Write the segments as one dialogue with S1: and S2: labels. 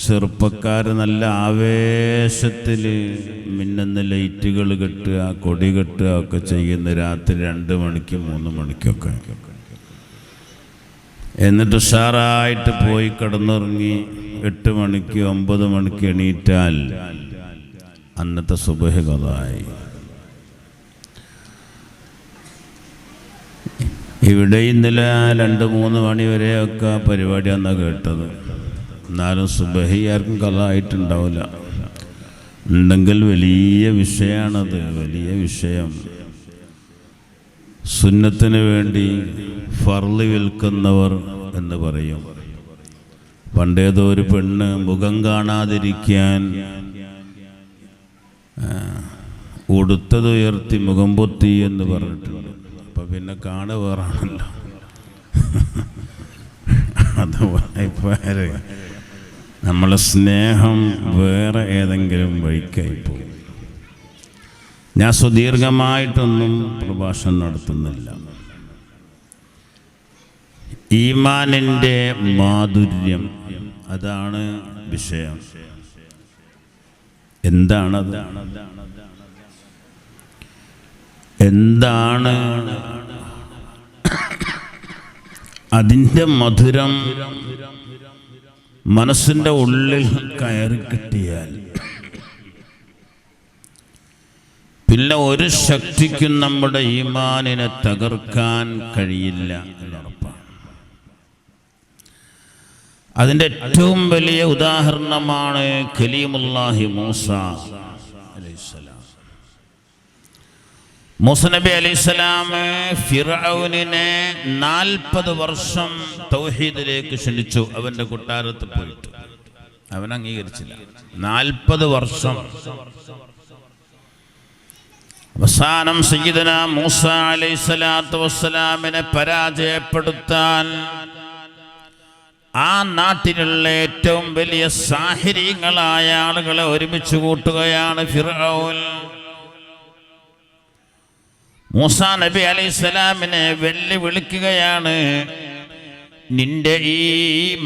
S1: ചെറുപ്പക്കാർ നല്ല ആവേശത്തിൽ മിന്നുന്ന ലൈറ്റുകൾ കെട്ടുക, കൊടി കെട്ടുക ഒക്കെ ചെയ്യുന്ന രാത്രി 2 മണിക്ക് 3 മണിക്കൊക്കെ. എന്നിട്ട് ഉഷാറായിട്ട് പോയി കിടന്നുറങ്ങി 8 മണിക്ക് 9 മണിക്ക് എണീറ്റാൽ അന്നത്തെ സുബഹ് ഖദായി. ഇവിടെ ഇന്നലെ 2-3 മണി വരെയൊക്കെ പരിപാടിയാണെന്നാണ് കേട്ടത്. എന്നാലും സുബഹി ആർക്കും ഖദായിട്ടുണ്ടാവില്ല. ഉണ്ടെങ്കിൽ വലിയ വിഷയമാണത്, വലിയ വിഷയം. സുന്നത്തിന് വേണ്ടി ഫർള് വിൽക്കുന്നവർ എന്ന് പറയും. പണ്ടേതോ ഒരു പെണ്ണ് മുഖം കാണാതിരിക്കാൻ ഉടുത്തത് ഉയർത്തി മുഖം പൊത്തി എന്ന് പറഞ്ഞിട്ടുണ്ട്. അപ്പം പിന്നെ കാണ വേറാണല്ലോ. അതുപോലെ നമ്മളെ സ്നേഹം വേറെ ഏതെങ്കിലും വഴിക്കായി പോകും. ഞാൻ സുദീർഘമായിട്ടൊന്നും പ്രഭാഷണം നടത്തുന്നില്ല. ഈമാനിൻ്റെ മാധുര്യം, അതാണ് വിഷയം. എന്താണത്? എന്താണ് അതിൻ്റെ മധുരം? മനസ്സിൻ്റെ ഉള്ളിൽ കയറി കിട്ടിയാൽ പിന്നെ ഒരു ശക്തിക്കും നമ്മുടെ ഈമാനിനെ തകർക്കാൻ കഴിയില്ല എന്നുറപ്പാണ്. അതിൻ്റെ ഏറ്റവും വലിയ ഉദാഹരണമാണ് കലീമുല്ലാഹി മൂസ അലൈഹിസ്സലാം. മൂസ നബി അലൈഹിസ്സലാം ഫിർഔനിനെ 40 വർഷം തൗഹീദിലേക്ക് ക്ഷണിച്ചു. അവൻ്റെ കൊട്ടാരത്തിൽ പോയിട്ട് അവൻ അംഗീകരിച്ചില്ല. 40 വർഷം. അവസാനം സയ്യിദന മൂസ അലൈഹിസ്സലാത്തു വസ്സലാമിനെ പരാജയപ്പെടുത്താൻ ആ നാട്ടിലുള്ള ഏറ്റവും വലിയ സാഹിര്യങ്ങളായ ആളുകളെ ഒരുമിച്ച് കൂട്ടുകയാണ് ഫിർഔൻ. മൂസ നബി അലൈഹിസ്സലാമിനെ വെല്ലുവിളിക്കുകയാണ്. നിന്റെ ഈ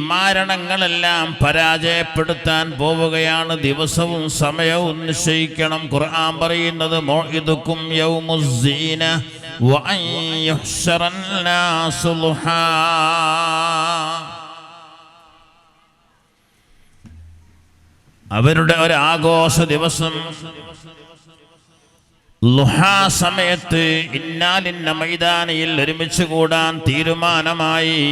S1: മാരണങ്ങളെല്ലാം പരാജയപ്പെടുത്താൻ പോവുകയാണ്. ദിവസവും സമയവും നിശ്ചയിക്കണം. ഖുർആൻ പറയുന്നത് മൗഇദുക്കും യൗമുസ്സീന വഅൻ യുഹ്ശറന്നാസു ളുഹാ. അവരുടെ ഒരു ആഘോഷ ദിവസം ളുഹാ സമയത്ത് ഇന്നാലിന്ന മൈതാനിയിൽ ഒരുമിച്ച് കൂടാൻ തീരുമാനമായി.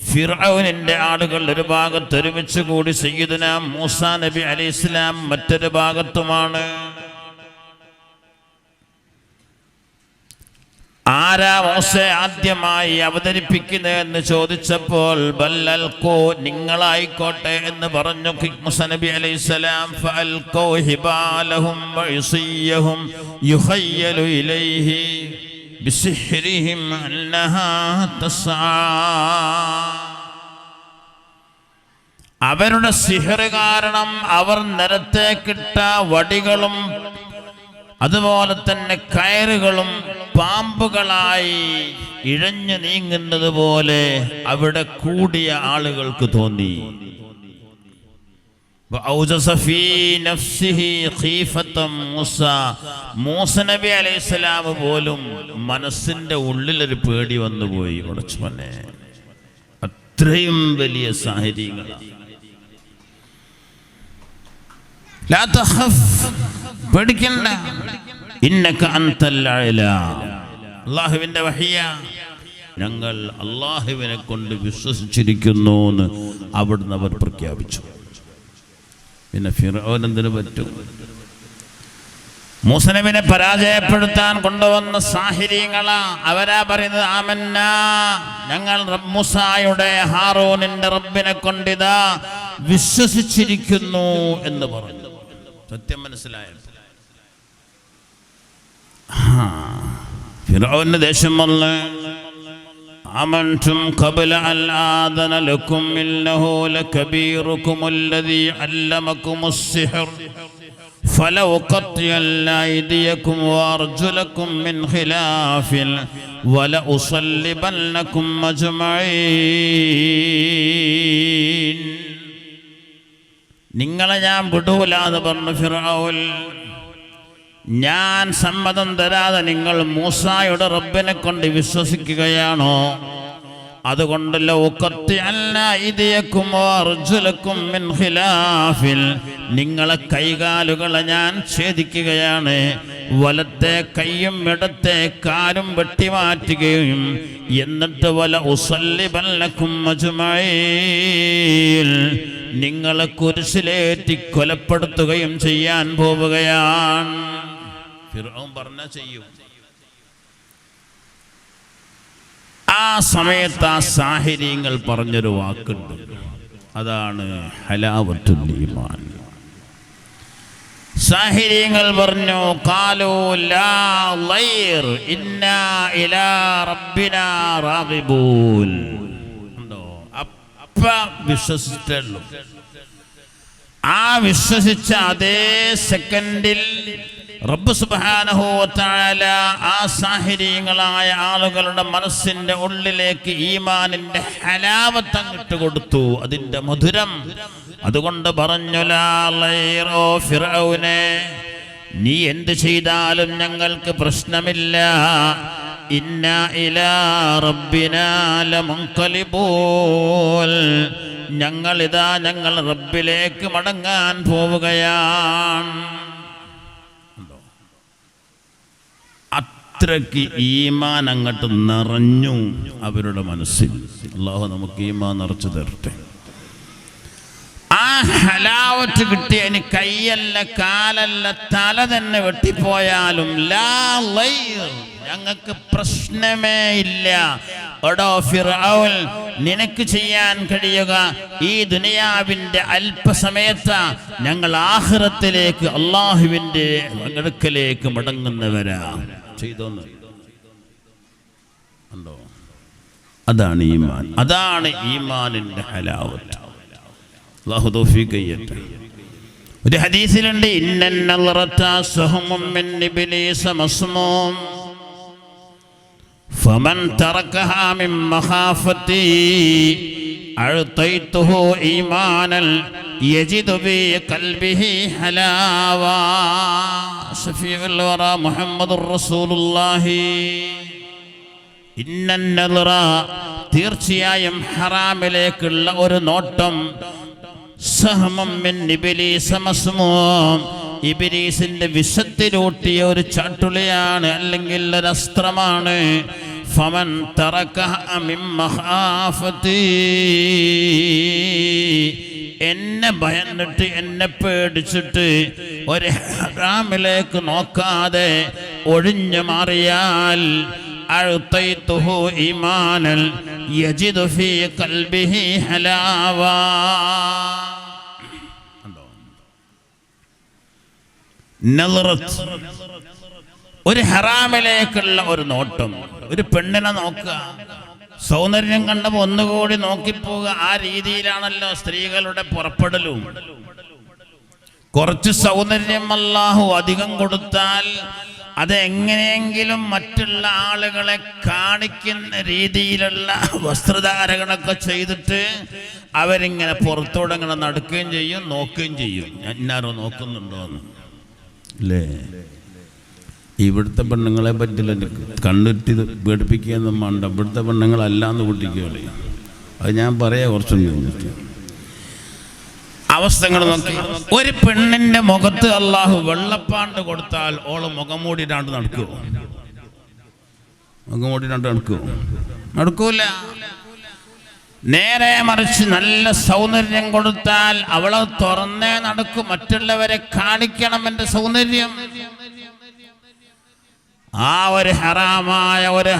S1: ഫിർഔനിന്റെ ആളുകൾ ഒരു ഭാഗത്ത് ഒരുമിച്ച് കൂടി, സയ്യിദുന മൂസ നബി അലൈഹിസ്സലാം മറ്റൊരു ഭാഗത്തുമാണ്. ആരാ മൂസയെ ആദ്യമായി അവതരിപ്പിക്കുന്നതെന്ന് ചോദിച്ചപ്പോൾ ബല്ലൽഖൂ, നിങ്ങളായിക്കോട്ടെ എന്ന് പറഞ്ഞു മൂസ നബി അലൈഹിസ്സലാം. ഫഅൽഖൂ ഹിബാലഹും വഇസിയ്യഹും യുഖയ്യലു ഇലൈഹി ബിസിഹ്രിഹിം അന്നഹാ തസ്ആ. അവരുടെ സിഹർ കാരണം അവർ നിരത്തേക്കിട്ട വടികളും അതുപോലെ തന്നെ കയറുകളും പാമ്പുകളായി ഇഴഞ്ഞു നീങ്ങുന്നത് പോലെ അവിടെ കൂടിയ ആളുകൾക്ക് തോന്നി. മൂസ നബി അലൈഹിസ്സലാം പോലും മനസ്സിന്റെ ഉള്ളിലൊരു പേടി വന്നുപോയി. ഉടച്ചുമനെ, അത്രയും വലിയ സാഹചര്യങ്ങളാണ്. ലാ തഖഫ്, പേടിക്കണ്ട, ഇന്നക അൻതൽ അഅ്ലാ. അല്ലാഹുവിന്റെ വഹിയ, ഞങ്ങൾ അല്ലാഹുവിനെ കൊണ്ട് വിശ്വസിച്ചിരിക്കുന്നു എന്ന് അവിടുന്ന് അവർ പ്രഖ്യാപിച്ചു. പിന്നെ ഫിർഔൻ എന്തിനു പറ്റും? മൂസ നബിയെ പരാജയപ്പെടുത്താൻ കൊണ്ടുവന്ന സാഹിര്യങ്ങളാ. അവരാ പറയുന്നത് ആമന്നാ, ഞങ്ങൾ മൂസായുടെ ഹാറൂനിന്റെ റബ്ബിനെ കൊണ്ടിതാ വിശ്വസിച്ചിരിക്കുന്നു എന്ന് പറഞ്ഞു. സത്യം മനസ്സിലായോ? ഫിർഔന് ദേഷ്യം വന്ന് ആമൻതും ഖബ്ല അൻ ആദന ലക്കും ഇന്നഹു ലകബീറുകും അല്ലദീ അല്ലമകുമുസ് സിഹർ ഫലഉഖത്തിയന്ന അയ്ദിയകും വഅർജുലകും മിൻ ഖിലാഫിൻ വലഉസല്ലിബന്നകും അജ്മഈൻ. നിങ്ങളെ ഞാൻ വിടൂല എന്ന് പറഞ്ഞു ഫിർഔൻ. ഞാൻ സമ്മതം തരാതെ നിങ്ങൾ മൂസായുടെ റബ്ബിനെ കൊണ്ട് വിശ്വസിക്കുകയാണോ? അതുകൊണ്ട് നിങ്ങളെ കൈകാലുകളെ ഞാൻ ഛേദിക്കുകയാണ്, വലത്തെ കൈയും ഇടത്തെ കാലും വെട്ടിമാറ്റുകയും എന്നിട്ട് വല ഉസല്ലിബല്ലക്കും അജ്മഈൻ നിങ്ങളെ കുരിശിലേറ്റി കൊലപ്പെടുത്തുകയും ചെയ്യാൻ പോവുകയാണ്. ഫിർഔൻ പറഞ്ഞ ചെയ്യും. ആ സമയത്ത് ആ സാഹിര്യങ്ങൾ പറഞ്ഞൊരു വാക്കുണ്ട്, അതാണ് ഹലാവത്തുൽ ഈമാൻ. സാഹിര്യങ്ങൾ പറഞ്ഞു, ഖാലൂ ലാ ലൈർ ഇന്നാ ഇലാ റബ്ബിനാ റാഗിബൂൻ. അപ്പ വിശ്വസിച്ചുള്ളൂ. ആ വിശ്വസിച്ച അതേ സെക്കൻഡിൽ റബ്ബ് സുബ്ഹാനഹു വ തആല ആ സാഹിര്യങ്ങളായ ആളുകളുടെ മനസ്സിന്റെ ഉള്ളിലേക്ക് ഈമാനിന്റെ ഹലാവത്ത് അങ്ങിട്ട് കൊടുത്തു, അതിന്റെ മധുരം. അതുകൊണ്ട് പറഞ്ഞു, ലാ ലൈറോ ഫിർഔനെ, നീ എന്ത് ചെയ്താലും ഞങ്ങൾക്ക് പ്രശ്നമില്ല. ഇന്നാ ഇലാ റബ്ബിനാ ലമുൻഖലിബൂൻ, ഞങ്ങളിതാ ഞങ്ങൾ റബ്ബിലേക്ക് മടങ്ങാൻ പോവുകയാണ്. അത്രയ്ക്ക് ഈമാൻ അങ്ങോട്ട് നിറഞ്ഞു അവരുടെ മനസ്സിൽ. അല്ലാഹു നമുക്ക് ഈമാൻ നിറച്ചു തരട്ടെ. ആ ഹലാവത്ത് കിട്ടിയ ഇനി കൈയല്ല കാലല്ല തല തന്നെ വെട്ടിപ്പോയാലും ലാ ലൈർ, ഞങ്ങൾക്ക് പ്രശ്നമേ ഇല്ല. എടോ ഫിർഔൻ, നിനക്ക് ചെയ്യാൻ കഴിയുക ഈ ദുനിയാവിന്റെ അല്പസമയത്ത് ഞങ്ങൾ ആഖിറത്തിലേക്ക് അള്ളാഹുവിന്റെ അടുക്കലേക്ക് മടങ്ങുന്നവരാ. ചെയ്തോന്ന് ഉണ്ടോ? അതാണ് ഈമാൻ, അതാണ് ഈമാനിന്റെ ഹലാവത്ത്. അല്ലാഹു തൗഫീഖ് ചെയ്യട്ടെ. ഒരു ഹദീസിലുണ്ട്, ഇന്നൻ നളറത സഹമും മിൻ ഇബ്ലീസ മസ്മൂം ഫമൻ തറകഹാ മിൻ മഖാഫതി അഅതൈതുഹു ഈമാനൻ യജിദു ബി ഖൽബിഹി ഹലാവാ. ശഫീഉൽ വറ മുഹമ്മദുർ റസൂലുള്ളാഹി. ഇന്നൻ നളറ, തീർച്ചയായും ഹറാമിലേക്കുള്ള ഒരു നോട്ടം, സഹമും മിൻ ഇബ്ലീസ മസ്മൂം, ഇബ്ലീസിന്റെ വിഷത്തിലൂട്ടിയ ഒരു ചാട്ടുളിയാണ്, അല്ലെങ്കിൽ ഒരു അസ്ത്രമാണ്. ഫമൻ തറകഹ മിൻ മഖാഫതി, എന്നെ ഭയന്നിട്ട് എന്നെ പേടിച്ചിട്ട് ഒരു ഹറാമിലേക്ക് നോക്കാതെ ഒഴിഞ്ഞു മാറിയാൽ അഅതൈതുഹു ഈമാനൻ യജിദു ഫീ ഖൽബിഹി ഹലാവാ. നളറത്ത്, ഒരു ഹറാമിലേക്കുള്ള ഒരു നോട്ടം. ഒരു പെണ്ണിനെ നോക്കുക, സൗന്ദര്യം കണ്ടപ്പോൾ ഒന്നുകൂടി നോക്കിപ്പോവുക, ആ രീതിയിലാണല്ലോ സ്ത്രീകളുടെ പുറപ്പെടലും. കുറച്ച് സൗന്ദര്യം അല്ലാഹു അധികം കൊടുത്താൽ അതെങ്ങനെയെങ്കിലും മറ്റുള്ള ആളുകളെ കാണിക്കുന്ന രീതിയിലുള്ള വസ്ത്രധാരകളൊക്കെ ചെയ്തിട്ട് അവരിങ്ങനെ പുറത്തോടെ ഇങ്ങനെ നടക്കുകയും ചെയ്യും, നോക്കുകയും ചെയ്യും. എന്നാരോ നോക്കുന്നുണ്ടോന്ന് അല്ലേ? ഇവിടുത്തെ പെണ്ണുങ്ങളെ പറ്റില്ല കണ്ണിട്ട് പേടിപ്പിക്കുകയൊന്നും വേണ്ട. ഇവിടുത്തെ പെണ്ണുങ്ങളല്ലാന്ന് കൂട്ടിക്കോളി. അത് ഞാൻ പറയാം കുറച്ചും കഴിഞ്ഞിട്ട്. അവസ്ഥകൾ നോക്കി, ഒരു പെണ്ണിന്റെ മുഖത്ത് അല്ലാഹു വെള്ളപ്പാണ്ട് കൊടുത്താൽ ഓള് മുഖം മൂടിയിട്ടാണ്ട് നടക്കുമോ? മുഖം മൂടിയിട്ടാണ്ട് നടക്കുമോ? നടക്കൂല. നേരെ മറിച്ച് നല്ല സൗന്ദര്യം കൊടുത്താൽ അവളെ തുറന്നേ നടക്കും, മറ്റുള്ളവരെ കാണിക്കണം എന്റെ സൗന്ദര്യം. ആ ഒരു ഹറാമായ ഒരു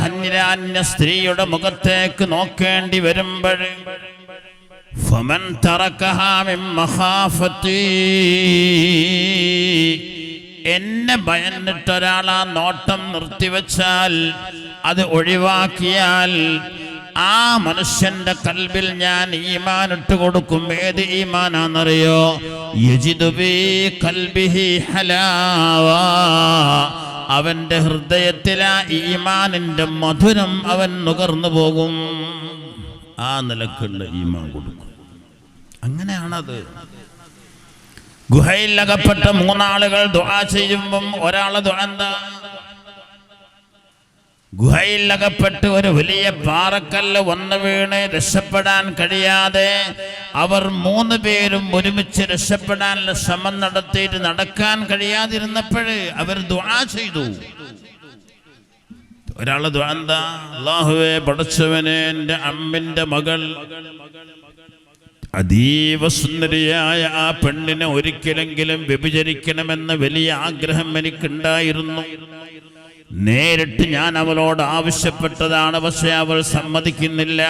S1: അന്യ സ്ത്രീയുടെ മുഖത്തേക്ക് നോക്കേണ്ടി വരുമ്പോൾ ഫമൻ തറകഹാ മിൻ മഖാഫതി, എന്നെ ഭയന്നിട്ടൊരാളാ നോട്ടം നിർത്തിവെച്ചാൽ, അത് ഒഴിവാക്കിയാൽ ആ മനുഷ്യന്റെ കൽബിൽ ഞാൻ ഈമാൻ ഇട്ട് കൊടുക്കും. ഏത് ഈമാനാന്നറിയോ? യജിദു ബി ഖൽബിഹി ഹലാവാ, അവന്റെ ഹൃദയത്തിലെ ഈമാനിന്റെ മധുരം അവൻ നുകർന്നു പോകും. ആ നിലക്കുള്ള ഈമാൻ കൊടുക്കും. അങ്ങനെയാണത്. ഗുഹയിൽ അകപ്പെട്ട 3 ആളുകൾ ദുആ ചെയ്യുമ്പം ഒരാളെ ദുആ എന്താ? ഗുഹയിൽ അകപ്പെട്ട് ഒരു വലിയ പാറക്കല്ല് വന്നു വീണ് രക്ഷപ്പെടാൻ കഴിയാതെ അവർ 3 പേരും ഒരുമിച്ച് രക്ഷപ്പെടാനുള്ള ശ്രമം നടത്തിയിട്ട് നടക്കാൻ കഴിയാതിരുന്നപ്പോൾ അവർ ദുആ ചെയ്തു. ഒരാളെ ദുആ എന്താ? അല്ലാഹുവേ, പടച്ചവനെ, എൻ്റെ അമ്മിൻ്റെ മകൾ അതീവ സുന്ദരിയായ ആ പെണ്ണിനെ ഒരിക്കലെങ്കിലും വ്യഭിചരിക്കണമെന്ന വലിയ ആഗ്രഹം എനിക്കുണ്ടായിരുന്നു. നേരിട്ട് ഞാൻ അവളോട് ആവശ്യപ്പെട്ടതാണ്, പക്ഷെ അവൾ സമ്മതിക്കുന്നില്ല.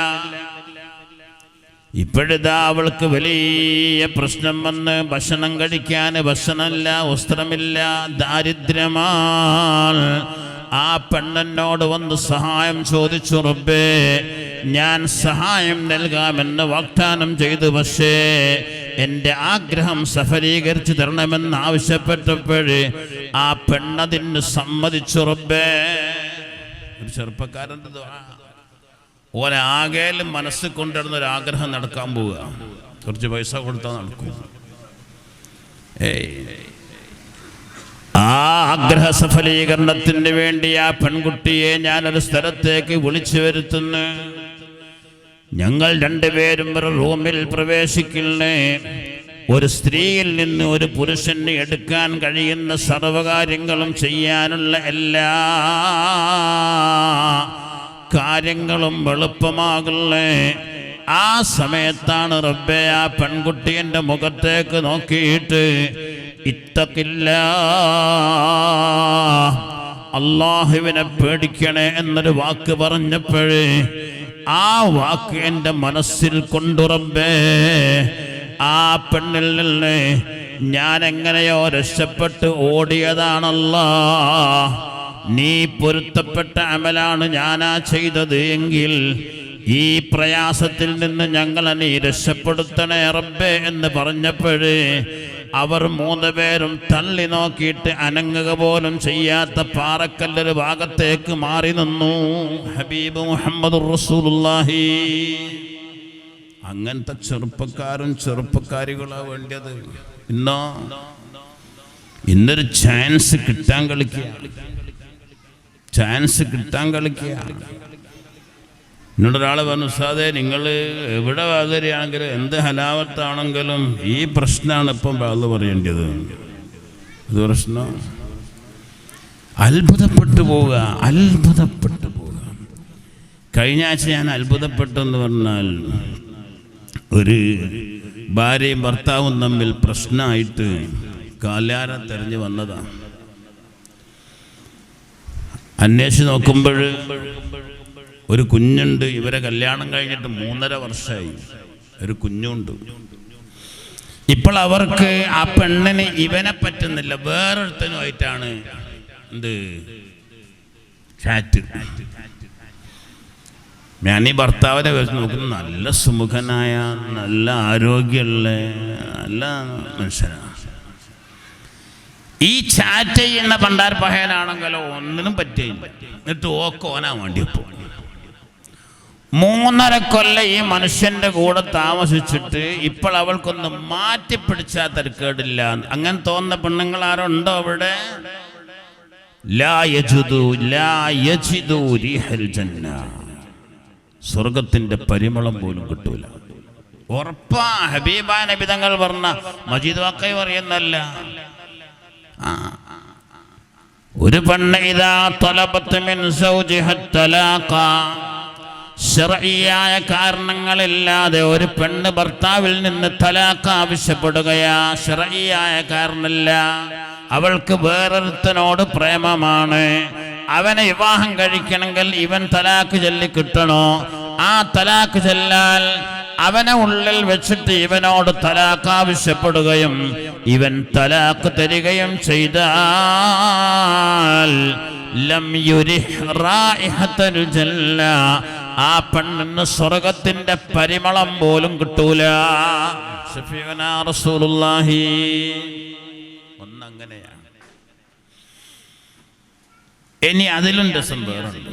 S1: ഇപ്പോഴിതാ അവൾക്ക് വലിയ പ്രശ്നം വന്ന് ഭക്ഷണം കഴിക്കാൻ ഭക്ഷണമില്ല, വസ്ത്രമില്ല, ദാരിദ്ര്യമാണ്. ആ പെണ്ണെന്നോട് വന്ന് സഹായം ചോദിച്ചു. റബ്ബേ, ഞാൻ സഹായം നൽകാമെന്ന് വാഗ്ദാനം ചെയ്തു, പക്ഷേ എൻ്റെ ആഗ്രഹം സഫലീകരിച്ചു തരണമെന്ന് ആവശ്യപ്പെട്ടപ്പോൾ ആ പെണ്ണതിന് സമ്മതിച്ചു. റബ്ബേ, ഒരു ചെറുപ്പക്കാരൻ്റെ ദുആ. ഓനാകേലും മനസ്സിൽ കൊണ്ടിരുന്നൊരാഗ്രഹം നടക്കാൻ പോവുക. കുറച്ച് പൈസ കൊടുത്താൽ നടക്കും. ആ ആഗ്രഹ സഫലീകരണത്തിന് വേണ്ടി ആ പെൺകുട്ടിയെ ഞാനൊരു സ്ഥലത്തേക്ക് വിളിച്ചു വരുത്തുന്നു. ഞങ്ങൾ 2 പേരും ഒരു റൂമിൽ പ്രവേശിക്കുന്നേ. ഒരു സ്ത്രീയിൽ നിന്ന് ഒരു പുരുഷന് എടുക്കാൻ കഴിയുന്ന സർവകാര്യങ്ങളും ചെയ്യാനുള്ള എല്ലാ കാര്യങ്ങളും എളുപ്പമാകുന്നേ. ആ സമയത്താണ് റബ്ബേ ആ പെൺകുട്ടി എൻ്റെ മുഖത്തേക്ക് നോക്കിയിട്ട് ഇത്തഖില്ലാ, അല്ലാഹുവിനെ പേടിക്കണേ എന്നൊരു വാക്ക് പറഞ്ഞപ്പോഴേ ആ വാക്ക് എൻ്റെ മനസ്സിൽ കൊണ്ടു. റബ്ബേ, ആ പെണ്ണിൽ നിന്ന് ഞാൻ എങ്ങനെയോ രക്ഷപ്പെട്ട് ഓടിയതാണല്ലാ. നീ പൊരുത്തപ്പെട്ട അമലാണ് ഞാനാ ചെയ്തത് എങ്കിൽ ഈ പ്രയാസത്തിൽ നിന്ന് ഞങ്ങളെ നീ രക്ഷപ്പെടുത്തണേ റബ്ബേ എന്ന് പറഞ്ഞപ്പോഴേ അവർ 3 പേരും തള്ളി നോക്കിയിട്ട് അനങ്ങുക പോലും ചെയ്യാത്ത പാറക്കല്ലൊരു ഭാഗത്തേക്ക് മാറി നിന്നു. ഹബീബ് മുഹമ്മദുർ റസൂലുള്ളാഹി. അങ്ങനത്തെ ചെറുപ്പക്കാരും ചെറുപ്പക്കാരികളാണ് വേണ്ടത്. ഇന്നൊരു ചാൻസ് കിട്ടാൻ കളിക്കുക. എന്നോടൊരാൾ പറഞ്ഞു, ഉസ്താദേ, നിങ്ങൾ എവിടെ വാതിരിയാണെങ്കിലും എന്ത് ഹലാവത്താണെങ്കിലും ഈ പ്രശ്നമാണ് ഇപ്പം അത് പറയേണ്ടത്. ഇത് പ്രശ്നം. അത്ഭുതപ്പെട്ടു പോവുക. കഴിഞ്ഞ ആഴ്ച ഞാൻ അത്ഭുതപ്പെട്ടെന്ന് പറഞ്ഞാൽ, ഒരു ഭാര്യയും ഭർത്താവും തമ്മിൽ പ്രശ്നമായിട്ട് കല്യാണം തെരഞ്ഞു വന്നതാണ്. അന്വേഷിച്ച് നോക്കുമ്പോൾ ഒരു കുഞ്ഞുണ്ട്. ഇവരെ കല്യാണം കഴിഞ്ഞിട്ട് 3.5 വർഷമായി. ഒരു കുഞ്ഞുണ്ട്. ഇപ്പോൾ അവർക്ക് ആ പെണ്ണിന് ഇവനെ പറ്റുന്നില്ല, വേറൊരുത്തനുമായിട്ടാണ് ചാറ്റ്. ഞാൻ ഈ ഭർത്താവിനെ വെച്ച് നോക്കുന്നു. നല്ല സുമുഖനായ, നല്ല ആരോഗ്യമുള്ള, നല്ല മനുഷ്യനാണ്. ഈ ചാറ്റ് ചെയ്യുന്ന പണ്ടാർ പഹയനാണെങ്കിലോ ഒന്നിനും പറ്റിയില്ല. എന്നിട്ട് ഓനാൻ വേണ്ടിയപ്പോൾ 3.5 കൊല്ലം ഈ മനുഷ്യന്റെ കൂടെ താമസിച്ചിട്ട് ഇപ്പോൾ അവൾക്കൊന്ന് മാറ്റിപ്പിടിച്ചാൽ തരക്കേടില്ല. അങ്ങനെ തോന്നുന്ന പെണ്ണുങ്ങൾ ആരുണ്ടോ അവിടെ? സ്വർഗത്തിന്റെ പരിമളം പോലും കിട്ടൂല. ഉറപ്പാ. ഹബീബാ നബി തങ്ങൾ പറഞ്ഞ, മജീദ് വാക്കൈ പറയുന്നല്ല, ഒരു പെണ്ണ് ഇദാ തലബത് മിൻ സൗജിഹ തലാഖ, ശർഈയായ കാരണങ്ങളില്ലാതെ ഒരു പെണ്ണ് ഭർത്താവിൽ നിന്ന് തലാഖ് ആവശ്യപ്പെടുകയാ. ശർഈയായ കാരണമില്ല, അവൾക്ക് വേറൊരുത്തനോട് പ്രേമമാണ്, അവനെ വിവാഹം കഴിക്കണമെങ്കിൽ ഇവൻ തലാഖ് ചൊല്ലി കിട്ടണോ? ആ തലാഖ് ചൊല്ലാൽ അവനെ ഉള്ളിൽ വെച്ചിട്ട് ഇവനോട് തലാഖ് ആവശ്യപ്പെടുകയും ഇവൻ തലാഖ് തരികയും ചെയ്താൽ ലം യുരിഹ് റായിഹത്തുൽ ജന്ന, ആ പെണ്ണിന് സ്വർഗത്തിന്റെ പരിമളം പോലും കിട്ടൂല. ശഫീഉനാ റസൂലുള്ളാഹി. ഒന്നങ്ങനെയാണ്. ഇനി അതിലും രസം വേറുണ്ട്.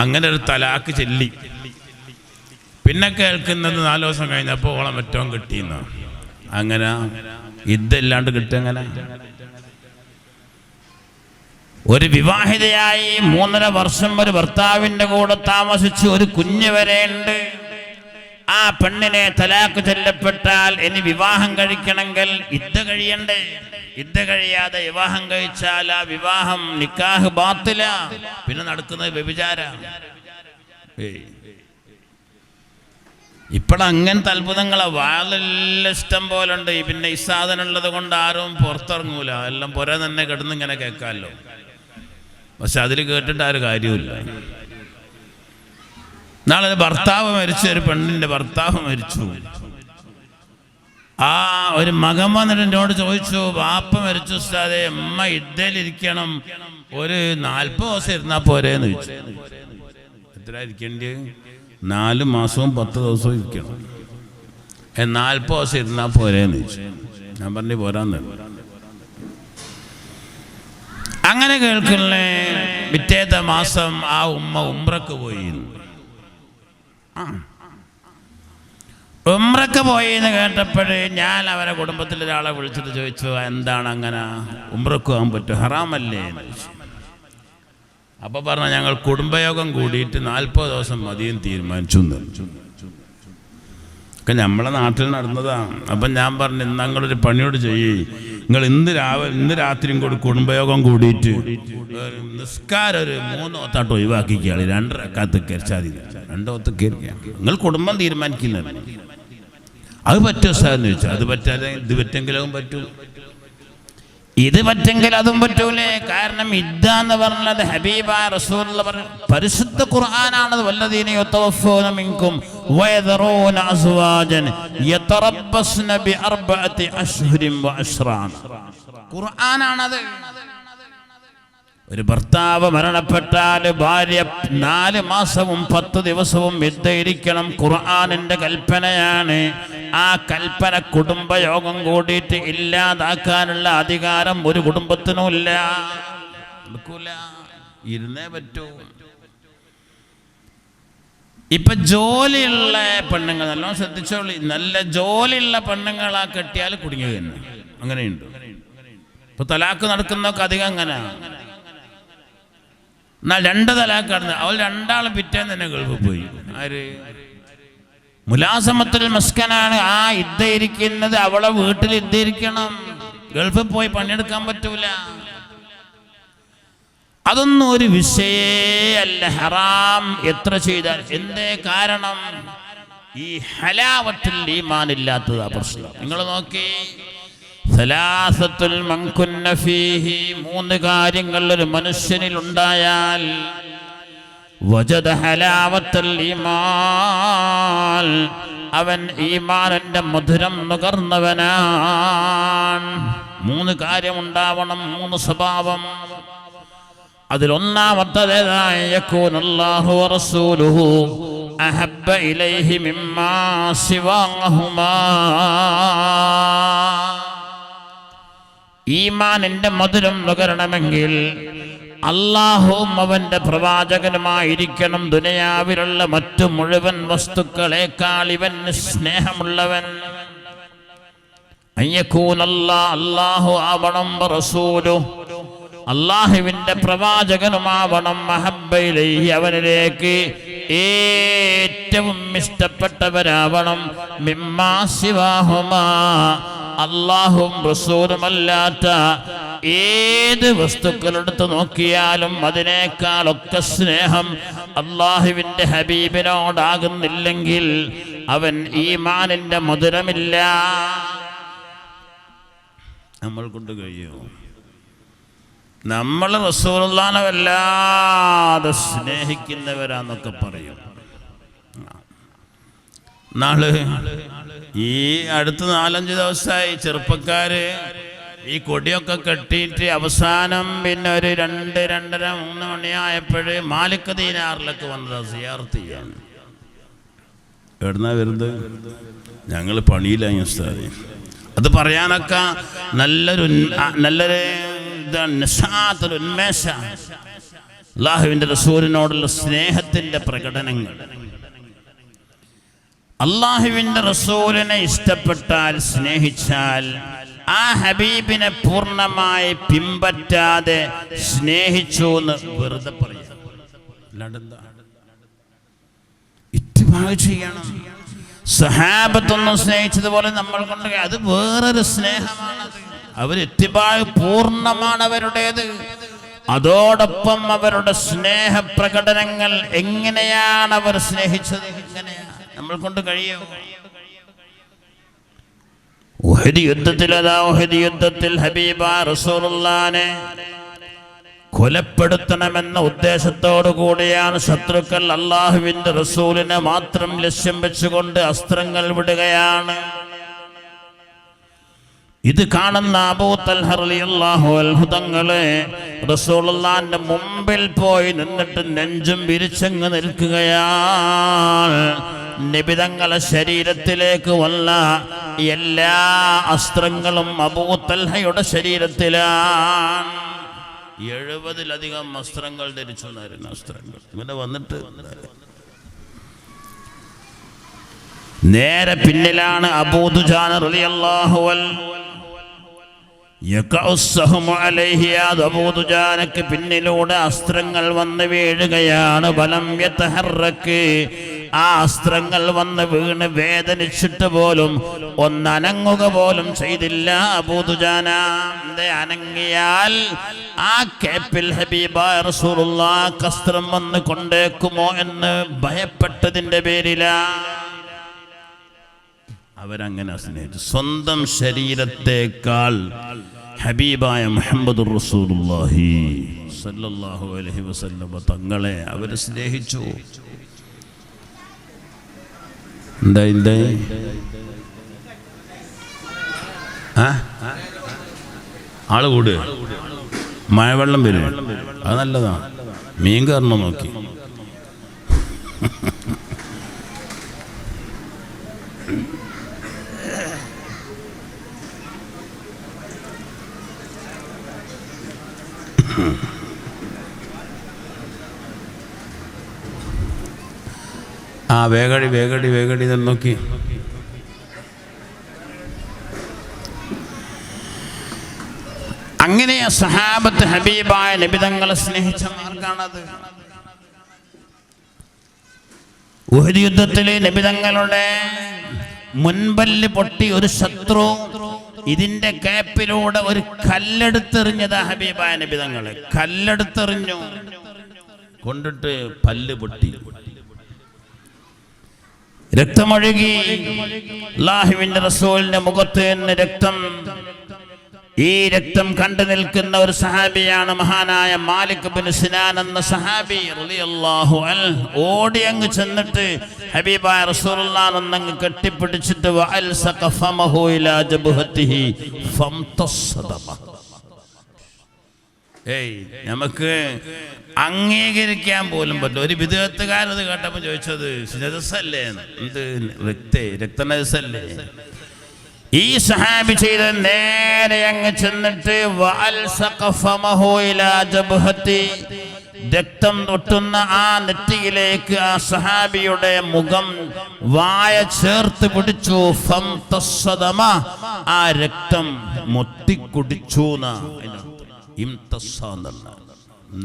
S1: അങ്ങനെ ഒരു തലാക്ക് ചൊല്ലി
S2: പിന്നെ കേൾക്കുന്നത് 4 ദിവസം കഴിഞ്ഞപ്പോൾ ഓളം മറ്റോ കിട്ടിയെന്ന. അങ്ങനെ ഇതല്ലാണ്ട് കിട്ടുമെങ്ങനെ?
S1: ഒരു വിവാഹിതയായി 3.5 വർഷം ഒരു ഭർത്താവിന്റെ കൂടെ താമസിച്ച് ഒരു കുഞ്ഞ് വരെയുണ്ട്. ആ പെണ്ണിനെ തലാഖ് ചൊല്ലപ്പെട്ടാൽ ഇനി വിവാഹം കഴിക്കണമെങ്കിൽ ഇദ്ദ കഴിയണ്ടേ? ഇദ്ദ കഴിയാതെ വിവാഹം കഴിച്ചാൽ ആ വിവാഹം നിക്കാഹ് ബാത്തില, പിന്നെ നടക്കുന്നത് വ്യഭിചാര. ഇപ്പോഴങ്ങനത്തെ അത്ഭുതങ്ങളെ വാളെല്ലാം ഇഷ്ടം പോലെ ഉണ്ട്. പിന്നെ ഈ സാധനം ഉള്ളത് കൊണ്ട് ആരും പുറത്തിറങ്ങൂല, എല്ലാം പുര തന്നെ കിടന്ന് ഇങ്ങനെ കേൾക്കാമല്ലോ. പക്ഷെ അതിൽ കേട്ടിട്ട് ആ ഒരു കാര്യമില്ല. നാളെ ഭർത്താവ് മരിച്ചു, ഒരു പെണ്ണിന്റെ ഭർത്താവ് മരിച്ചു. ആ ഒരു മകൻ വന്നിട്ട് എന്നോട് ചോദിച്ചു, വാപ്പ മരിച്ചു ഉസ്താദേ, അമ്മ ഇദ്ദയിലിരിക്കണം, ഒരു 40 ദിവസം ഇരുന്നാൽ പോരേന്ന് ചോദിച്ചു. എത്ര ഇരിക്കേണ്ടി? 4 മാസവും 10 ദിവസവും ഇരിക്കണം. 40 ദിവസം ഇരുന്നാൽ പോരേന്ന് ചോദിച്ചു. ഞാൻ പറഞ്ഞു പോരാന്ന്. അങ്ങനെ കേൾക്കണേ. പിറ്റേത്തെ മാസം ആ ഉമ്മ ഉംറക്ക് പോയി. ഉംറക്ക് പോയി എന്ന് കേട്ടപ്പോഴേ ഞാൻ അവരെ കുടുംബത്തിലൊരാളെ വിളിച്ചിട്ട് ചോദിച്ചു, എന്താണ് അങ്ങനെ ഉംറക്ക് പോകാൻ പറ്റും, ഹറാമല്ലേ എന്ന് ചോദിച്ചു. അപ്പോൾ പറഞ്ഞു, ഞങ്ങൾ കുടുംബയോഗം കൂടിയിട്ട് 40 ദിവസം മതിയും തീരുമാനിച്ചു. ഒക്കെ നമ്മളെ നാട്ടിൽ നടന്നതാണ്. അപ്പം ഞാൻ പറഞ്ഞു, ഞങ്ങളൊരു പണിയോട് ചെയ്യേ, നിങ്ങൾ ഇന്ന് രാത്രിയും കൂടി കുടുംബയോഗം കൂടിയിട്ട് നിസ്കാരം ഒരു 3 വത്താട്ട് ഒഴിവാക്കിക്കാളി, 2 റക്അത്ത് കരിച്ചാൽ 2 വത്ത് കയറിക്കുക. നിങ്ങൾ കുടുംബം തീരുമാനിക്കുന്നത്. അത് പറ്റുമോ സാറെന്ന് ചോദിച്ചാൽ, അത് പറ്റാതെ ഇത് പറ്റെങ്കിലും പറ്റൂ, ഇത് പറ്റെങ്കിൽ അതും പറ്റൂലേ. കാരണം ഇദ്ദാന്ന് പറഞ്ഞത് ഹബീബായ റസൂലുള്ള പരിശുദ്ധ ഖുർആനാണത്. വല്ലദീന യതവഫൂന മിൻകും വയദറൂന അസ്വാജൻ യതറബ്ബസ്ന ബിഅർബഅതി അശ്ഹുരിൻ വഅശ്റാൻ. ഖുർആനാണത്. ഒരു ഭർത്താവ് മരണപ്പെട്ടാൽ ഭാര്യ 4 മാസവും 10 ദിവസവും ഇദ്ദയിരിക്കണം. ഖുർആനിന്റെ കൽപ്പനയാണ്. ആ കൽപ്പന കുടുംബയോഗം കൂടിയിട്ട് ഇല്ലാതാക്കാനുള്ള അധികാരം ഒരു കുടുംബത്തിനും ഇല്ല. ഇരുന്നേ പറ്റൂ. ഇപ്പൊ ജോലിയുള്ള പെണ്ണുങ്ങൾ നല്ലോണം ശ്രദ്ധിച്ചോളി. നല്ല ജോലിയുള്ള പെണ്ണുങ്ങളാ കെട്ടിയാൽ കുടുങ്ങിയത് തന്നെ. അങ്ങനെയുണ്ട്. ഇപ്പൊ തലാക്ക് നടക്കുന്നൊക്കെ അധികം അങ്ങനെ. എന്നാൽ 2 തലാക്ക് നടന്നു. അവൾ 2 പിറ്റേന്ന് തന്നെ ഗൾഫിൽ പോയി. ആര്? മുലാസമത്തുൽ മസ്കനാണ്. ആ ഇദ്ദയിരിക്കുന്നത് അവളെ വീട്ടിൽ ഇദ്ദയിരിക്കണം. ഗൾഫിൽ പോയി പണിയെടുക്കാൻ പറ്റൂല. അതൊന്നും ഒരു വിഷയേ അല്ല. ഹറാം എത്ര ചെയ്താൽ എന്തേ? കാരണം ഈ ഹലാവത്തുൽ ഈമാൻ ഇല്ലാത്തതാ പ്രശ്നം. നിങ്ങൾ നോക്കി, സലാസത്തുൽ മൻ കുന്ന ഫീഹി, 3 കാര്യങ്ങൾ ഒരു മനുഷ്യനിൽ ഉണ്ടായാൽ വജദ ഹലാവത്തുൽ ഈമാൻ, അവൻ ഈമാനിന്റെ മധുരം നുകർന്നവനാണ്. 3 കാര്യമുണ്ടാവണം, 3 സ്വഭാവം. അതിലൊന്നാമത്തേതായ യകൂനല്ലാഹു വറസൂലുഹു അഹബ്ബ ഇലൈഹി മിമ്മാ സിവാഹുമാ. ഈമാനിന്റെ മധുരം നുകരണമെങ്കിൽ അല്ലാഹുവും അവന്റെ പ്രവാചകനുമായിരിക്കണം ദുനിയാവിലുള്ള മറ്റു മുഴുവൻ വസ്തുക്കളെക്കാൾ ഇവന് സ്നേഹമുള്ളവൻ. അല്ലാഹു ആവണം, റസൂലു അല്ലാഹുവിന്റെ പ്രവാചകനുമാവണം. മഹബ്ബ ഇലൈഹി, അവനിലേക്ക് ഏറ്റവും ഇഷ്ടപ്പെട്ടവരാവണം. മിമ്മാ സിവാഹുമാ, അല്ലാഹും റസൂലുമല്ലാത്ത ഏത് വസ്തുക്കളെടുത്ത് നോക്കിയാലും അതിനേക്കാളൊക്കെ സ്നേഹം അല്ലാഹുവിന്റെ ഹബീബിനോടാകുന്നില്ലെങ്കിൽ അവൻ ഈമാനിന്റെ മധുരമില്ല. നമ്മൾ കൊണ്ട് കഴിയുമോ? നമ്മൾ റസൂലുള്ളാഹിനെ വല്ലാതെ സ്നേഹിക്കുന്നവരാന്നൊക്കെ പറയും. നാളെ ഈ അടുത്ത 4-5 ദിവസമായി ചെറുപ്പക്കാര് ഈ കൊടിയൊക്കെ കെട്ടിയിട്ട് അവസാനം പിന്നെ ഒരു 2-2:30-3 മണിയായപ്പോഴ് മാലിക് ദീനാറിലൊക്കെ വന്നത് സിയാറത്ത് ചെയ്യാൻ. എവിടുന്നാ വരുന്നത്? ഞങ്ങൾ പണിയിലായി ഉസ്താദേ. അത് പറയാനൊക്കെ നല്ലൊരു ഉന്മേഷ, അല്ലാഹുവിന്റെ റസൂലിനോടുള്ള സ്നേഹത്തിന്റെ പ്രകടനങ്ങൾ. അള്ളാഹുവിൻ്റെ റസൂലിനെ ഇഷ്ടപ്പെട്ടാൽ, സ്നേഹിച്ചാൽ, ആ ഹബീബിനെ പൂർണ്ണമായി പിൻപറ്റാതെ സ്നേഹിച്ചു എന്ന് വെറുതെ പറയാം. അല്ലാണ്ടെന്താ? ഇത്തിബാ ചെയ്യണം. സഹാബത്തൊന്നും സ്നേഹിച്ചതുപോലെ നമ്മൾ കൊണ്ട് അത് വേറൊരു സ്നേഹമാണ്. അവർ ഇത്തിബാ പൂർണ്ണമാണ് അവരുടേത്. അതോടൊപ്പം അവരുടെ സ്നേഹപ്രകടനങ്ങൾ എങ്ങനെയാണ് അവർ സ്നേഹിച്ചത്, എങ്ങനെയാണ് നമ്മൾ കൊണ്ട് കഴിയും. ഉഹദ് യുദ്ധത്തിൽ ഹബീബ റസൂലുള്ളാഹിനെ കൊലപ്പെടുത്തണമെന്ന ഉദ്ദേശത്തോടു കൂടിയാണ് ശത്രുക്കൾ അള്ളാഹുവിൻ്റെ റസൂലിനെ മാത്രം ലക്ഷ്യം വെച്ചുകൊണ്ട് അസ്ത്രങ്ങൾ വിടുകയാണ്. ഇത് കാണുന്ന അബൂ തൽഹ റളിയല്ലാഹു അൻഹു തങ്ങളെ റസൂലുള്ളാഹിന്റെ മുമ്പിൽ പോയി നിന്നിട്ട് നെഞ്ചും വിരിച്ചങ്ങ് നിൽക്കുകയാണ്. നബി തങ്ങളുടെ ശരീരത്തിലേക്ക് വന്ന എല്ലാ അസ്ത്രങ്ങളും അബൂ തൽഹയുടെ ശരീരത്തിലാണ്. 70-ലധികം അസ്ത്രങ്ങൾ ധരിച്ചു എന്നായിരുന്നു. അസ്ത്രങ്ങൾ ഇങ്ങനെ വന്നിട്ട് നേരെ പിന്നിലാണ് അബൂ ദുജാന റളിയല്ലാഹു അൻഹു. അബൂ ദുജാനക്ക് പിന്നിലൂടെ അസ്ത്രങ്ങൾ വന്ന് വീഴുകയാണ്. ബലം യതഹറക്ക്, ആ അസ്ത്രങ്ങൾ വന്ന് വീണ് വേദനിച്ചിട്ട് പോലും ഒന്നനങ്ങുക പോലും ചെയ്തില്ല അബൂ ദുജാന. അനങ്ങിയാൽ ആ കേപ്പിൽ ഹബീബായ റസൂലുള്ളാഹിക്ക് അസ്ത്രം വന്ന് കൊണ്ടേക്കുമോ എന്ന് ഭയപ്പെട്ടതിൻ്റെ പേരിലാണ് അവരങ്ങനെ സ്നേഹിച്ചു. സ്വന്തം ശരീരത്തേക്കാൾ ഹബീബായ മുഹമ്മദുർ റസൂലുള്ളാഹി സ്വല്ലല്ലാഹു അലൈഹി വസല്ലം തങ്ങളെ അവർ സ്നേഹിച്ചു. എന്താ ആള് കൂട്, മഴവെള്ളം വരും, അത് നല്ലതാണ്. മീൻ കയറണം നോക്കി. ആ വേഗടി തന്നെ നോക്കി. അങ്ങനെ സഹാബത്ത് ഹബീബായ നബി തങ്ങളെ സ്നേഹിച്ച മാർഗാണത്. ഉഹദ് യുദ്ധത്തിലെ നബി തങ്ങളുടെ മുൻപല്ല് പൊട്ടി ഒരു ശത്രു ഇതിന്റെ കേപ്പിലൂടെ ഒരു കല്ലെടുത്തെറിഞ്ഞതാ ഹബീബായ നബി തങ്ങളെ. കല്ലെടുത്തെറിഞ്ഞു കൊണ്ടിട്ട് പല്ല് പൊട്ടി, രക്തമൊഴുകി. അല്ലാഹുവിന്റെ റസൂലിന്റെ മുഖത്ത് നിന്ന് രക്തം. ഈ രക്തം കണ്ടു നിൽക്കുന്ന ഒരു സഹാബിയാണ് മഹാനായ മാലിക് ഇബ്നു സിനാൻ എന്ന സഹാബി റളിയല്ലാഹു അൻഹു. ഓടി അങ്ങ് ചെന്നിട്ട് ഹബീബായ റസൂലുള്ളാഹിനെ ഒന്നങ്ങ് കെട്ടിപ്പിടിച്ചിട്ട് വഅൽസഖ ഫമഹു ഇലാ ജബ്ഹതിഹി ഫംതസ്സദമ. നമുക്ക് അംഗീകരിക്കാൻ പോലും പറ്റില്ല. ഒരു വിദേഹത്തുകാരത് കേട്ടപ്പോൾ ചോദിച്ചത് നജസല്ലേ, എന്ത് രക്തനജസല്ലേ? ഈ സഹാബി ചെയ്ത നേരെ അങ്ങ് ചെന്നിട്ട് രക്തം തൊട്ടുന്ന ആ നെറ്റിയിലേക്ക് ആ സഹാബിയുടെ മുഖം വായ ചേർത്ത് പിടിച്ചു. ആ രക്തം മൊത്തിക്കുടിച്ചു.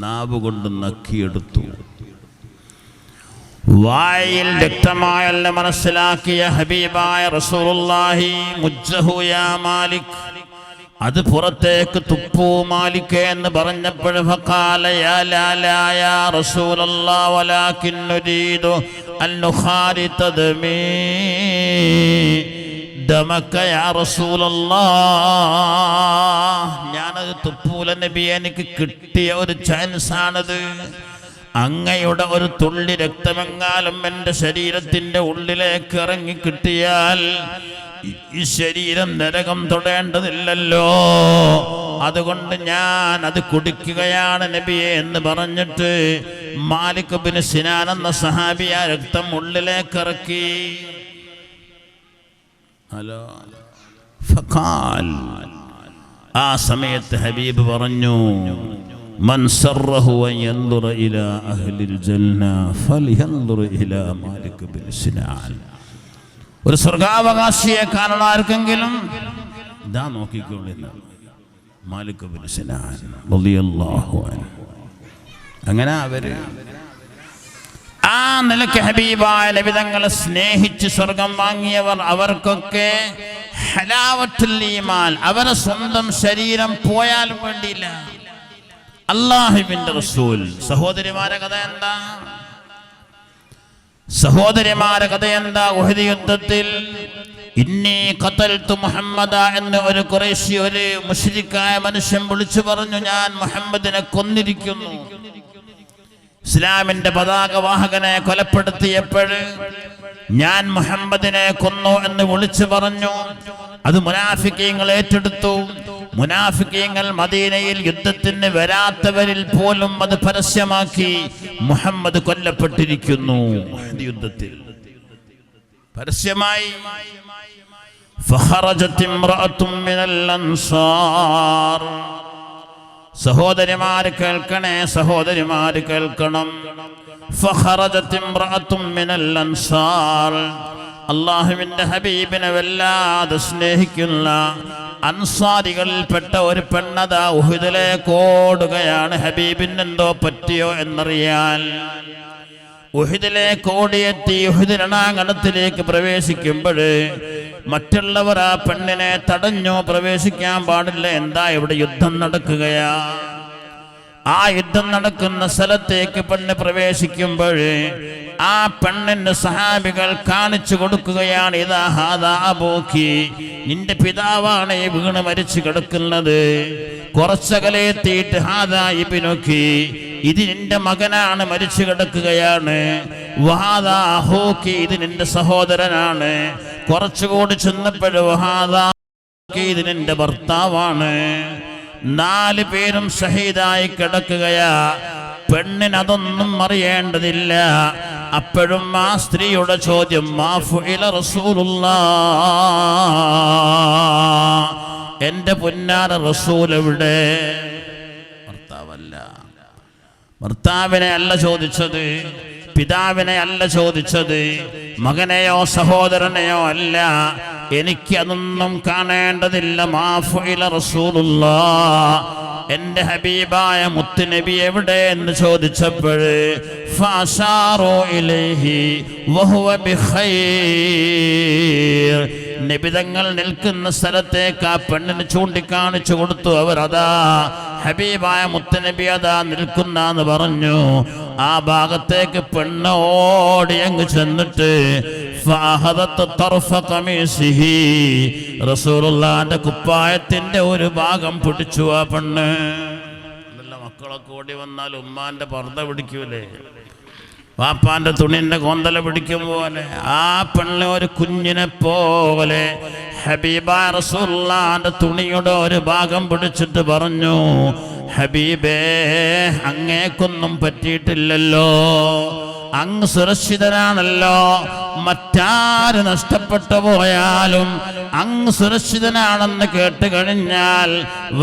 S1: നാവ് കൊണ്ട് നക്കിയെടുത്തു. വായിൽ രക്തമായല്ല മനസ്സിലാക്കിയ ഹബീബായ റസൂലുള്ളാഹി മുജ്ജഹു യാ മാലിക്, അത് പുറത്തേക്ക് തുപ്പൂ മാലിക് എന്ന് പറഞ്ഞപ്പോൾ ഫഖാല യാ ലാ യാ റസൂലല്ലാഹ് വലാകിൻ നുരീദു അൻ നുഖാരിത ദമീ ദമക യാ റസൂലല്ലാഹ്. ഞാനത് തുപ്പൂല നബി, എനിക്ക് കിട്ടിയ ഒരു ചാൻസ് ആണത്. അങ്ങയുടെ ഒരു തുള്ളി രക്തമെങ്ങാലും എൻ്റെ ശരീരത്തിൻ്റെ ഉള്ളിലേക്ക് ഇറങ്ങി കിട്ടിയാൽ ഈ ശരീരം നരകം തൊടേണ്ടതില്ലല്ലോ, അതുകൊണ്ട് ഞാൻ അത് കുടിക്കുകയാണ് നബിയെ എന്ന് പറഞ്ഞിട്ട് മാലിക് ഇബ്നു സിനാൻ എന്ന സഹാബി ആ രക്തം ഉള്ളിലേക്ക് ഇറക്കി. ഫഖാൽ, ആ സമയത്ത് ഹബീബ് പറഞ്ഞു, മൻ സർറഹു അൻ യൻദുറ ഇലാ അഹ്ലിൽ ജന്ന ഫൽയൻദുർ ഇലാ മാലിക് ഇബ്നു സിനാൻ. ഒരു സ്വർഗാവകാശിയെ കാണണം ആർക്കെങ്കിലും ഇതാ നോക്കിക്കോളിന്ന് മാലിക് ബിൻ സിനാൻ റളിയല്ലാഹു അൻഹു. അങ്ങനെ അവര് ആ നിലയ്ക്ക് ഹബീബായ നബി തങ്ങളെ സ്നേഹിച്ച് സ്വർഗം വാങ്ങിയവർ, അവർക്കൊക്കെ ഹലാവത്തുൽ ഈമാൻ, അവരെ സ്വന്തം ശരീരം പോയാലും വേണ്ടിയില്ല അല്ലാഹുവിന്റെ റസൂൽ. സഹോദരിമാരെ കഥ എന്താ? ഉഹദ് യുദ്ധത്തിൽ ഇന്നി ഖതൽതു മുഹമ്മദ എന്ന് ഒരു ഖുറൈശി, ഒരു മുശ്രിക്കായ മനുഷ്യൻ വിളിച്ചു പറഞ്ഞു, ഞാൻ മുഹമ്മദിനെ കൊന്നിരിക്കുന്നു. ഇസ്ലാമിന്റെ പതാകവാഹകനെ കൊലപ്പെടുത്തിയപ്പോൾ ഞാൻ മുഹമ്മദിനെ കൊന്നു എന്ന് വിളിച്ചു പറഞ്ഞു. അത് മുനാഫിക്കീങ്ങൾ ഏറ്റെടുത്തു. മുനാഫിക്കീങ്ങൾ മദീനയിൽ യുദ്ധത്തിന് വരാത്തവരിൽ പോലും അത് പരസ്യമാക്കി, മുഹമ്മദ് കൊല്ലപ്പെട്ടിരിക്കുന്നു. യുദ്ധത്തിൽ പരസ്യമായി. ഫഖറജത് ഇംറഅത്തും മിനൽ അൻസാർ. സഹോദരിമാർ കേൾക്കണേ, സഹോദരിമാർ കേൾക്കണം. ഫഖറജത് ഇംറഅത്തും മിനൽ അൻസാർ. അല്ലാഹുവിന്റെ ഹബീബിനെ വല്ലാതെ സ്നേഹിക്കുന്ന അൻസാരികളിൽപ്പെട്ട ഒരു പെണ്ണത ഉഹദിലേക്ക് ഓടുകയാണ്. ഹബീബിന് എന്തോ പറ്റിയോ എന്നറിയാൻ ഉഹദിലേക്ക് ഓടിയെത്തി. ഉഹദ് രണാങ്കണത്തിലേക്ക് പ്രവേശിക്കുമ്പോൾ മറ്റുള്ളവർ ആ പെണ്ണിനെ തടഞ്ഞു. പ്രവേശിക്കാൻ പാടില്ല, എന്താ ഇവിടെ യുദ്ധം നടക്കുകയാ. ആ യുദ്ധം നടക്കുന്ന സ്ഥലത്തേക്ക് പെണ്ണ് പ്രവേശിക്കുമ്പോൾ ആ പെണ്ണിന് സഹാബികൾ കാണിച്ചു കൊടുക്കുകയാണ്, ഇതാ ഹാദാ അബൂക്കി, നിന്റെ പിതാവാണ് ഈ വീണ് മരിച്ചു കിടക്കുന്നത്. കുറച്ചകലെ എത്തിയിട്ട് ഹാദാ ഇബ്നുക്കി, ഇത് നിന്റെ മകനാണ് മരിച്ചു കിടക്കുകയാണ്. വഹാദാ അഹൂക്കി, ഇത് നിന്റെ സഹോദരനാണ്. കുറച്ചുകൂടി ചെന്നപ്പോൾ വഹാദാ ഇത് നിന്റെ ഭർത്താവാണ്. 4 പേരും ഷഹീദായി കിടക്കുകയാ. പെണ്ണിനതൊന്നും അറിയേണ്ടതില്ല. അപ്പോഴും ആ സ്ത്രീയുടെ ചോദ്യം, മാ ഫുഇല റസൂലുള്ളാഹ്, എന്റെ പുന്നാര റസൂൽ എവിടെ? ഭർത്താവല്ല, ഭർത്താവിനെ അല്ല ചോദിച്ചത്, പിതാവിനെ അല്ല ചോദിച്ചത്, മകനെയോ സഹോദരനെയോ അല്ല. എനിക്ക് അതൊന്നും കാണേണ്ടതില്ല. മാ ഫുഇല റസൂലുള്ളാഹ്, എന്റെ ഹബീബായ മുത്തുനബി എവിടെ എന്ന് ചോദിച്ചപ്പോൾ ഫഅശാറു ഇലൈഹി വഹുവ ബിഖൈർ, നബിതങ്ങൾ നിൽക്കുന്ന സ്ഥലത്തേക്ക് ആ പെണ്ണിന് ചൂണ്ടിക്കാണിച്ചു കൊടുത്തു. അവരതാ ഹബീബായ മുത്തുനബി അതാ നിൽക്കുന്നെന്ന് പറഞ്ഞു. ആ ഭാഗത്തേക്ക് പെണ്ണ് ഓടി അങ്ങ് ചെന്നിട്ട് റസൂലുള്ളാഹിന്റെ കുപ്പായത്തിന്റെ ഒരു ഭാഗം പിടിച്ചു. ആ പെണ്ണ്, നല്ല മക്കളൊക്കെ ഓടി വന്നാൽ ഉമ്മാന്റെ പർദ്ദ പിടിക്കൂലേ, വാപ്പാന്റെ തുണിന്റെ കൊന്തല പിടിക്കും പോലെ ആ പെണ്ണ് ഒരു കുഞ്ഞിനെ പോലെ ഹബീബായ റസൂലുള്ളാഹിന്റെ തുണിയുടെ ഒരു ഭാഗം പിടിച്ചിട്ട് പറഞ്ഞു, ഹബീബേ, അങ്ങേക്കൊന്നും പറ്റിയിട്ടില്ലല്ലോ, അങ്ങ് സുരക്ഷിതനാണല്ലോ. മറ്റാര് നഷ്ടപ്പെട്ടു പോയാലും അങ്ങ് സുരക്ഷിതനാണെന്ന് കേട്ട് കഴിഞ്ഞാൽ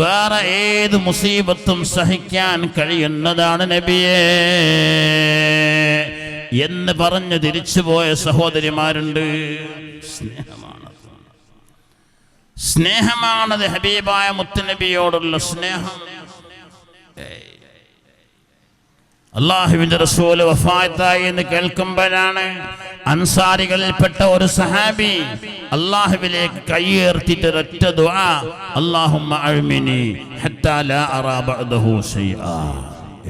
S1: വേറെ ഏത് മുസീബത്തും സഹിക്കാൻ കഴിയുന്നതാണ് നബിയേ എന്ന് പറഞ്ഞ് തിരിച്ചുപോയ സഹോദരിമാരുണ്ട്. സ്നേഹമാണത് ഹബീബായ മുത്തുനബിയോടുള്ള സ്നേഹം. അല്ലാഹുവിന്റെ റസൂല് വഫാത്തായി എന്ന് കേൾക്കുമ്പോഴാണ് അൻസാരികളിൽപ്പെട്ട ഒരു സഹാബി അല്ലാഹുവിലേക്ക് കൈയുയർത്തിയിട്ട് ഒരൊറ്റ ദുആ, അല്ലാഹുമ്മ അഅ്മിനി ഹത്താ ലാ അറാ ബഅദഹു ശൈആ.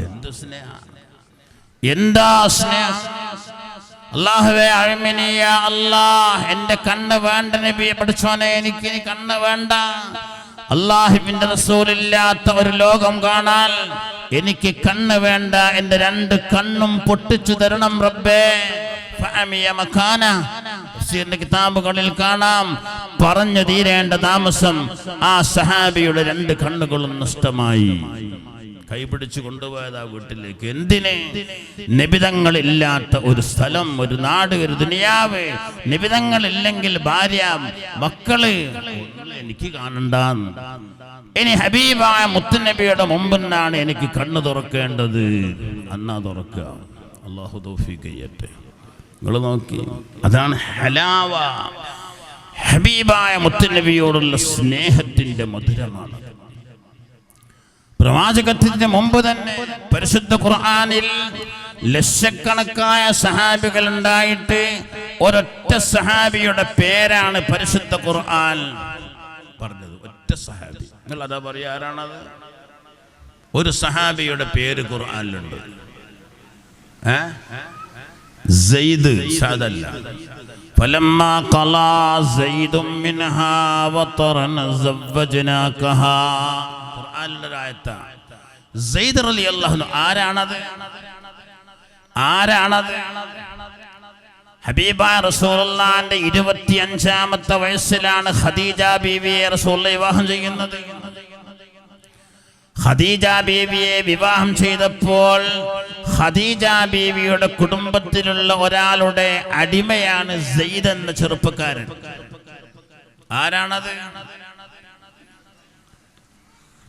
S1: എന്ത് സ്നേഹം, എന്താ സ്നേഹം! അല്ലാഹുവേ, അഅ്മിനി യാ അല്ലാഹ്, എന്റെ കണ്ണ് വേണ്ട നബിയെ, പഠിച്ചോനെ എനിക്ക് കണ്ണ് വേണ്ട. അല്ലാഹുവിന്റെ റസൂലില്ലാത്ത ഒരു ലോകം കാണാൻ എനിക്ക് കണ്ണ് വേണ്ട, എന്റെ 2 കണ്ണും പൊട്ടിച്ചു തരണം റബ്ബേ. ഫഅമിയ മകാന, തഫ്സീറിന്റെ കിതാബുകളിൽ കാണാം, പറഞ്ഞു തീരേണ്ട താമസം ആ സഹാബിയുടെ 2 കണ്ണുകളും നഷ്ടമായി. കൈപിടിച്ചു കൊണ്ടുപോയത് ആ വീട്ടിലേക്ക്. എന്തിന്? നിബിതങ്ങളില്ലാത്ത ഒരു സ്ഥലം, ഒരു നാട്, ഒരു ദുനിയാവ്. നിബിതങ്ങളില്ലെങ്കിൽ ഭാര്യ, മക്കള് എനിക്ക് കാണണ്ടാന്ന്. ഇനി ഹബീബായ മുത്തുനബിയുടെ മുമ്പിന്നാണ് എനിക്ക് കണ്ണ് തുറക്കേണ്ടത്. അന്നാ തുറക്കുക. അല്ലാഹു തൗഫീഖ് ചെയ്യട്ടെ. നിങ്ങൾ നോക്കി, അതാണ് ഹലാവ. ഹബീബായ മുത്തുനബിയോടുള്ള സ്നേഹത്തിന്റെ മധുരമാണ്. പ്രവാചകത്തിന്റെ മുമ്പ് തന്നെ പരിശുദ്ധ ഖുർആനിൽ ലക്ഷക്കണക്കായ സഹാബികൾ ഉണ്ടായിട്ട് ഒരൊറ്റ സഹാബിയുടെ പേരാണ് പരിശുദ്ധ ഖുർആൻ പറഞ്ഞത്. ഒറ്റ സഹാബി. നിങ്ങൾ അതാ പറയാ, ആരാണത്? ഒരു സഹാബിയുടെ പേര് ഖുർആനിലുണ്ട്. സെയ്ദ്, സാദല്ല. فلما قضى زيد منها وطرا زوجناكها. ഖുർആനിലെ ആയത്താ. സെയ്ദ് റളിയല്ലാഹു അൻഹു ആരാണത്? ഹബീബായ റസൂലുള്ളാഹിന്റെ 25ാമത്തെ വയസ്സിലാണ് ഖദീജ ബീവിയെ റസൂലുള്ളാഹി വിവാഹം ചെയ്യുന്നത്. ഖദീജ ബീവിയെ വിവാഹം ചെയ്തപ്പോൾ ഖദീജ ബീവിയുടെ കുടുംബത്തിലുള്ള ഒരാളുടെ അടിമയാണ് സെയ്ദ് എന്ന ചെറുപ്പക്കാരൻ. ആരാണത്?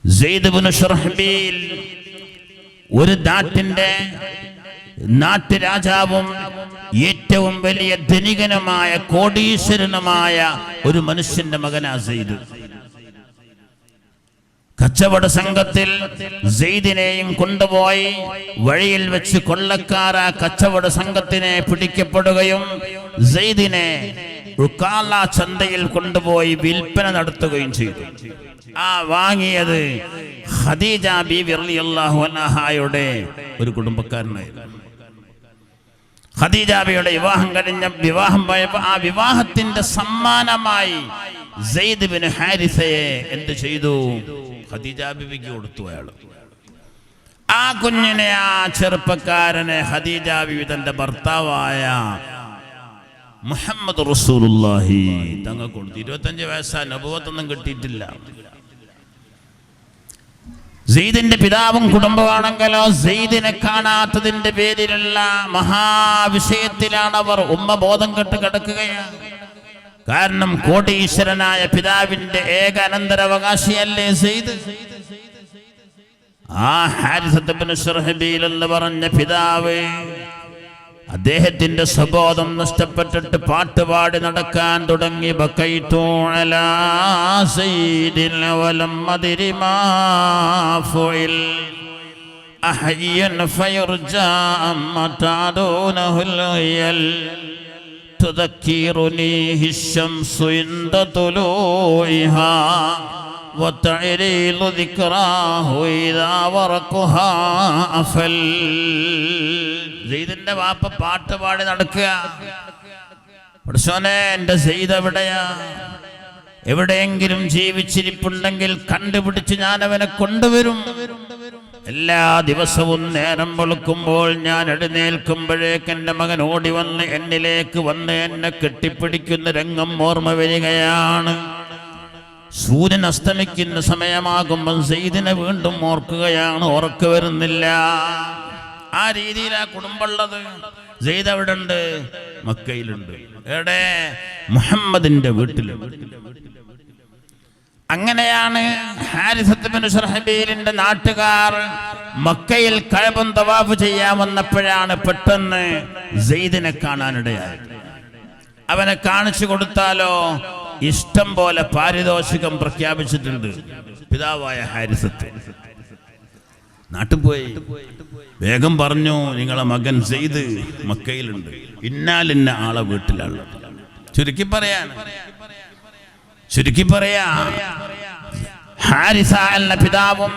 S1: സെയ്ദ് ഇബ്നു ശുർഹബീൽ. ഒരു നാട്ടുരാജാവും ഏറ്റവും വലിയ ധനികനുമായ കോടീശ്വരനുമായ ഒരു മനുഷ്യന്റെ മകനാ സെയ്ദ്. കച്ചവട സംഘത്തിൽ സെയ്ദിനെയും കൊണ്ടുപോയി വഴിയിൽ വെച്ച് കൊള്ളക്കാർ ആ കച്ചവട സംഘത്തിനെ പിടിക്കപ്പെടുകയും സെയ്ദിനെ ഉക്കാല ചന്തയിൽ കൊണ്ടുപോയി വിൽപ്പന നടത്തുകയും ചെയ്തു. ആ വാങ്ങിയത് ഖദീജ ബീവി റളിയല്ലാഹു അൻഹായുടെ ഒരു കുടുംബക്കാരനായിരുന്നു. ഖദീജ ബീവിയുടെ വിവാഹം പോയപ്പോൾ ആ വിവാഹത്തിന്റെ സമ്മാനമായി സെയ്ദ് ബിൻ ഹാരിസയെ എന്ത് ചെയ്തു? ഖദീജ ബീവിക്ക് കൊടുത്തു. അയാൾ ആ കുഞ്ഞിനെ, ആ ചെറുപ്പക്കാരനെ ഖദീജ ബീവി തന്റെ ഭർത്താവായ മുഹമ്മദ് റസൂലുള്ളാഹി തങ്ങൾ കൊടുത്തു. 25 വയസ്സായ നബുവത്തൊന്നും കിട്ടിയിട്ടില്ല. സെയ്ദിന്റെ പിതാവും കുടുംബമാണെങ്കിലോ സെയ്ദിനെ കാണാത്തതിന്റെ പേരിലുള്ള മഹാവിഷയത്തിലാണ് അവർ. ഉമ്മ ബോധം കെട്ട് കിടക്കുകയാണ്. കാരണം കോടീശ്വരനായ പിതാവിന്റെ ഏക അനന്തരാവകാശിയല്ലേ സെയ്ദ്. ആ ഹാരിസത്ത് ഇബ്നു ശുർഹബീൽ എന്ന് പറഞ്ഞ പിതാവ്, അദ്ദേഹത്തിന്റെ സ്വബോധം നഷ്ടപ്പെട്ടിട്ട് പാട്ടുപാടി നടക്കാൻ തുടങ്ങി. ബക്കൈതു അലാ സയ്യിദിൻ വലം അദ്രി മാ ഫുഇൽ അഹയ്യൻ ഫയർജാ മതദൂനഹുൽ യൽ തുദക്കിറുനി ശംസു ഇൻദ തുലൂഇഹാ വതഅരീലു ദിക്റാഹു ഇദാ വറഖുഹാ അഫൽ. സെയ്ദിന്റെ വാപ്പ പാട്ട് പാടി നടക്കുക. പടച്ചോനെ, എന്റെ സെയ്ദ് എവിടെയാ? എവിടെയെങ്കിലും ജീവിച്ചിരിപ്പുണ്ടെങ്കിൽ കണ്ടുപിടിച്ച് ഞാൻ അവനെ കൊണ്ടുവരും. എല്ലാ ദിവസവും നേരം വെളുക്കുമ്പോൾ ഞാൻ എഴുന്നേൽക്കുമ്പോഴേക്ക് എൻ്റെ മകൻ ഓടി വന്ന് എന്നിലേക്ക് വന്ന് എന്നെ കെട്ടിപ്പിടിക്കുന്ന രംഗം ഓർമ്മ വരികയാണ്. സൂര്യൻ അസ്തമിക്കുന്ന സമയമാകുമ്പോൾ സെയ്ദിനെ വീണ്ടും ഓർക്കുകയാണ്. ഓർക്ക വരുന്നില്ല. ആ രീതിയിൽ ആ കുടുംബമുള്ളത്. സെയ്ദ് എവിടെ ഉണ്ട്? മക്കയിലുണ്ട്. എവിടെ? മുഹമ്മദിന്റെ വീട്ടിലുണ്ട്. അങ്ങനെയാണ് ഹാരിസത്ത് ബിൻ ശുർഹബീലിന്റെ നാട്ടുകാർ മക്കയിൽ കഅബ തവാഫ് ചെയ്യാൻ വന്നപ്പോഴാണ് പെട്ടെന്ന് സെയ്ദിനെ കാണാനിടയായത്. അവനെ കാണിച്ചു കൊടുത്താലോ ഇഷ്ടം പോലെ പാരിതോഷികം പ്രഖ്യാപിച്ചിട്ടുണ്ട് പിതാവായ ഹാരിസത്ത്. നാട്ടിൽ പോയി വേഗം പറഞ്ഞു, നിങ്ങളെ മകൻ സെയ്ദ് മക്കയിലുണ്ട്, ഇന്നാലിന്ന ആളെ വീട്ടിലാണ്. ചുരുക്കി പറയാ ഹാരിസ എന്ന പിതാവും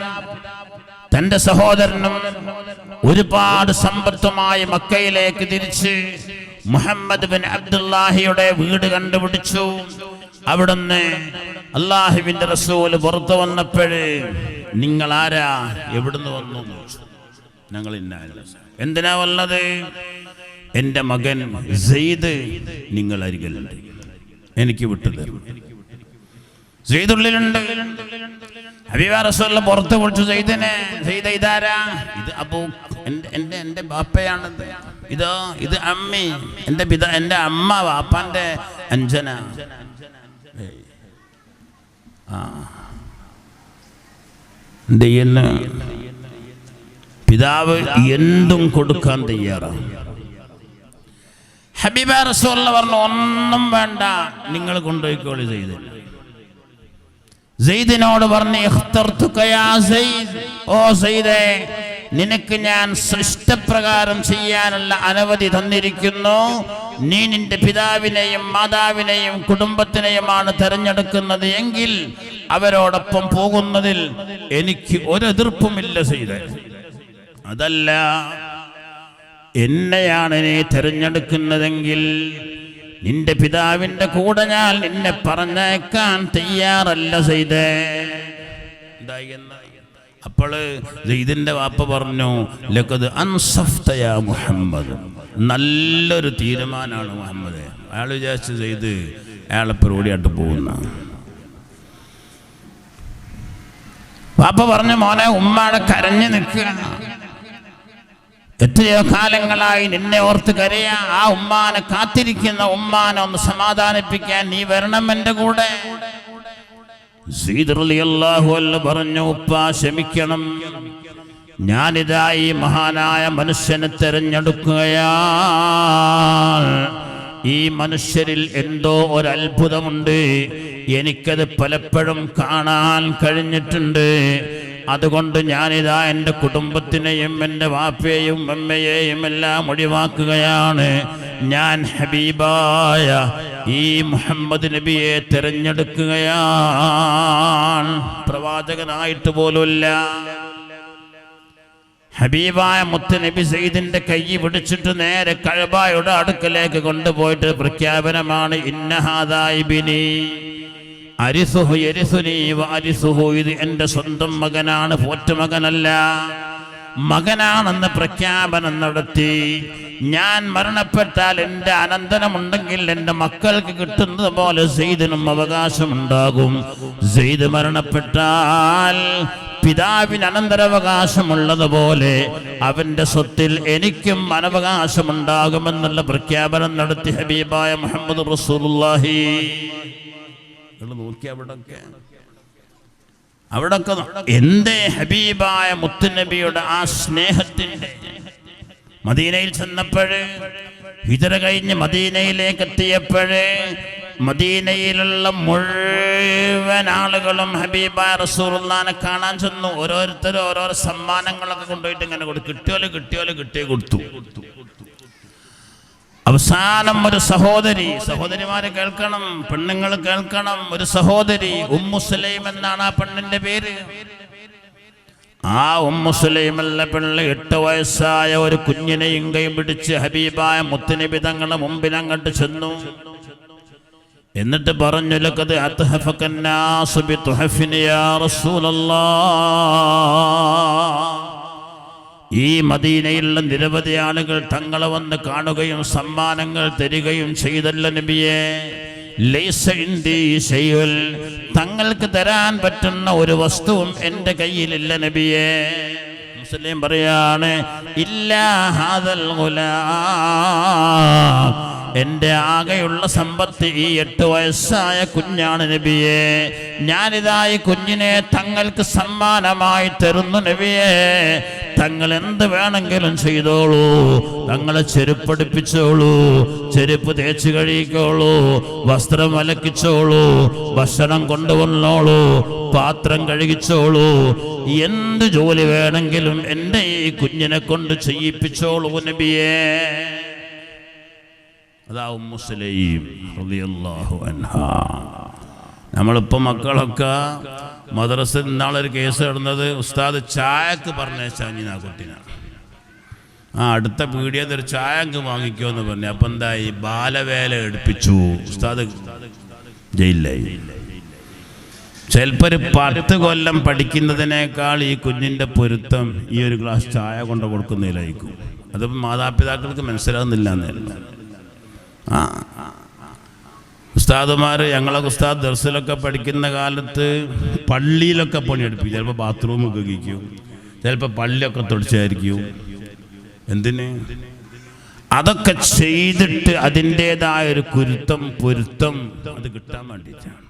S1: തന്റെ സഹോദരനും ഒരുപാട് സമ്പത്തുമായി മക്കയിലേക്ക് തിരിച്ച് മുഹമ്മദ് ബിൻ അബ്ദുല്ലാഹിയുടെ വീട് കണ്ടുപിടിച്ചു. അവിടുന്ന് അല്ലാഹുവിന്റെ റസൂല് പുറത്തു വന്നപ്പോഴ് നിങ്ങൾ ആരാ, എവിടുന്ന് വന്നു? ഞങ്ങൾ എന്തിനാ വന്നത്? എൻ്റെ മകൻ സെയ്ദ് നിങ്ങൾ അരികിലുണ്ട്, എനിക്ക് വിട്ടു തരും. സെയ്ദുള്ളിലുണ്ട്. ഹബീബാ റസൂൽ പുറത്ത് വിളിച്ചു സെയ്ദിനെ. സെയ്ദ് ഇതാരാ? ഇത് അബൂ, എൻ്റെ ബാപ്പയാണത്. ഇത് അമ്മി, എൻ്റെ അമ്മ, വാപ്പാന്റെ അഞ്ജന. പിതാവ് എന്തും കൊടുക്കാൻ തയ്യാറാണ്. ഹബീബ റസൂലുള്ള പറഞ്ഞു, ഒന്നും വേണ്ട, നിങ്ങൾ കൊണ്ടുപോയിക്കോളി സെയ്ദിനെ. സെയ്ദിനോട് പറഞ്ഞു, ഇഖ്തർതുക യാ സെയ്ദ്, ഓ സെയ്ദേ, നിനക്ക് ഞാൻ ഇഷ്ടപ്രകാരം ചെയ്യാനുള്ള അനുമതി തന്നിരിക്കുന്നു. നീ നിന്റെ പിതാവിനെയും മാതാവിനെയും കുടുംബത്തിനെയുമാണ് തെരഞ്ഞെടുക്കുന്നത് എങ്കിൽ അവരോടൊപ്പം പോകുന്നതിൽ എനിക്ക് ഒരു എതിർപ്പുമില്ല സെയ്ദേ. അതല്ല, എന്നെയാണ് നീ തെരഞ്ഞെടുക്കുന്നതെങ്കിൽ നിന്റെ പിതാവിന്റെ കൂടെ ഞാൻ നിന്നെ പറഞ്ഞേക്കാൻ തയ്യാറല്ല സെയ്ദേ. അപ്പോൾ സെയ്ദിന്റെ വാപ്പ പറഞ്ഞു, ലഖദ് അൻസഫ്ത യാ മുഹമ്മദ്, നല്ലൊരു തീരുമാനമാണ് മുഹമ്മദ്. അയാൾ വിചാരിച്ചു സെയ്ദ് അയാളെ പരിപാടിയായിട്ട് പോകുന്ന. വാപ്പ പറഞ്ഞു, മോനെ, ഉമ്മാടെ കരഞ്ഞു നിൽക്കുക, എത്രയോ കാലങ്ങളായി നിന്നെ ഓർത്ത് കരയാ. ആ ഉമ്മാനെ കാത്തിരിക്കുന്ന ഉമ്മാനെ ഒന്ന് സമാധാനിപ്പിക്കാൻ നീ വരണം എൻ്റെ കൂടെ. സയ്യിദ് റളിയല്ലാഹു അൻഹു പറഞ്ഞു, ഉപ്പാ ക്ഷമിക്കണം, ഞാനിതാ ഈ മഹാനായ മനുഷ്യനെ തെരഞ്ഞെടുക്കുകയാണ്. ഈ മനുഷ്യരിൽ എന്തോ ഒരു അത്ഭുതമുണ്ട്, എനിക്കത് പലപ്പോഴും കാണാൻ കഴിഞ്ഞിട്ടുണ്ട്. അതുകൊണ്ട് ഞാനിതാ എൻ്റെ കുടുംബത്തിനെയും എൻ്റെ വാപ്പയെയും അമ്മയെയും എല്ലാം ഒഴിവാക്കുകയാണ്. ഞാൻ ഹബീബായ ഈ മുഹമ്മദ് നബിയെ തിരഞ്ഞെടുക്കുകയാണ്. പ്രവാചകനായിട്ട് പോലുമില്ല. ഹബീബായ മുത്ത് നബി സെയ്ദിന്റെ കൈ പിടിച്ചിട്ട് നേരെ കഅബയുടെ അടുക്കലേക്ക് കൊണ്ടുപോയിട്ട് പ്രഖ്യാപനമാണ്, ഇന്ന ഹാദാ ഇബ്നി അരിസുഹു യരിസുനി വഅരിസുഹു, ഇത് എൻ്റെ സ്വന്തം മകനാണ്, പോറ്റുമകനല്ല, മകനാണെന്ന് പ്രഖ്യാപനം നടത്തി. ഞാൻ മരണപ്പെട്ടാൽ എൻ്റെ അനന്തരമുണ്ടെങ്കിൽ എൻ്റെ മക്കൾക്ക് കിട്ടുന്നത് പോലെ സെയ്ദിനും അവകാശമുണ്ടാകും. സെയ്ദ് മരണപ്പെട്ടാൽ പിതാവിന് അനന്തരാവകാശമുള്ളതുപോലെ അവൻ്റെ സ്വത്തിൽ എനിക്കും അനവകാശമുണ്ടാകുമെന്നുള്ള പ്രഖ്യാപനം നടത്തി ഹബീബായ മുഹമ്മദ് റസൂലുള്ളാഹി. നോക്കി അവിടൊക്കെ എന്തേ ഹബീബായ മുത്തുനബിയുടെ ആ സ്നേഹത്തിൻ്റെ. മദീനയിൽ ചെന്നപ്പോഴ്, ഹിജ്റ കഴിഞ്ഞ് മദീനയിലേക്ക് എത്തിയപ്പോഴ്, മദീനയിലുള്ള മുഴുവൻ ആളുകളും ഹബീബായ റസൂലുള്ളാഹിനെ കാണാൻ ചെന്നു. ഓരോരുത്തരും ഓരോരോ സമ്മാനങ്ങളൊക്കെ കൊണ്ടുപോയിട്ട് ഇങ്ങനെ കിട്ടിയേ കൊടുത്തു. അവസാനം ഒരു സഹോദരിമാര് കേൾക്കണം, പെണ്ണുങ്ങൾ കേൾക്കണം, ഒരു സഹോദരി ഉമ്മു സുലൈം എന്നാണ് ആ പെണ്ണിന്റെ പേര്. ആ ഉമ്മു സുലൈം എന്ന പെണ്ണ് 8 വയസ്സായ ഒരു കുഞ്ഞിനെയും കൈ പിടിച്ച് ഹബീബായ മുത്തുനബി തങ്ങളുടെ മുമ്പിൽ അങ്ങോട്ട് ചെന്നു. എന്നിട്ട് പറഞ്ഞു, ലഖദ് അത്ഹഫകന്നാസു ബിതുഹഫിനി യാ റസൂലല്ലാഹ്, ഈ മദീനയിലുള്ള നിരവധി ആളുകൾ തങ്ങളെ വന്ന് കാണുകയും സമ്മാനങ്ങൾ തരികയും ചെയ്തല്ല നബിയെ. ലൈസ ഇൻദി ശൈഉൻ, തങ്ങൾക്ക് തരാൻ പറ്റുന്ന ഒരു വസ്തുവും എൻ്റെ കയ്യിലില്ല നബിയെ. മുസ്ലിം പറയാണ്, ഇല്ലാ ഹാദൽ ഗുലാം, എൻ്റെ ആകെയുള്ള സമ്പത്ത് ഈ 8 വയസ്സായ കുഞ്ഞാണ് നബിയെ. ഞാനിതാ ഈ കുഞ്ഞിനെ തങ്ങൾക്ക് സമ്മാനമായി തരുന്നു നബിയെ. തങ്ങൾ എന്ത് വേണമെങ്കിലും ചെയ്തോളൂ, തങ്ങളെ ചെരുപ്പടിപ്പിച്ചോളൂ, ചെരുപ്പ് തേച്ച് കഴിക്കോളൂ, വസ്ത്രം അലക്കിച്ചോളൂ, ഭക്ഷണം കൊണ്ടുവന്നോളൂ, പാത്രം കഴുകിച്ചോളൂ, എന്ത് ജോലി വേണമെങ്കിലും എൻ്റെ ഈ കുഞ്ഞിനെ കൊണ്ട് ചെയ്യിപ്പിച്ചോളൂ നബിയെ. അതാ ഉമ്മു സുലൈം റളിയല്ലാഹു അൻഹാ. നമ്മളിപ്പോൾ മക്കളൊക്കെ മദ്രസയിൽ ഇന്നാളൊരു കേസ് നടന്നത്, ഉസ്താദ് ചായക്ക് പറഞ്ഞേച്ചാഞ്ഞി ആ കുട്ടീനെ. അടുത്ത പീടികയിൽ ഒരു ചായക്ക് വാങ്ങിക്കോ എന്ന് പറഞ്ഞു. അപ്പം എന്തായി, ബാലവേല എടുപ്പിച്ചു, ഉസ്താദ് ജയിലിലായി. ചിലപ്പോൾ ഒരു 10 കൊല്ലം പഠിക്കുന്നതിനേക്കാൾ ഈ കുഞ്ഞിൻ്റെ പൊരുത്തം ഈ ഒരു ഗ്ലാസ് ചായ കൊണ്ട് കൊടുക്കുന്നതിലായിരിക്കും. അതിപ്പോൾ മാതാപിതാക്കൾക്ക് മനസ്സിലാകുന്നില്ല എന്നല്ല. ഉസ്താദുമാർ, ഞങ്ങളൊക്കെ ഉസ്താദ് ദർസിലൊക്കെ പഠിക്കുന്ന കാലത്ത് പള്ളിയിലൊക്കെ പണിയെടുപ്പിക്കും. ചിലപ്പോൾ ബാത്റൂം ഉപയോഗിക്കും, ചിലപ്പോൾ പള്ളിയൊക്കെ തുടച്ചായിരിക്കും. എന്തിന്? അതൊക്കെ ചെയ്തിട്ട് അതിൻ്റെതായ ഒരു പൊരുത്തം അത് കിട്ടാൻ വേണ്ടിയിട്ടാണ്.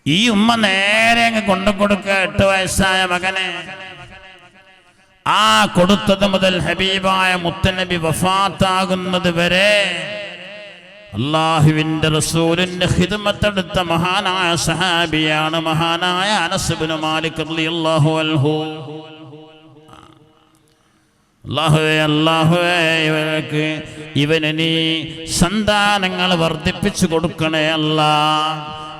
S1: ഈ ഉമ്മ നേരെ അങ്ങ് കൊണ്ടു കൊടുക്കുക 8 വയസ്സായ മകനെ. ആ കൊടുത്തത് മുതൽ ഹബീബായ മുത്തനബി വഫാത്താകുന്നത് വരെ അല്ലാഹുവിന്റെ റസൂലിന്റെ ഖിദ്മത്തെടുത്ത മഹാനായ സഹാബിയാണ് മഹാനായ അനസ് ഇബ്നു മാലിക് റളിയല്ലാഹു അൻഹു. അല്ലാഹുവേ ഇവന് നീ സന്താനങ്ങൾ വർദ്ധിപ്പിച്ചു കൊടുക്കണേ അല്ലാ,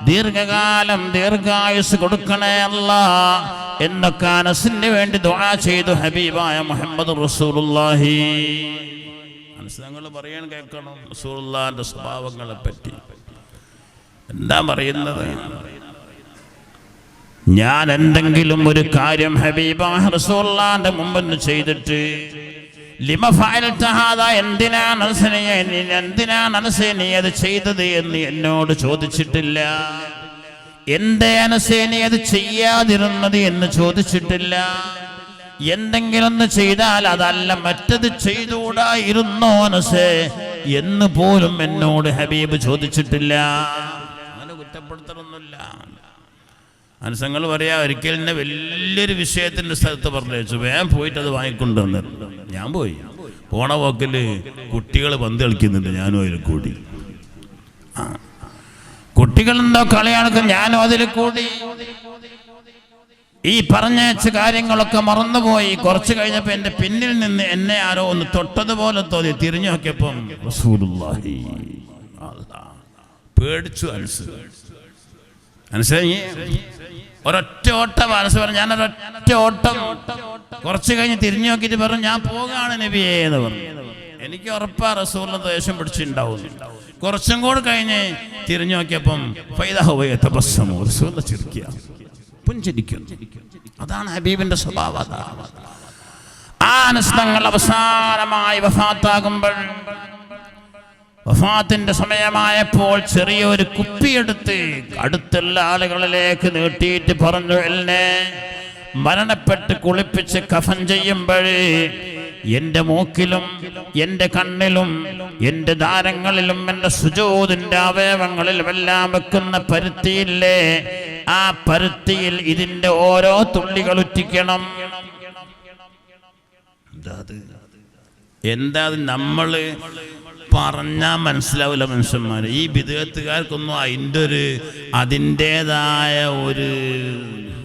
S1: ദീർഘകാലം ദീർഘായുസ് കൊടുക്കണേ അല്ലാ എന്നൊക്കെ അനസിന് വേണ്ടി ദുആ ചെയ്തു ഹബീബായ മുഹമ്മദ് റസൂലുള്ളാഹി. ഞങ്ങൾ പറയാൻ കേൾക്കണം റസൂലുള്ളാഹിന്റെ സ്വഭാവങ്ങളെ പറ്റി എന്താ പറയുന്നത്. ഞാൻ എന്തെങ്കിലും ഒരു കാര്യം ഹബീബായ റസൂലുള്ളാഹിന്റെ മുമ്പിൽ ചെയ്തിട്ട് ലിമ ഫഅൽത ഹാദാ, എന്തിനാണ് അനസേ നീ അത് ചെയ്തത് എന്ന് എന്നോട് ചോദിച്ചിട്ടില്ല. എന്തേ അനസേ നീ അത് ചെയ്യാതിരുന്നത് എന്ന് ചോദിച്ചിട്ടില്ല. എന്തെങ്കിലും ഒന്ന് ചെയ്താൽ അതല്ല മറ്റത് ചെയ്തുകൂടായിരുന്നോ അനസേ എന്ന് പോലും എന്നോട് ഹബീബ് ചോദിച്ചിട്ടില്ല. അങ്ങനെ കുറ്റപ്പെടുത്തലൊന്നുമില്ല. അനസങ്ങൾ പറയാ, ഒരിക്കൽ എന്നെ വലിയൊരു വിഷയത്തിന്റെ സ്ഥലത്ത് പറഞ്ഞു, വേഗം പോയിട്ട് അത് വാങ്ങിക്കൊണ്ടുവന്നു. ഞാൻ പോയി. പോണ പോക്കില് കുട്ടികൾ പന്ത് കളിക്കുന്നുണ്ട്, ഞാനും അതിൽ കൂടി. കുട്ടികളെന്തോ കളിയാണെങ്കിൽ ഞാനും അതിൽ കൂടി. ഈ പറഞ്ഞ കാര്യങ്ങളൊക്കെ മറന്നുപോയി. കുറച്ച് കഴിഞ്ഞപ്പോ എന്റെ പിന്നിൽ നിന്ന് എന്നെ ആരോ ഒന്ന് തൊട്ടതുപോലെ തോന്നി. തിരിഞ്ഞു നോക്കിയപ്പം റസൂലുള്ളാഹി. പേടിച്ചു ഒരൊറ്റ ഓട്ടം മനസ്സ് പറഞ്ഞു. ഞാനൊരൊറ്റ ഓട്ടം. കുറച്ച് കഴിഞ്ഞ് തിരിഞ്ഞു നോക്കിയിട്ട് പറഞ്ഞു, ഞാൻ പോകാണ് നബിയേ എന്ന് പറഞ്ഞു. എനിക്ക് ഉറപ്പാ റസൂലിന് ദേഷ്യം പിടിച്ചിട്ടുണ്ടാവും. കുറച്ചും കൂടെ കഴിഞ്ഞ് തിരിഞ്ഞു നോക്കിയപ്പം പുഞ്ചിരിക്കുന്നു. അതാണ് ഹബീബിന്റെ സ്വഭാവം. ആ അനസ്തങ്ങൾ അവസാനമായി വഫാത്താകുമ്പോൾ, വഫാത്തിന്റെ സമയമായപ്പോൾ ചെറിയൊരു കുപ്പിയെടുത്ത് അടുത്തുള്ള ആളുകളിലേക്ക് നീട്ടിയിട്ട് പറഞ്ഞു, എന്നെ മരണപ്പെട്ട് കുളിപ്പിച്ച് കഫൻ ചെയ്യുമ്പോഴേ എൻ്റെ മൂക്കിലും എൻ്റെ കണ്ണിലും എൻ്റെ ദാരങ്ങളിലും എൻ്റെ സുജൂദിൻ്റെ അവയവങ്ങളിലും എല്ലാം വെക്കുന്ന പരുത്തിയില്ലേ, ആ പരുത്തിയിൽ ഇതിൻ്റെ ഓരോ തുള്ളികൾ ഉറ്റിക്കണം. എന്താ നമ്മൾ പറഞ്ഞാൽ മനസ്സിലാവില്ല മനുഷ്യന്മാർ. ഈ ബിദ്അത്തുകാർക്കൊന്നും അതിൻ്റെതായ ഒരു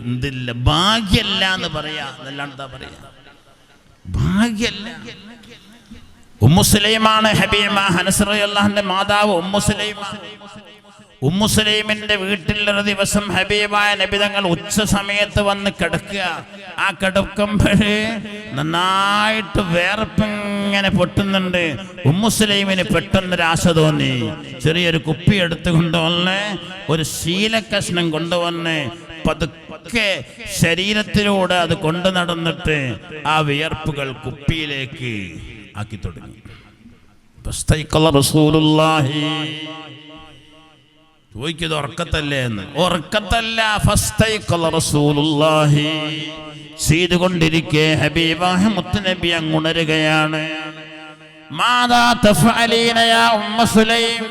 S1: എന്തില്ല, ഭാഗ്യല്ല എന്ന് പറയാ. എന്നല്ലാണ്ട് എന്താ പറയാ, ഭാഗ്യല്ല. ഉമ്മു സുലൈമാണ് ഹബീബ അനസ് റളിയല്ലാഹുവിന്റെ മാതാവ് ഉമ്മു സുലൈമ. ഉമ്മു സുലൈമിന്റെ വീട്ടിൽ ഒരു ദിവസം ഹബീബായ നബി തങ്ങൾ ഉച്ച സമയത്ത് വന്ന് കിടക്കുക. ആ കിടക്കുമ്പോഴേ നന്നായിട്ട് വേർപ്പിങ്ങനെ പൊട്ടുന്നുണ്ട്. ഉമ്മു സുലൈമിന് പെട്ടെന്നൊരു ആശ തോന്നി. ചെറിയൊരു കുപ്പി എടുത്ത് കൊണ്ടുവന്ന് ഒരു ശീലക്കഷ്ണം കൊണ്ടുവന്ന് പതുക്കെ ശരീരത്തിലൂടെ അത് കൊണ്ടു നടന്നിട്ട് ആ വിയർപ്പുകൾ കുപ്പിയിലേക്ക് ആക്കി തുടങ്ങി. ചോദിക്കത് ഉറക്കത്തല്ലേ എന്ന്. ഉറക്കത്തല്ല, ചെയ്തുകൊണ്ടിരിക്കെ ഹബീബായ മുത്തുനബി അങ്ങുണരുകയാണ്. മാദാ തഫഅലീന യാ ഉമ്മു സുലൈം,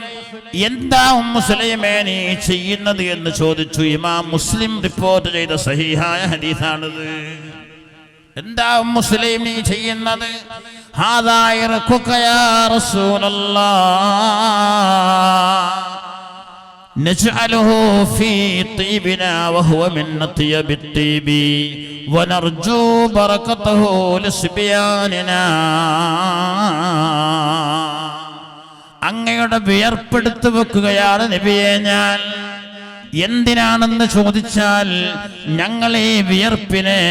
S1: എന്താ ഉമ്മു സുലൈമേ നീ ചെയ്യുന്നത് എന്ന് ചോദിച്ചു. ഇമാം മുസ്ലിം റിപ്പോർട്ട് ചെയ്ത സഹീഹായ ഹദീസാണിത്. എന്താ ഉമ്മു സുലൈം നീ ചെയ്യുന്നത്? ഹാദാ ഇർഖുക യാ റസൂലല്ലാഹ് നജ്അലുഹു ഫീ തീബിനാ വഹുവ മിൻ അത്യബി തീബി വനർജു ബറകതഹു ലിസ്ബിയാനിനാ. അങ്ങയുടെ വിയർപ്പെടുത്തു വെക്കുകയാണ് നബിയെ ഞാൻ. എന്തിനാണെന്ന് ചോദിച്ചാൽ, ഞങ്ങൾ ഈ വിയർപ്പിനെ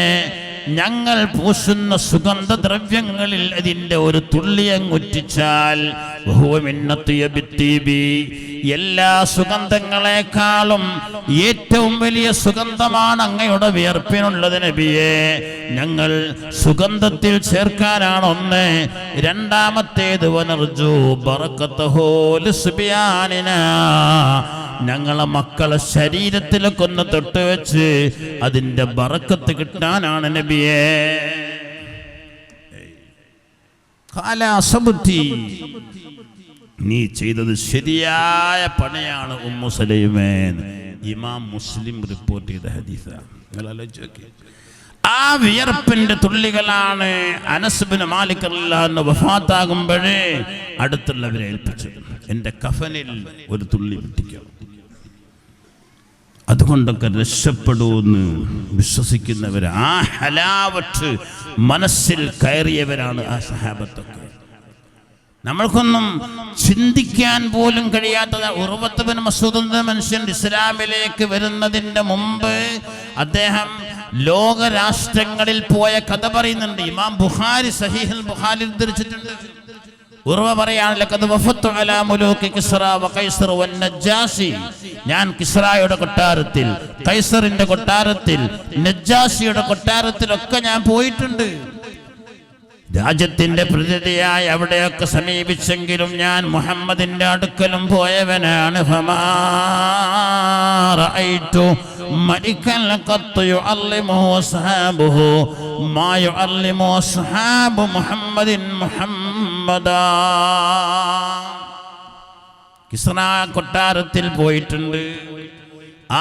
S1: ഞങ്ങൾ പൂശുന്ന സുഗന്ധദ്രവ്യങ്ങളിൽ അതിൻ്റെ ഒരു തുള്ളിയങ്ങുറ്റിച്ചാൽ എല്ലാ സുഗന്ധങ്ങളെക്കാളും ഏറ്റവും വലിയ സുഗന്ധമാണ് അങ്ങയുടെ വിയർപ്പിനുള്ളത് നബിയെ. ഞങ്ങൾ സുഗന്ധത്തിൽ ചേർക്കാനാണ് ഒന്ന്. രണ്ടാമത്തേത് വനർജു ബറകതഹു ലിസ്ബിയാനിനാ, ഞങ്ങളെ മക്കളെ ശരീരത്തിലൊക്കെ ഒന്ന് തൊട്ട് വെച്ച് അതിൻ്റെ ബറക്കത്ത് കിട്ടാനാണ് നബിയെ. നീ ചെയ്തത് ശരിയായ പണിയാണ് ഉമ്മു സുലൈമേ. ഇമാം മുസ്ലിം റിപ്പോർട്ട് ചെയ്ത ഹദീസാണ്. ആ വിയർപ്പിന്റെ തുള്ളികളാണ് അനസ് ഇബ്നു മാലിക് റളിയല്ലാഹു അൻഹു വഫാത്താകുമ്പോഴേ അടുത്തുള്ളവരെ ഏൽപ്പിച്ചത്. എൻ്റെ കഫനിൽ ഒരു തുള്ളി വിട്ടിക്കണം. അതുകൊണ്ടൊക്കെ രക്ഷപ്പെടുമെന്ന് വിശ്വസിക്കുന്നവർ, ആ ഹലാവത്ത് മനസ്സിൽ കയറിയവരാണ് ആ സഹാബത്തൊക്കെ. നമ്മൾക്കൊന്നും ചിന്തിക്കാൻ പോലും കഴിയാത്തത്. ഉർവത്ത് ബിൻ മസ്ഊദ് എന്ന മനുഷ്യൻ ഇസ്ലാമിലേക്ക് വരുന്നതിൻ്റെ മുമ്പ് അദ്ദേഹം ലോകരാഷ്ട്രങ്ങളിൽ പോയ കഥ പറയുന്നുണ്ട്. ഇമാം ബുഖാരി സഹീഹുൽ ബുഖാരി ഉദ്ധരിച്ചിട്ടുണ്ട്. ഉർവ പറയാണ്, ലഖദ് വഫത്തു അലാ മുലൂകി കിസ്റ വ ഖൈസർ വൻ നജ്ജാശി. ഞാൻ കിസ്റായുടെ കൊട്ടാരത്തിൽ, കൈസറിന്റെ കൊട്ടാരത്തിൽ, നജ്ജാശിയുടെ കൊട്ടാരത്തിലൊക്കെ ഞാൻ പോയിട്ടുണ്ട്. രാജ്യത്തിന്റെ പ്രതിനിധിയായി അവിടെയൊക്കെ സമീപിച്ചെങ്കിലും ഞാൻ മുഹമ്മദിന്റെ അടുക്കലും പോയവനാണ്. ഫമാ റഅയ്തു മലിക്കൻ ഖത്ത് യുഅല്ലിമുഹു അസ്ഹാബുഹു മാ യുഅല്ലിമു അസ്ഹാബു മുഹമ്മദിൻ മുഹമ്മദാ. കിസ്റ കൊട്ടാരത്തിൽ പോയിട്ടുണ്ട്.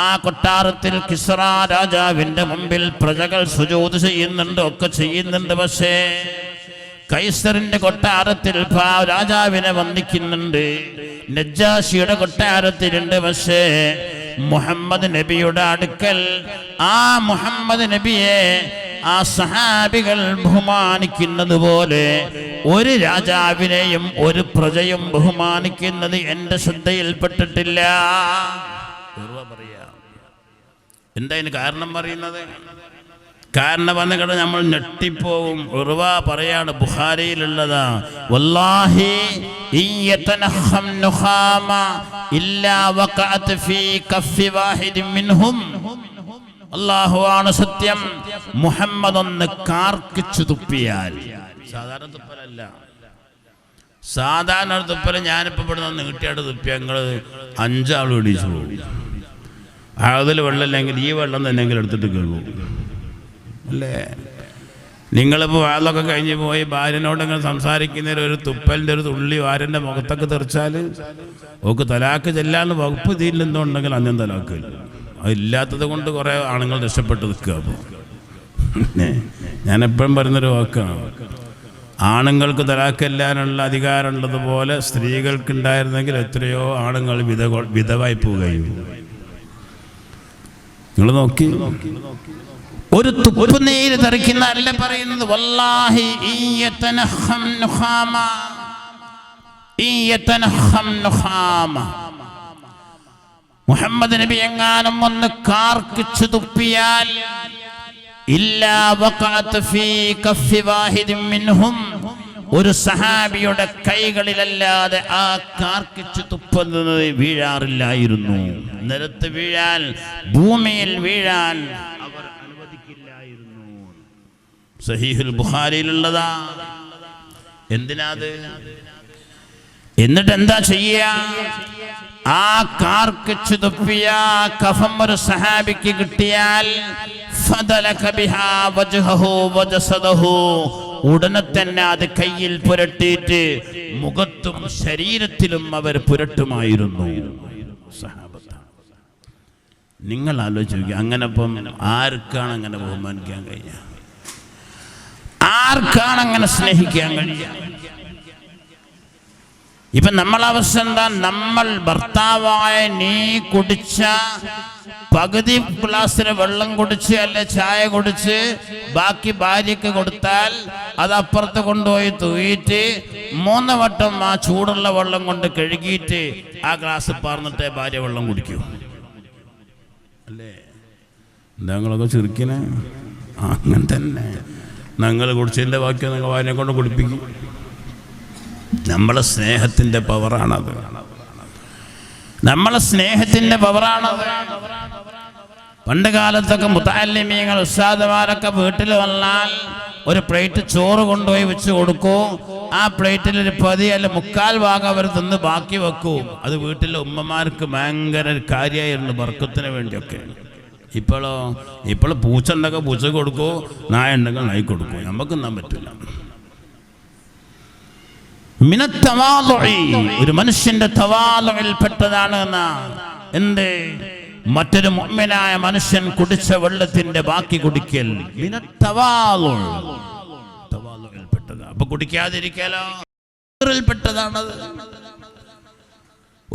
S1: ആ കൊട്ടാരത്തിൽ കിസ്റ രാജാവിന്റെ മുമ്പിൽ പ്രജകൾ സുജൂദ് ചെയ്യുന്നുണ്ട്, ഒക്കെ ചെയ്യുന്നുണ്ട്. പക്ഷേ കൈസറിന്റെ കൊട്ടാരത്തിൽ രാജാവിനെ വന്ദിക്കുന്നുണ്ട്. നജ്ജാശിയുടെ കൊട്ടാരത്തിലുണ്ട്. പക്ഷേ മുഹമ്മദ് നബിയുടെ അടുക്കൽ ആ മുഹമ്മദ് നബിയെ ആ സഹാബികൾ ബഹുമാനിക്കുന്നത് പോലെ ഒരു രാജാവിനെയും ഒരു പ്രജയും ബഹുമാനിക്കുന്നത് എൻ്റെ ശ്രദ്ധയിൽപ്പെട്ടിട്ടില്ല. എന്താ ഇതിന് കാരണം പറയുന്നത്? കാരണം വന്നു കഴിഞ്ഞാൽ നമ്മൾ ഞെട്ടിപ്പോവും. ഉർവ പറയാണ്, ബുഖാരിയിലുള്ളതാ, വല്ലാഹി ഇയതനഹം നുഖാമ ഇല്ലാ വഖഅത് ഫീ കഫി വാഹിദിൻ മിൻഹും. അല്ലാഹുവാണ് സത്യം, മുഹമ്മദ് ഒന്ന് കാർക്കിച്ചു തുപ്പിയാൽ, സാധാരണ തുപ്പലല്ല, സാധാരണ തുപ്പല് ഞാനിപ്പോൾ ഇവിടെ നിന്ന് നീട്ടിയായിട്ട് തുപ്പിയ ഞങ്ങൾ 5 ആൾ പിടിച്ചു പോകും. അതിൽ വെള്ളമില്ലെങ്കിൽ ഈ വെള്ളം തന്നെങ്കിലും എടുത്തിട്ട് കേൾക്കും അല്ലേ? നിങ്ങളിപ്പോൾ വാളൊക്കെ കഴിഞ്ഞ് പോയി ഭാര്യനോട് ഇങ്ങനെ സംസാരിക്കുന്നതിൽ ഒരു തുപ്പലിൻ്റെ ഒരു തുള്ളി ഭാര്യൻ്റെ മുഖത്തൊക്കെ തെറിച്ചാൽ ഓക്ക് തലാക്ക് ചെല്ലാന്ന് വകുപ്പ് തീരില്ലെന്നുണ്ടെങ്കിൽ അന്യം തലാക്ക്. അതില്ലാത്തത് കൊണ്ട് കുറേ ആണുങ്ങൾ രക്ഷപ്പെട്ട് നിൽക്കുക. അപ്പോൾ ഞാനെപ്പോഴും പറയുന്നൊരു വാക്കാണ്, ആണുങ്ങൾക്ക് തലാക്കെല്ലാനുള്ള അധികാരമുള്ളതുപോലെ സ്ത്രീകൾക്കുണ്ടായിരുന്നെങ്കിൽ എത്രയോ ആണുങ്ങൾ വിധവായി പോവുകയും. നിങ്ങൾ നോക്കി, ഒരു തുപ്പുനീര് തെറിക്കുന്ന അല്ല പറയുന്നത്, വല്ലാഹി ഇയതനഹം നുഖാമ ഇയതനഹം നുഖാമ. മുഹമ്മദ് നബി എങ്ങാനും ഒന്ന് കാർക്കിച്ചു തുപ്പിയാൽ ഇല്ലാ വഖഅത് ഫീ കഫി വാഹിദിൻ മിൻഹും, ഒരു സഹാബിയുടെ കൈകളിലല്ലാതെ ആ കാർക്കിച്ചു തുപ്പുന്നത് വീഴാറില്ലായിരുന്നു. നിലത്ത് വീഴാൻ, ഭൂമിയിൽ വീഴാൻ അവർ അനുവദിക്കില്ലായിരുന്നു. സഹീഹുൽ ബുഖാരിയിലുള്ളതാ. എന്തിനാത്? എന്നിട്ട് എന്താ ചെയ്യുക? ആ കാർക്കിച്ചു തുപ്പിയ കഫം ഒരു സഹാബിക്ക് കിട്ടിയാൽ ഫദലക ബിഹാ വജ്ഹഹു വജസദഹു, ഉടനെ തന്നെ അത് കയ്യിൽ പുരട്ടിയിട്ട് മുഖത്തും ശരീരത്തിലും അവർ പുരട്ടുമായിരുന്നു. സഹാബത്ത്, നിങ്ങൾ ആലോചിക്കുക, അങ്ങനെ ഇപ്പം ആർക്കാണ് അങ്ങനെ ബഹുമാനിക്കാൻ കഴിയുക? ആർക്കാണ് അങ്ങനെ സ്നേഹിക്കാൻ കഴിയുക? ഇപ്പൊ നമ്മളവസ്ഥ എന്താ? നമ്മൾ ഭർത്താവായ നീ കുടിച്ച പകുതി ഗ്ലാസ്സിന് വെള്ളം കുടിച്ച് അല്ലെ ചായ കുടിച്ച് ബാക്കി ഭാര്യക്ക് കൊടുത്താൽ അത് അപ്പുറത്ത് കൊണ്ടുപോയി തൂയിട്ട് 3 വട്ടം ആ ചൂടുള്ള വെള്ളം കൊണ്ട് കഴുകിയിട്ട് ആ ഗ്ലാസ് പാർന്നിട്ടേ ഭാര്യ വെള്ളം കുടിക്കൂ അല്ലേ? ഞങ്ങളൊക്കെ ചെറുക്കിനെ അങ്ങനെ തന്നെ ഞങ്ങൾ കുടിച്ചതിൻ്റെ ബാക്കി നിങ്ങൾ ഭാര്യനെ കൊണ്ട് കുടിപ്പിക്കും. നമ്മളെ സ്നേഹത്തിൻ്റെ പവറാണത്, നമ്മളെ സ്നേഹത്തിൻ്റെ പവറാണത്. പണ്ട് കാലത്തൊക്കെ മുതഅല്ലിമീങ്ങൾ ഉസ്താദുമാരൊക്കെ വീട്ടിൽ വന്നാൽ ഒരു പ്ലേറ്റ് ചോറ് കൊണ്ടുപോയി വെച്ച് കൊടുക്കും. ആ പ്ലേറ്റിൽ ഒരു 10 അല്ല 3/4 ഭാഗം അവർ തിന്ന് ബാക്കി വെക്കും. അത് വീട്ടിലെ ഉമ്മമാർക്ക് ഭയങ്കര കാര്യമായിരുന്നു, ബർക്കത്തിന് വേണ്ടിയൊക്കെ. ഇപ്പോൾ പൂച്ച ഉണ്ടെങ്കിൽ പൂച്ച കൊടുക്കൂ, നായ ഉണ്ടെങ്കിൽ നായി കൊടുക്കൂ. നമുക്ക് തിന്നാൻ പറ്റില്ല. ഒരു മനുഷ്യന്റെ തവാളുയിൽ പെട്ടതാണ്. എന്ത്? മറ്റൊരു മുഅ്മിനായ മനുഷ്യൻ കുടിച്ച വെള്ളത്തിന്റെ ബാക്കി കുടിക്കൽ തവാളുൽപ്പെട്ടതാ. അപ്പൊ കുടിക്കാതിരിക്കലോ പെട്ടതാണത്.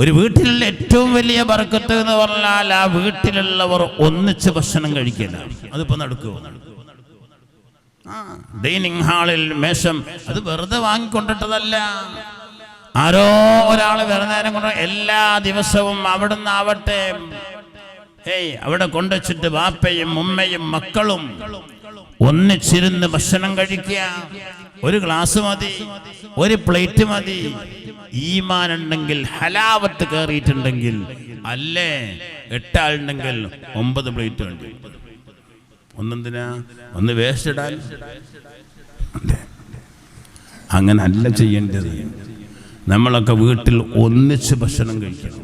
S1: ഒരു വീട്ടിലുള്ള ഏറ്റവും വലിയ ബർക്കത്ത് എന്ന് പറഞ്ഞാൽ ആ വീട്ടിലുള്ളവർ ഒന്നിച്ച് ഭക്ഷണം കഴിക്കലാണ്. അതിപ്പോ നടക്കുമോ? ഡൈനിങ് ഹാളിൽ മേശം അത് വെറുതെ വാങ്ങിക്കൊണ്ടിട്ടതല്ല. ആരോ ഒരാള് വേറെ നേരം കൊണ്ട് എല്ലാ ദിവസവും അവിടുന്ന് ആവട്ടെ അവിടെ കൊണ്ടുവച്ചിട്ട് വാപ്പയും ഉമ്മയും മക്കളും ഒന്നിച്ചിരുന്ന് ഭക്ഷണം കഴിക്കുക. ഒരു ഗ്ലാസ് മതി, ഒരു പ്ലേറ്റ് മതി. ഈമാൻ ഉണ്ടെങ്കിൽ, ഹലാവത്ത് കയറിയിട്ടുണ്ടെങ്കിൽ, അല്ലേ 8 ആളുണ്ടെങ്കിൽ 9 പ്ലേറ്റ് വേണ്ടി. ഒന്നെന്തിനാ? ഒന്ന് വേസ്റ്റ് ഇടാൻ. അങ്ങനെ അല്ല ചെയ്യേണ്ടത്. നമ്മളൊക്കെ വീട്ടിൽ ഒന്നിച്ച് ഭക്ഷണം കഴിക്കണം.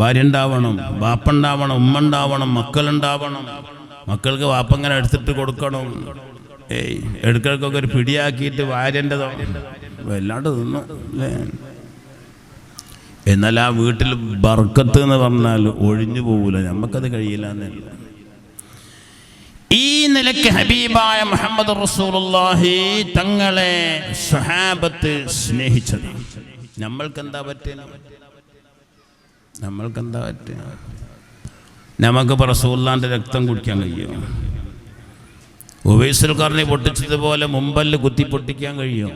S1: ഭാര്യ ഉണ്ടാവണം, ബാപ്പുണ്ടാവണം, ഉമ്മ ഉണ്ടാവണം, മക്കളുണ്ടാവണം. മക്കൾക്ക് വാപ്പ ഇങ്ങനെ എടുത്തിട്ട് കൊടുക്കണം. എടുക്കൾക്കൊക്കെ ഒരു പിടിയാക്കിയിട്ട് ഭാര്യൻ്റെതോ വല്ലാണ്ട് തിന്നു. എന്നാൽ ആ വീട്ടിൽ ബർക്കത്ത് എന്ന് പറഞ്ഞാൽ ഒഴിഞ്ഞു പോകൂല. നമുക്കത് കഴിയില്ല എന്നല്ല. ഈ നിലയ്ക്ക് ഹബീബായ മുഹമ്മദ് റസൂലുള്ളാഹി തങ്ങളെ സ്വഹാബത്ത് സ്നേഹിച്ചത്. നമ്മൾക്കെന്താ പറ്റുക? നമുക്കിപ്പോൾ റസൂലുള്ളാഹിന്റെ രക്തം കുടിക്കാൻ കഴിയും? ഉവൈസുൽ ഖർനി പൊട്ടിച്ചതുപോലെ മുമ്പല്ല് കുത്തി പൊട്ടിക്കാൻ കഴിയും?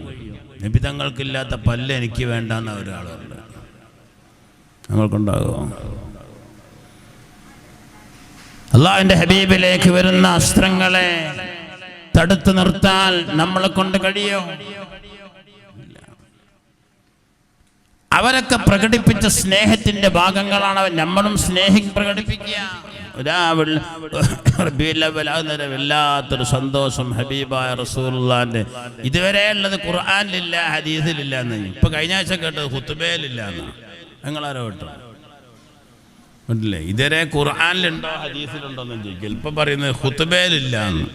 S1: നബി തങ്ങൾക്കില്ലാത്ത പല്ല് എനിക്ക് വേണ്ടെന്ന ഒരാളുണ്ട്. നമ്മൾക്കുണ്ടാകുമോ? അള്ളാഹുവിന്റെ ഹബീബിലേക്ക് വരുന്ന അസ്ത്രങ്ങളെ തടുത്തു നിർത്താൻ നമ്മളെ കൊണ്ട് കഴിയോ? അവരൊക്കെ പ്രകടിപ്പിച്ച സ്നേഹത്തിന്റെ ഭാഗങ്ങളാണ് നമ്മളും പ്രകടിപ്പിക്കുക. വല്ലാത്തൊരു സന്തോഷം ഹബീബായ റസൂലുള്ളാഹിന്റെ ഇതുവരെ ഉള്ളത് ഖുർആനിലില്ല, ഹദീസിലില്ല എന്ന്. ഇപ്പൊ കഴിഞ്ഞ ആഴ്ച കേട്ടത് ഖുത്ബയിലില്ല എന്ന്. നിങ്ങളാരോ കേട്ടോ? മനസ്സിലെ ഇതുവരെ ഖുർആനിലുണ്ടോ ഹദീസിലുണ്ടോന്ന് ചോദിക്കും. ഇപ്പൊ പറയുന്നത് ഖുത്ബയിലില്ല എന്ന്.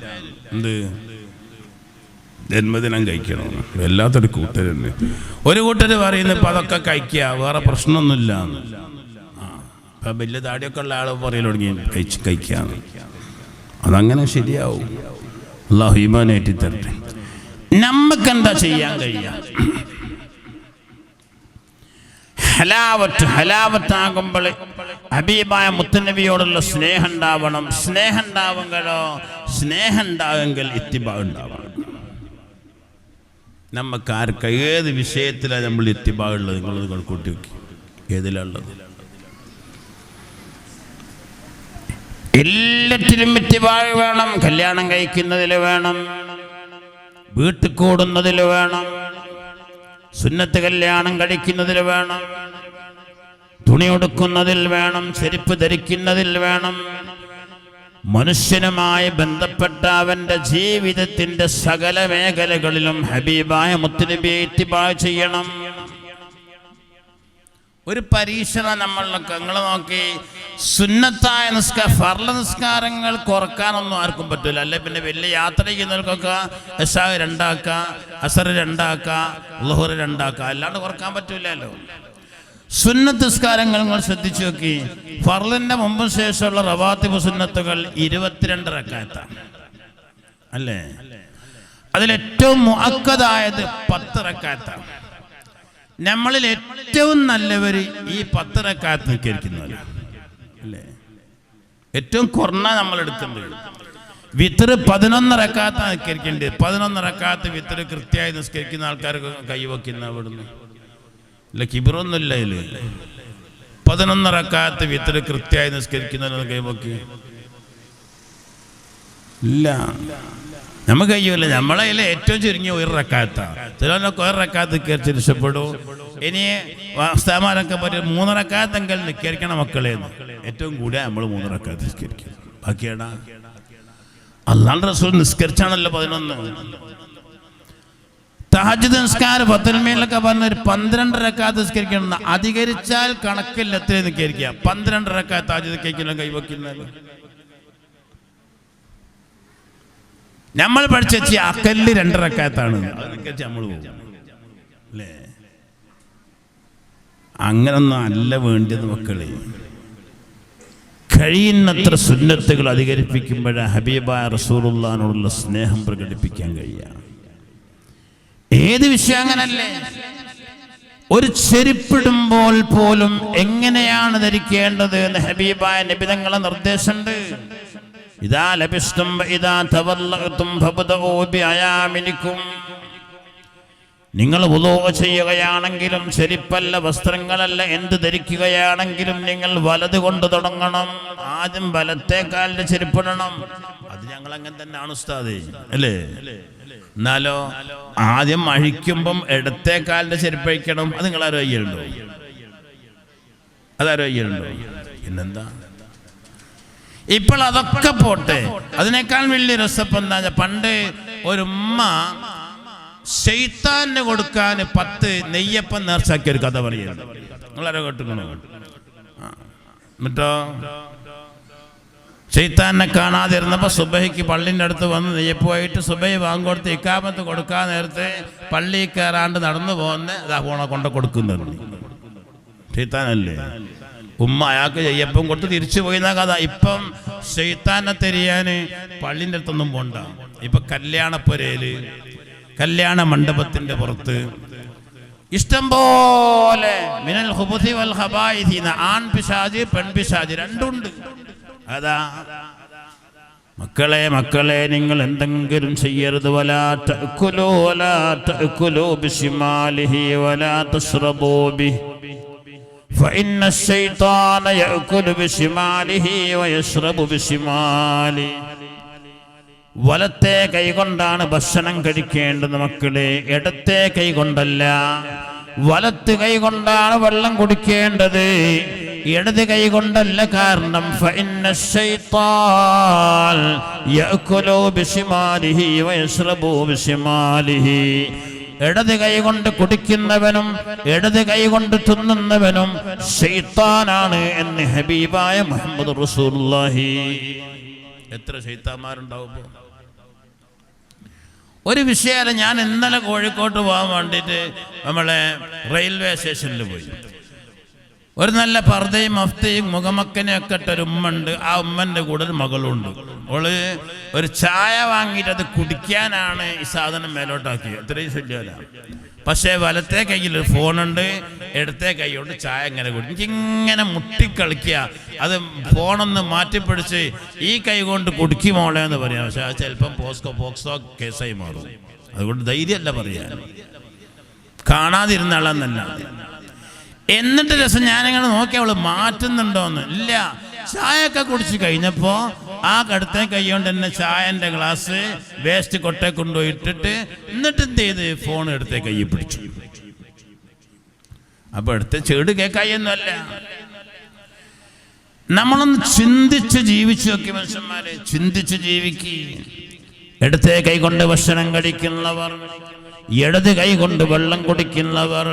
S1: എന്ത് ജന്മദിനം കഴിക്കണം? വല്ലാത്തൊരു കൂട്ടരുണ്ട്. ഒരു കൂട്ടർ പറയുന്നത് ഇപ്പം അതൊക്കെ കഴിക്കുക, വേറെ പ്രശ്നമൊന്നുമില്ല എന്ന്. ഇപ്പം വലിയ താടിയൊക്കെ ഉള്ള ആൾ പറയൽ തുടങ്ങി കഴിക്കാന്ന്. അതങ്ങനെ ശരിയാവും. അല്ലാഹു ഈമാനേറ്റി തരട്ടെ. നമുക്കെന്താ ചെയ്യാൻ കഴിയുക? ഹലാവത്താകുമ്പോൾ ഹബീബായ മുത്തുനബിയോടുള്ള സ്നേഹം ഉണ്ടാവണം. സ്നേഹം ഉണ്ടാവെങ്കിൽ ഇത്തിബാ ഉണ്ടാവണം. നമുക്ക് ആർക്ക് ഏത് വിഷയത്തിലാണ് നമ്മൾ ഇത്തിബാ ഉള്ളത്? നിങ്ങളത് കൂട്ടി വെക്കി. ഏതിലുള്ളത്? എല്ലാറ്റിലും ഇത്തിബാ വേണം. കല്യാണം കഴിക്കുന്നതിൽ വേണം, വീട്ടിൽ കൂടുന്നതിൽ വേണം, സുന്നത്ത് കല്യാണം കഴിക്കുന്നതിൽ വേണം, തുണി ഉടുക്കുന്നതിൽ വേണം, ചെരുപ്പ് ധരിക്കുന്നതിൽ വേണം. മനുഷ്യനുമായി ബന്ധപ്പെട്ട അവന്റെ ജീവിതത്തിന്റെ സകല മേഖലകളിലും ഹബീബായ മുത്തുനബിയെ ഇത്തിബാ ചെയ്യണം. ഒരു പരീക്ഷണം നമ്മളൊക്കെ നിങ്ങൾ നോക്കി. സുന്നത്തായ ഫർള് നിസ്കാരങ്ങൾ കുറക്കാനൊന്നും ആർക്കും പറ്റില്ല. അല്ലെ പിന്നെ വലിയ യാത്ര ചെയ്യുന്നവർക്കൊക്കെ ഇശാ 2 ആക്കുക, അസർ 2 ആക്കുക, ളുഹർ 2 ആക്കുക. അല്ലാണ്ട് കുറക്കാൻ പറ്റില്ലല്ലോ. സുന്നത്ത് നിസ്കാരങ്ങൾ നിങ്ങൾ ശ്രദ്ധിച്ചു നോക്കി. ഫർളിന്റെ മുമ്പും ശേഷമുള്ള റവാത്തിബ് സുന്നത്തുകൾ 22 റക്അത്താണ് അല്ലേ? അതിലേറ്റവും മുഅക്കദായത് 10 റക്അത്താണ്. നമ്മളിൽ ഏറ്റവും നല്ലവര് ഈ 10 റക്അത്ത് നിസ്കരിക്കുന്നവരാണ് അല്ലേ? ഏറ്റവും കുറഞ്ഞ നമ്മൾ എടുക്കേണ്ടത് വിത്ർ 11 റക്അത്ത് നിസ്കരിക്കേണ്ടത്. 11 റക്അത്ത് വിത്ർ കൃത്യമായി നിസ്കരിക്കുന്ന ആൾക്കാർക്ക് കൈവയ്ക്കുന്ന അവിടുന്ന് ഇല്ല, കിബിറൊന്നുമില്ല ഇതില്. 11 റക്അത്ത് വിത്ർ കൃത്യമായി നിസ്കരിക്കുന്ന കൈവയ്ക്ക് ഇല്ല, നമുക്ക് കഴിയൂല. നമ്മളെ ഏറ്റവും ചുരുങ്ങിയ 1 റക്അത്താണ്. ചിലരൊക്കെ 1 റക്അത്ത് കയറി രക്ഷപ്പെടും. ഇനി ഉസ്താദന്മാരൊക്കെ പറ്റും 3 റക്അത്തെങ്കിലും നിസ്കരിക്കണം മക്കളേന്ന്. ഏറ്റവും കൂടിയ നമ്മൾ 3 റക്അത്ത് നിസ്കരിക്കും. ബാക്കിയാടാ അല്ലാഹുവിന്റെ റസൂൽ നിസ്കരിച്ചാണല്ലോ 11. തഹജ്ജുദ് നിസ്കാരം 10 പറഞ്ഞ 12 റക്അത്ത് നിസ്കരിക്കണം. അധികരിച്ചാൽ കണക്കില്ല എത്രയും നിസ്കരിക്കുക. 12 റക്അത്ത് തഹജ്ജുദ് നിസ്കരിക്കണം കൈവയ്ക്കുന്നത്. നമ്മൾ പഠിച്ച അക്കല്ല് 2 റക്അത്താണ്. നമ്മൾ പോകും അല്ലേ? അങ്ങനൊന്നും അല്ല വേണ്ടത് മക്കളെ. കഴിയുന്നത്ര സുന്നത്തുകൾ അധികരിപ്പിക്കുമ്പോഴാണ് ഹബീബായ റസൂലുള്ളാഹിനോടുള്ള സ്നേഹം പ്രകടിപ്പിക്കാൻ കഴിയുക. ഏത് വിഷയം അങ്ങനല്ലേ? ഒരു ചെരുപ്പിടുമ്പോൾ പോലും എങ്ങനെയാണ് ധരിക്കേണ്ടത് എന്ന് ഹബീബായ നബി തങ്ങളുടെ നിർദ്ദേശമുണ്ട്. ഇദാ ലബിസ്തും ഇദാ തവല്ലഅതും ഫബ്ദഉ ബിഅയാമിനികും. നിങ്ങൾ വുളൂ ചെയ്യുകയാണെങ്കിലും ചെരുപ്പല്ല, വസ്ത്രങ്ങളല്ല, എന്ത് ധരിക്കുകയാണെങ്കിലും നിങ്ങൾ വലത് കൊണ്ട് തുടങ്ങണം. ആദ്യം വലത്തെ കാലിന്റെ ചെരുപ്പിടണം. അത് ഞങ്ങൾ അങ്ങനെ തന്നെയാണ് ഉസ്താദേ, അല്ലേ? എന്നാലോ ആദ്യം അഴിക്കുമ്പം ഇടത്തെ കാലിന്റെ ചെരുപ്പ് അഴിക്കണം. അത് നിങ്ങൾ ആരോഗ്യമുണ്ടോ? അതാരോഗ്യമുണ്ടോ? പിന്നെന്താ? ഇപ്പോൾ അതൊക്കെ പോട്ടെ, അതിനേക്കാൾ വലിയ രസപ്പം എന്താ? പണ്ട് ഒരു ഉമ്മ ശൈത്താന് കൊടുക്കാൻ 10 നെയ്യപ്പം നേർച്ചാക്കിയ ഒരു കഥ പറയുന്നത് നിങ്ങളാരോ കേട്ടുക്കണോ? എന്നിട്ടോ ശൈത്താനെ കാണാതിരുന്നപ്പോൾ സുബഹിക്ക് പള്ളിൻ്റെ അടുത്ത് വന്ന് നെയ്യപ്പമായിട്ട് സുബഹി വാങ്ങിക്കൊടുത്ത് ഇക്കാമത്ത് കൊടുക്കാൻ നേരത്തെ പള്ളിയിൽ കയറാണ്ട് നടന്നു പോകുന്ന അതാ പോണ കൊണ്ട് കൊടുക്കുന്നുണ്ട്. ശൈത്താനല്ലേ? ഉമ്മ അയാൾക്ക് നെയ്യപ്പം കൊടുത്ത് തിരിച്ചു പോയിന്ന കഥ. ഇപ്പം ശൈത്താനെ തിരിയാൻ പള്ളിൻ്റെ അടുത്തൊന്നും പോണ്ട. ഇപ്പം കല്യാണപ്പുരയില്, കല്യാണ മണ്ഡപത്തിന്റെ പുറത്ത് ഇഷ്ടം പോലെ മിനൽ ഖുബുസി വൽ ഖബായിസി, ആൺ പിശാച് പെൺ പിശാച് രണ്ടുണ്ട്. അതാ മക്കളെ നിങ്ങൾ എന്തെങ്കിലും ചെയ്യരുത്. വലാ തഅകുലൂ ബിശിമാലിഹി വലാ തശ്റബൂ ബിഹി ഫഇന്ന അശ്ശൈത്താന യഅകുലു ബിശിമാലിഹി വയശ്റബു ബിശിമാലിഹി. വലത്തെ കൈകൊണ്ടാണ് ഭക്ഷണം കഴിക്കേണ്ടത് മക്കളെ, ഇടത്തെ കൈകൊണ്ടല്ല. വലത്ത് കൈകൊണ്ടാണ് വെള്ളം കുടിക്കേണ്ടത്, ഇടത് കൈകൊണ്ടല്ല. കാരണം ഫഇന്ന അശ്ശൈത്താൻ യഅകുലു ബിശിമാലിഹി വയശ്റബു ബിശിമാലിഹി. ഇടത് കൈകൊണ്ട് കുടിക്കുന്നവനും ഇടത് കൈകൊണ്ട് തിന്നുന്നവനും ശൈത്താനാണ് എന്ന് ഹബീബായ മുഹമ്മദ് റസൂലുള്ളാഹി. എത്ര ശൈത്താന്മാരുണ്ടാവുമ്പോൾ ഒരു വിഷയമല്ല. ഞാൻ ഇന്നലെ കോഴിക്കോട്ട് പോകാൻ വേണ്ടിയിട്ട് നമ്മളെ റെയിൽവേ സ്റ്റേഷനിൽ പോയി. ഒരു നല്ല പർദ്ദയും മഫ്തയും മുഖമക്കനെയൊക്കെ ഇട്ടൊരു ഉമ്മ ഉണ്ട്. ആ ഉമ്മൻ്റെ കൂടെ ഒരു മകളുണ്ട്. അവള് ഒരു ചായ വാങ്ങിയിട്ട് അത് കുടിക്കാനാണ് ഈ സാധനം മേലോട്ടാക്കിയത്. ഇത്രയും ശല്യമല്ല. പക്ഷേ വലത്തെ കയ്യിൽ ഒരു ഫോണുണ്ട്, ഇടത്തെ കൈ കൊണ്ട് ചായ ഇങ്ങനെ കുടി. എനിക്കിങ്ങനെ മുട്ടിക്കളിക്കുക. അത് ഫോണൊന്ന് മാറ്റിപ്പിടിച്ച് ഈ കൈ കൊണ്ട് കുടിക്കും മോളെ എന്ന് പറയാം. പക്ഷെ അത് ചിലപ്പം പോക്സോ കേസായി മാറും. അതുകൊണ്ട് ധൈര്യമല്ല പറയാൻ, കാണാതിരുന്ന ആളെന്നല്ല. എന്നിട്ട് രസം ഞാനിങ്ങനെ നോക്കി അവള് മാറ്റുന്നുണ്ടോന്ന്. ഇല്ല, ചായയൊക്കെ കുടിച്ച് കഴിഞ്ഞപ്പോൾ ആ കടുത്ത കൈ കൊണ്ട് തന്നെ ചായൻ്റെ ഗ്ലാസ് വേസ്റ്റ് കൊട്ടയെ കൊണ്ടുപോയി ഇട്ടിട്ട് എന്നിട്ട് എന്ത് ചെയ്ത് ഫോൺ എടുത്തേ കൈ പിടിച്ചു. അപ്പൊ എടുത്ത ചെട് കേക്കായൊന്നുമല്ല. നമ്മളൊന്ന് ചിന്തിച്ച് ജീവിച്ചു നോക്കി മനുഷ്യന്മാരെ, ചിന്തിച്ച് ജീവിക്ക്. ഇടത്തെ കൈ കൊണ്ട് ഭക്ഷണം കഴിക്കുന്നവർ, ഇടത് കൈ കൊണ്ട് വെള്ളം കുടിക്കുന്നവർ,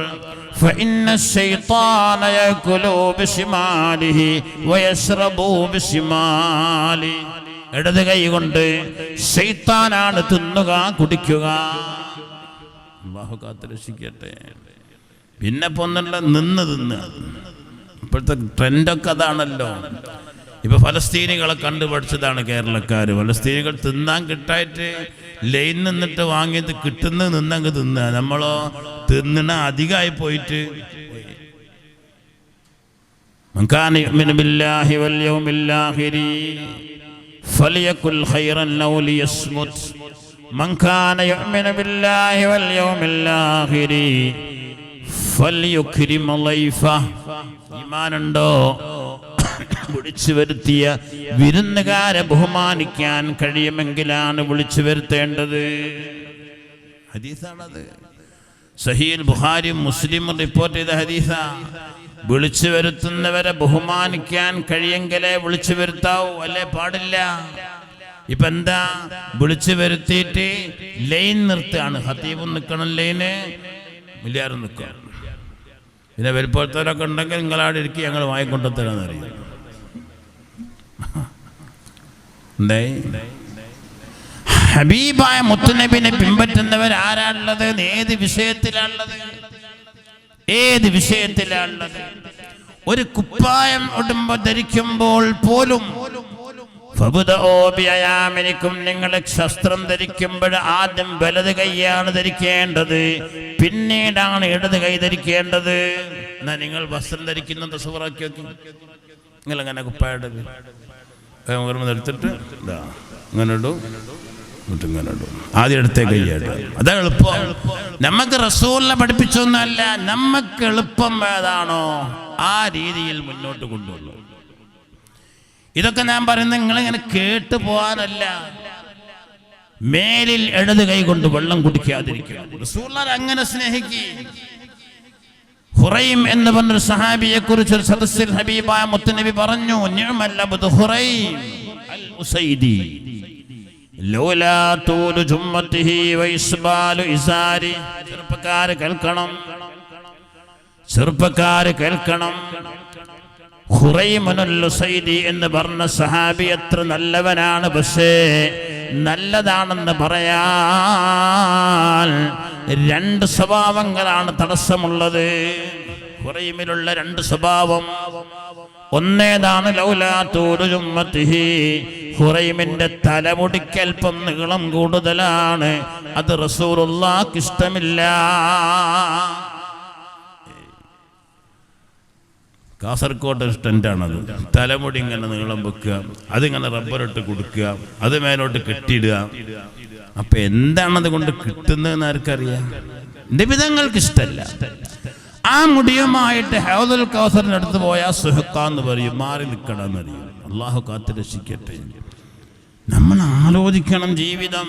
S1: ഫഇന്ന അശ്ശൈത്താന യഅകുലു ബിശിമാലിഹി വയശ്റബു ബിശിമാലിഹി. ഇടത് കൈ കൊണ്ട് ശൈത്താനാണ് തിന്നുക, കുടിക്കുക. അല്ലാഹു കാത്തുരക്ഷിക്കട്ടെ. പിന്നെ പൊന്നുള്ള നിന്ന് തിന്നുക. ഇപ്പോഴത്തെ ട്രെൻഡൊക്കെ അതാണല്ലോ. ഇപ്പൊ ഫലസ്തീനികളെ കണ്ടുപഠിച്ചതാണ് കേരളക്കാർ. ഫലസ്തീനികൾ തിന്നാൻ കിട്ടായിട്ട് ലൈൻ നിന്നിട്ട് വാങ്ങിയത് കിട്ടുന്നത് നിന്നങ്ങ് തിന്നുക. നമ്മളോ തിന്നണ അധികമായി പോയിട്ട്. മൻ കാന യുഅ്മിനു ബില്ലാഹി വൽ യൗമിൽ ആഖിരി ഫലിയകുൽ ഖൈറൻ ഔ ലിയസ്മുത്. മൻ കാന യുഅ്മിനു ബില്ലാഹി വൽ യൗമിൽ ആഖിരി ഫൽയുക്രിം ലൈഫഹ. ഈമാനുണ്ടോ? വിളിച്ചു വരുത്തിയ വിരുന്നുകാരെ ബഹുമാനിക്കാൻ കഴിയുമെങ്കിലാണ് വിളിച്ചു വരുത്തേണ്ടത്. ഹദീസാണത്. സഹീഹുൽ ബുഖാരിയും മുസ്ലിമും റിപ്പോർട്ട് ചെയ്ത ഹദീസാ. വിളിച്ചു വരുത്തുന്നവരെ ബഹുമാനിക്കാൻ കഴിയെങ്കിലേ വിളിച്ചു വരുത്താവൂ, അല്ലേ പാടില്ല. ഇപ്പൊ എന്താ, വിളിച്ചു വരുത്തിയിട്ട് ലൈൻ നിർത്തുകയാണ്. ഹത്തീബും നിൽക്കണം ലൈന്, മില്ലിയാറും നിൽക്കുക. പിന്നെ വലിപ്പത്തോരൊക്കെ ഉണ്ടെങ്കിൽ നിങ്ങളവിടെ ഇരിക്കും, ഞങ്ങൾ വാങ്ങിക്കൊണ്ടുത്തരാന്നറിയാം. ഹബീബായ മുത്തുനബിനെ പിൻപറ്റുന്നവർ ആരാണുള്ളത്? ഏത് വിഷയത്തിലാണുള്ളത്? ഏത് വിഷയത്തിലാണുള്ളത്? ഒരു കുപ്പായം ധരിക്കുമ്പോൾ പോലും നിങ്ങൾ ശസ്ത്രം ധരിക്കുമ്പോൾ ആദ്യം വലത് കൈയാണ് ധരിക്കേണ്ടത്, പിന്നീടാണ് ഇടത് കൈ ധരിക്കേണ്ടത്. എന്നാ നിങ്ങൾ വസ്ത്രം ധരിക്കുന്ന തസ്വീറാക്കി നോക്കി. നിങ്ങൾ അങ്ങനെ കുപ്പായിട്ട് എടുത്തിട്ട് ഇങ്ങനെ ഇടും, ഇങ്ങനെ ഇടും. ആദ്യം എടുത്തേ കൈയായിട്ട്. അതാ എളുപ്പം. നമുക്ക് റസൂലിനെ പഠിപ്പിച്ചൊന്നല്ല, നമുക്ക് എളുപ്പം ഏതാണോ ആ രീതിയിൽ മുന്നോട്ട് കൊണ്ടുവന്നു. ഇതൊക്കെ ഞാൻ പറയുന്നത് നിങ്ങളിങ്ങനെ കേട്ടു പോകാനല്ല. മേലിൽ ഇടത് കൈ കൊണ്ട് വെള്ളം കുടിക്കാതിരിക്കുക. റസൂലുള്ളാഹിനെ അങ്ങനെ സ്നേഹിക്കുക. ഹുറൈം എന്ന് പറഞ്ഞൊരു സഹാബിയെ കുറിച്ച് ഒരു സദസ്സിൽ ഹബീബായ മുത്തുനബി പറഞ്ഞു, നിഅമൽ അബ്ദു ഹുറൈം അൽ ഉസൈദി ലൗലാ തൂലു ജുമ്മത്തിഹി വഇസ്ബാലു ഇസാരി. ചെറുപ്പക്കാര് കേൾക്കണം. ഹുറൈമുൽ ഉസൈദി എന്ന് പറഞ്ഞ സഹാബി എത്ര നല്ലവനാണ്. പക്ഷേ നല്ലതാണെന്ന് പറയാൻ രണ്ട് സ്വഭാവങ്ങളാണ് തടസ്സമുള്ളത്. ഹുറൈമിലുള്ള രണ്ട് സ്വഭാവം. ഒന്നേതാണ് ലൗലാ തൂലു ജുമ്മത്തിഹി, ഹുറൈമിന്റെ തലമുടിക്കൽപ്പം നീളം കൂടുതലാണ്. അത് റസൂലുള്ളാഹിക്ക് ഇഷ്ടമില്ല. കാസർഗോഡ് സ്റ്റൻ്റാണത്. തലമുടി ഇങ്ങനെ നീളം വെക്കുക, അതിങ്ങനെ റബ്ബറിട്ട് കൊടുക്കുക, അത് മേലോട്ട് കെട്ടിയിടുക. അപ്പൊ എന്താണത് കൊണ്ട് കിട്ടുന്നതെന്ന് ആർക്കറിയാം? നിബിധങ്ങൾക്ക് ഇഷ്ടമല്ല. ആ മുടിയുമായിട്ട് ഹൗദുൽ കൗസറിന്റെ അടുത്ത് പോയാൽ സുഹക്കാന്ന് പറയും, മാറി നിൽക്കണമെന്ന് അറിയും. അള്ളാഹു കാത്ത് രക്ഷിക്കട്ടെ. നമ്മൾ ആലോചിക്കണം ജീവിതം.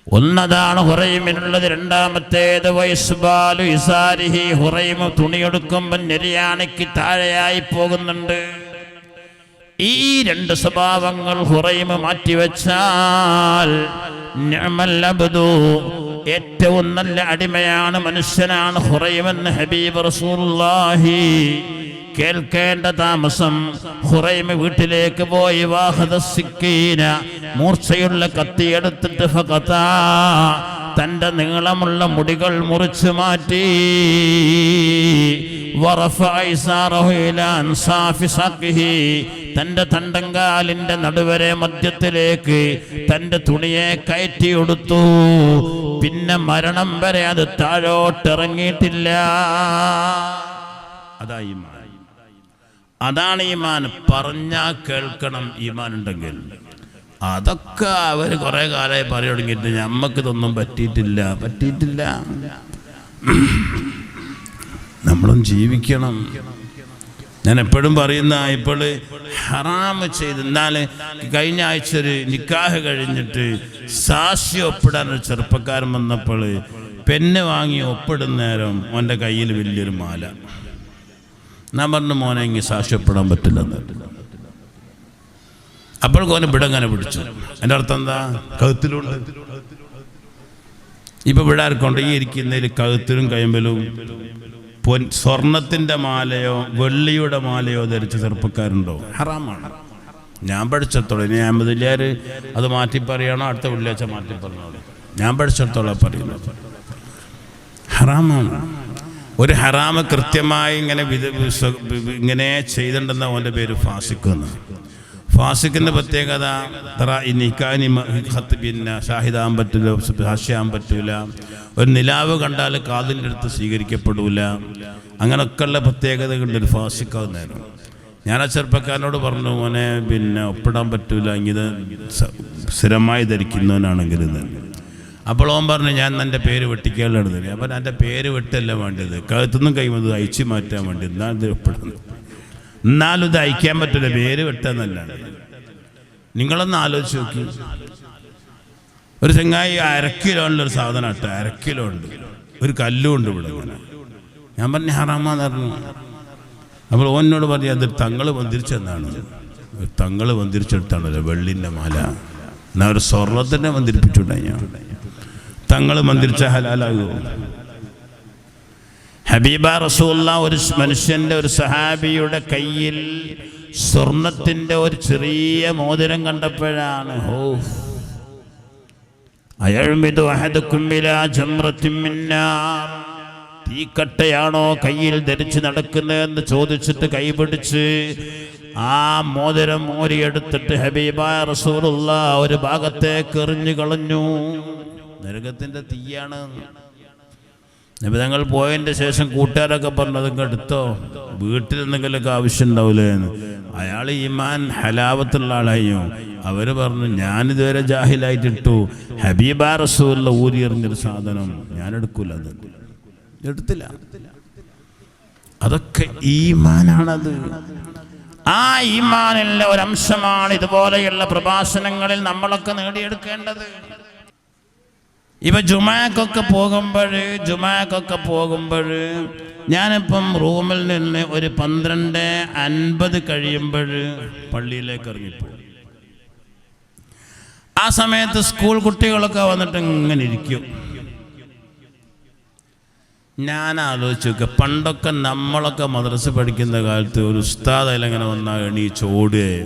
S1: ഒന്നതാണ് ഹുറൈമിനുള്ളത്. രണ്ടാമത്തേത് വൈസ്ബാലു ഇസാരിഹി, ഹുറൈം തുണിയെടുക്കുമ്പോൾ നെരിയാണിക്ക് താഴെയായി പോകുന്നുണ്ട്. ഈ രണ്ട് സ്വഭാവങ്ങൾ ഹുറൈം മാറ്റിവെച്ചാൽ നിഅമൽ അബ്ദു, ഏറ്റവും നല്ല അടിമയാണ്, മനുഷ്യനാണ് ഹുറൈമെന്ന് ഹബീബ് റസൂലുള്ളാഹി. കേൾക്കേണ്ട താമസം. ഹുറൈം വീട്ടിലേക്ക് പോയി വാഹദസിക്കീന, മൂർച്ചയുള്ള കത്തിയെടുത്തിട്ട് ഫഖതാ, തൻ്റെ നീളമുള്ള മുടികൾ മുറിച്ചു മാറ്റി. തൻ്റെ തണ്ടങ്കാലിൻ്റെ നടുവരെ മധ്യത്തിലേക്ക് തൻ്റെ തുണിയെ കയറ്റിയെടുത്തു. പിന്നെ മരണം വരെ അത് താഴോട്ടിറങ്ങിയിട്ടില്ല. അതായി അതാണ് ഈമാൻ. പറഞ്ഞാൽ കേൾക്കണം. ഈമാൻ ഉണ്ടെങ്കിൽ അതൊക്കെ അവർ കുറെ കാലമായി പറയ തുടങ്ങിയിട്ട് നമ്മക്കിതൊന്നും പറ്റിയിട്ടില്ല. നമ്മളും ജീവിക്കണം. ഞാൻ എപ്പോഴും പറയുന്ന, ഇപ്പോൾ ഹറാമ് ചെയ്ത്, എന്നാൽ കഴിഞ്ഞ ആഴ്ച ഒരു നിക്കാഹ് കഴിഞ്ഞിട്ട് സാക്ഷി ഒപ്പിടാൻ ഒരു ചെറുപ്പക്കാരൻ വന്നപ്പോൾ പെണ്ണ് വാങ്ങി ഒപ്പിടുന്ന നേരം അവൻ്റെ കയ്യിൽ വലിയൊരു മാല. ഞാൻ പറഞ്ഞു, മോനെ ഇങ്ങനെ സാക്ഷ്യപ്പെടാൻ പറ്റില്ലെന്ന്. അപ്പോൾ കോനെ ഇവിടെ പിടിച്ചു. എൻ്റെ അർത്ഥം എന്താ? കഴുത്തിലുണ്ട്. ഇപ്പൊ ഇവിടെ ആർക്കുണ്ട് ഈ ഇരിക്കുന്നതിൽ കഴുത്തിലും കയമ്പലും സ്വർണത്തിന്റെ മാലയോ വെള്ളിയുടെ മാലയോ ധരിച്ച ചെറുപ്പക്കാരുണ്ടോ? ഹറാമാണ്. ഞാൻ പഠിച്ചിടത്തോളം, ഇനി അഹമ്മദില്ലാർ അത് മാറ്റി പറയണോ അടുത്ത വെള്ളിയാഴ്ച മാറ്റി പറഞ്ഞോളൂ. ഞാൻ പഠിച്ചിടത്തോളം പറയുന്നത് ഹറാമാണ്. ഒരു ഹറാമ് കൃത്യമായി ഇങ്ങനെ ചെയ്തിട്ടുണ്ടെന്ന അവൻ്റെ പേര് ഫാസിഖെന്ന്. ഫാസിഖിൻ്റെ പ്രത്യേകത പിന്നെ ഷാഹിദാൻ പറ്റില്ല, സാക്ഷിയാൻ പറ്റൂല, ഒരു നിലാവ് കണ്ടാൽ കാതിൻ്റെ അടുത്ത് സ്വീകരിക്കപ്പെടൂല. അങ്ങനെയൊക്കെയുള്ള പ്രത്യേകതകളുണ്ട് ഒരു ഫാസിഖ് നേരം. ഞാൻ ആ ചെറുപ്പക്കാരനോട് പറഞ്ഞു, മോനെ പിന്നെ ഒപ്പിടാൻ പറ്റൂല, ഇങ്ങനെ സ്ഥിരമായി ധരിക്കുന്നവനാണെങ്കിൽ തന്നെ. അപ്പോൾ ഓൻ പറഞ്ഞു, ഞാൻ എൻ്റെ പേര് വെട്ടിക്കാനാണ് തരും. അപ്പം എൻ്റെ പേര് വെട്ടല്ല വേണ്ടത്, കഴുത്തുനിന്നും കൈമത് അയച്ചു മാറ്റാൻ വേണ്ടി. എന്നാൽ ഇത് ഒപ്പിടുന്നു, എന്നാലും ഇത് അയക്കാൻ പറ്റില്ല, പേര് വെട്ടാന്നല്ലാണ്. നിങ്ങളൊന്ന് ആലോചിച്ച് നോക്കി. ഒരു ചെങ്ങായി 1/2 കിലോ ഉള്ളൊരു സാധനം ഇട്ട് 1/2 കിലോ ഉണ്ട്, ഒരു കല്ലും ഉണ്ട് ഇവിടെ. ഞാൻ പറഞ്ഞു ഹറാമാന്ന് പറഞ്ഞു. അപ്പോൾ ഓനോട് പറഞ്ഞു, അത് തങ്ങൾ വന്തിരിച്ചെന്നാണ്. തങ്ങൾ വന്തിരിച്ചെടുത്താണല്ലോ വെള്ളിൻ്റെ മാല. എന്നാൽ ഒരു സ്വർണത്തിൻ്റെ വന്തിരിപ്പിച്ചുണ്ടായി. ഞാൻ തങ്ങൾ മന്ദിരിച്ച ഹലാലാകുമോ? ഹബീബ റസൂലുള്ളാഹി ഒരു മനുഷ്യന്റെ, ഒരു സഹാബിയുടെ കയ്യിൽ സ്വർണത്തിന്റെ ഒരു ചെറിയ മോതിരം കണ്ടപ്പോഴാണ്, തീക്കട്ടയാണോ കയ്യിൽ ധരിച്ച് നടക്കുന്നതെന്ന് ചോദിച്ചിട്ട് കൈപിടിച്ച് ആ മോതിരം മോരിയെടുത്തിട്ട് ഹബീബായ റസൂലുള്ളാഹ് ഒരു ഭാഗത്തേക്ക് എറിഞ്ഞു കളഞ്ഞു. നരകത്തിന്റെ തീയാണ്. നബി തങ്ങൾ പോയതിൻ്റെ ശേഷം കൂട്ടുകാരൊക്കെ പറഞ്ഞു അതൊക്കെ എടുത്തോ, വീട്ടിൽ എന്തെങ്കിലുമൊക്കെ ആവശ്യം ഉണ്ടാവില്ലേ എന്ന്. അയാൾ ഈമാൻ ഹലാവത്തുള്ള ആളായോ. അവർ പറഞ്ഞു ഞാനിതുവരെ ജാഹിലായിട്ടിട്ടു, ഹബീബാ റസൂലുള്ള ഊരി എറിഞ്ഞൊരു സാധനം ഞാൻ എടുക്കൂല, അത് എടുത്തില്ല. അതൊക്കെ ഈമാനാണത്. ആ ഈമാനിലെ ഒരംശമാണ് ഇതുപോലെയുള്ള പ്രഭാഷണങ്ങളിൽ നമ്മളൊക്കെ നേടിയെടുക്കേണ്ടത്. ഇപ്പം ജുമാക്കൊക്കെ പോകുമ്പോൾ ഞാനിപ്പം റൂമിൽ നിന്ന് ഒരു 12:50 കഴിയുമ്പോൾ പള്ളിയിലേക്ക് ഇറങ്ങിപ്പോകും. ആ സമയത്ത് സ്കൂൾ കുട്ടികളൊക്കെ വന്നിട്ട് ഇങ്ങനെ ഇരിക്കും. ഞാൻ ആലോചിച്ച് നോക്കുക, പണ്ടൊക്കെ നമ്മളൊക്കെ മദ്രസ പഠിക്കുന്ന കാലത്ത് ഒരു ഉസ്താദ് അതിലങ്ങനെ വന്നാൽ എണീച്ചോടുകയെ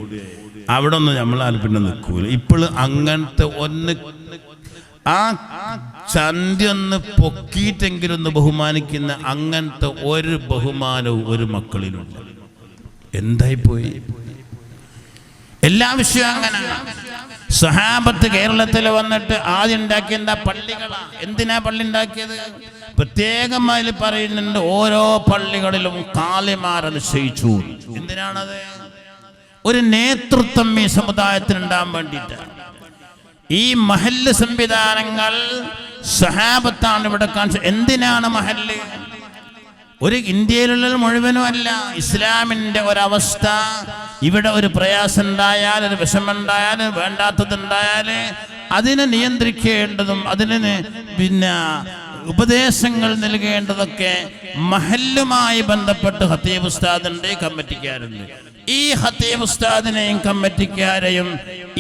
S1: അവിടെ ഒന്നും നമ്മളാൽ പിന്നെ നിൽക്കൂല. ഇപ്പോൾ അങ്ങനത്തെ ഒന്ന് ആ ചന്തി ഒന്ന് പൊക്കിയിട്ടെങ്കിലും ഒന്ന് ബഹുമാനിക്കുന്ന അങ്ങനത്തെ ഒരു ബഹുമാനവും ഒരു മക്കളിലുണ്ട്. എന്തായിപ്പോയി? എല്ലാ വിഷയവും അങ്ങനെ. സ്വഹാബത്ത് കേരളത്തിൽ വന്നിട്ട് ആദ്യം ഉണ്ടാക്കിയ പള്ളികളാ. എന്തിനാ പള്ളി ഉണ്ടാക്കിയത്? പ്രത്യേകമായി പറയുന്നുണ്ട്, ഓരോ പള്ളികളിലും കാലിമാരെ നിശ്ചയിച്ചു. എന്തിനാണത്? ഒരു നേതൃത്വം ഈ സമുദായത്തിന് ഉണ്ടാകാൻ വേണ്ടിയിട്ടാണ്. ഈ മഹല്ല് സംവിധാനങ്ങൾ സ്വഹാബത്താണ് ഇവിടെ കാണിച്ചത്. എന്തിനാണ് മഹല്ല്? ഒരു ഇന്ത്യയിലുള്ള മുഴുവനും അല്ല, ഇസ്ലാമിൻ്റെ ഒരവസ്ഥ. ഇവിടെ ഒരു പ്രയാസം ഉണ്ടായാൽ, ഒരു വിഷമുണ്ടായാൽ, വേണ്ടാത്തതുണ്ടായാൽ അതിനെ നിയന്ത്രിക്കേണ്ടതും അതിന് പിന്നെ ഉപദേശങ്ങൾ നൽകേണ്ടതൊക്കെ മഹല്ലുമായി ബന്ധപ്പെട്ട് ഖത്തീബ് ഉസ്താദുണ്ട്, കമ്മിറ്റിക്കാരുണ്ട്. ഈ ഖത്തീബ് ഉസ്താദിനെയും കമ്മിറ്റിക്കാരെയും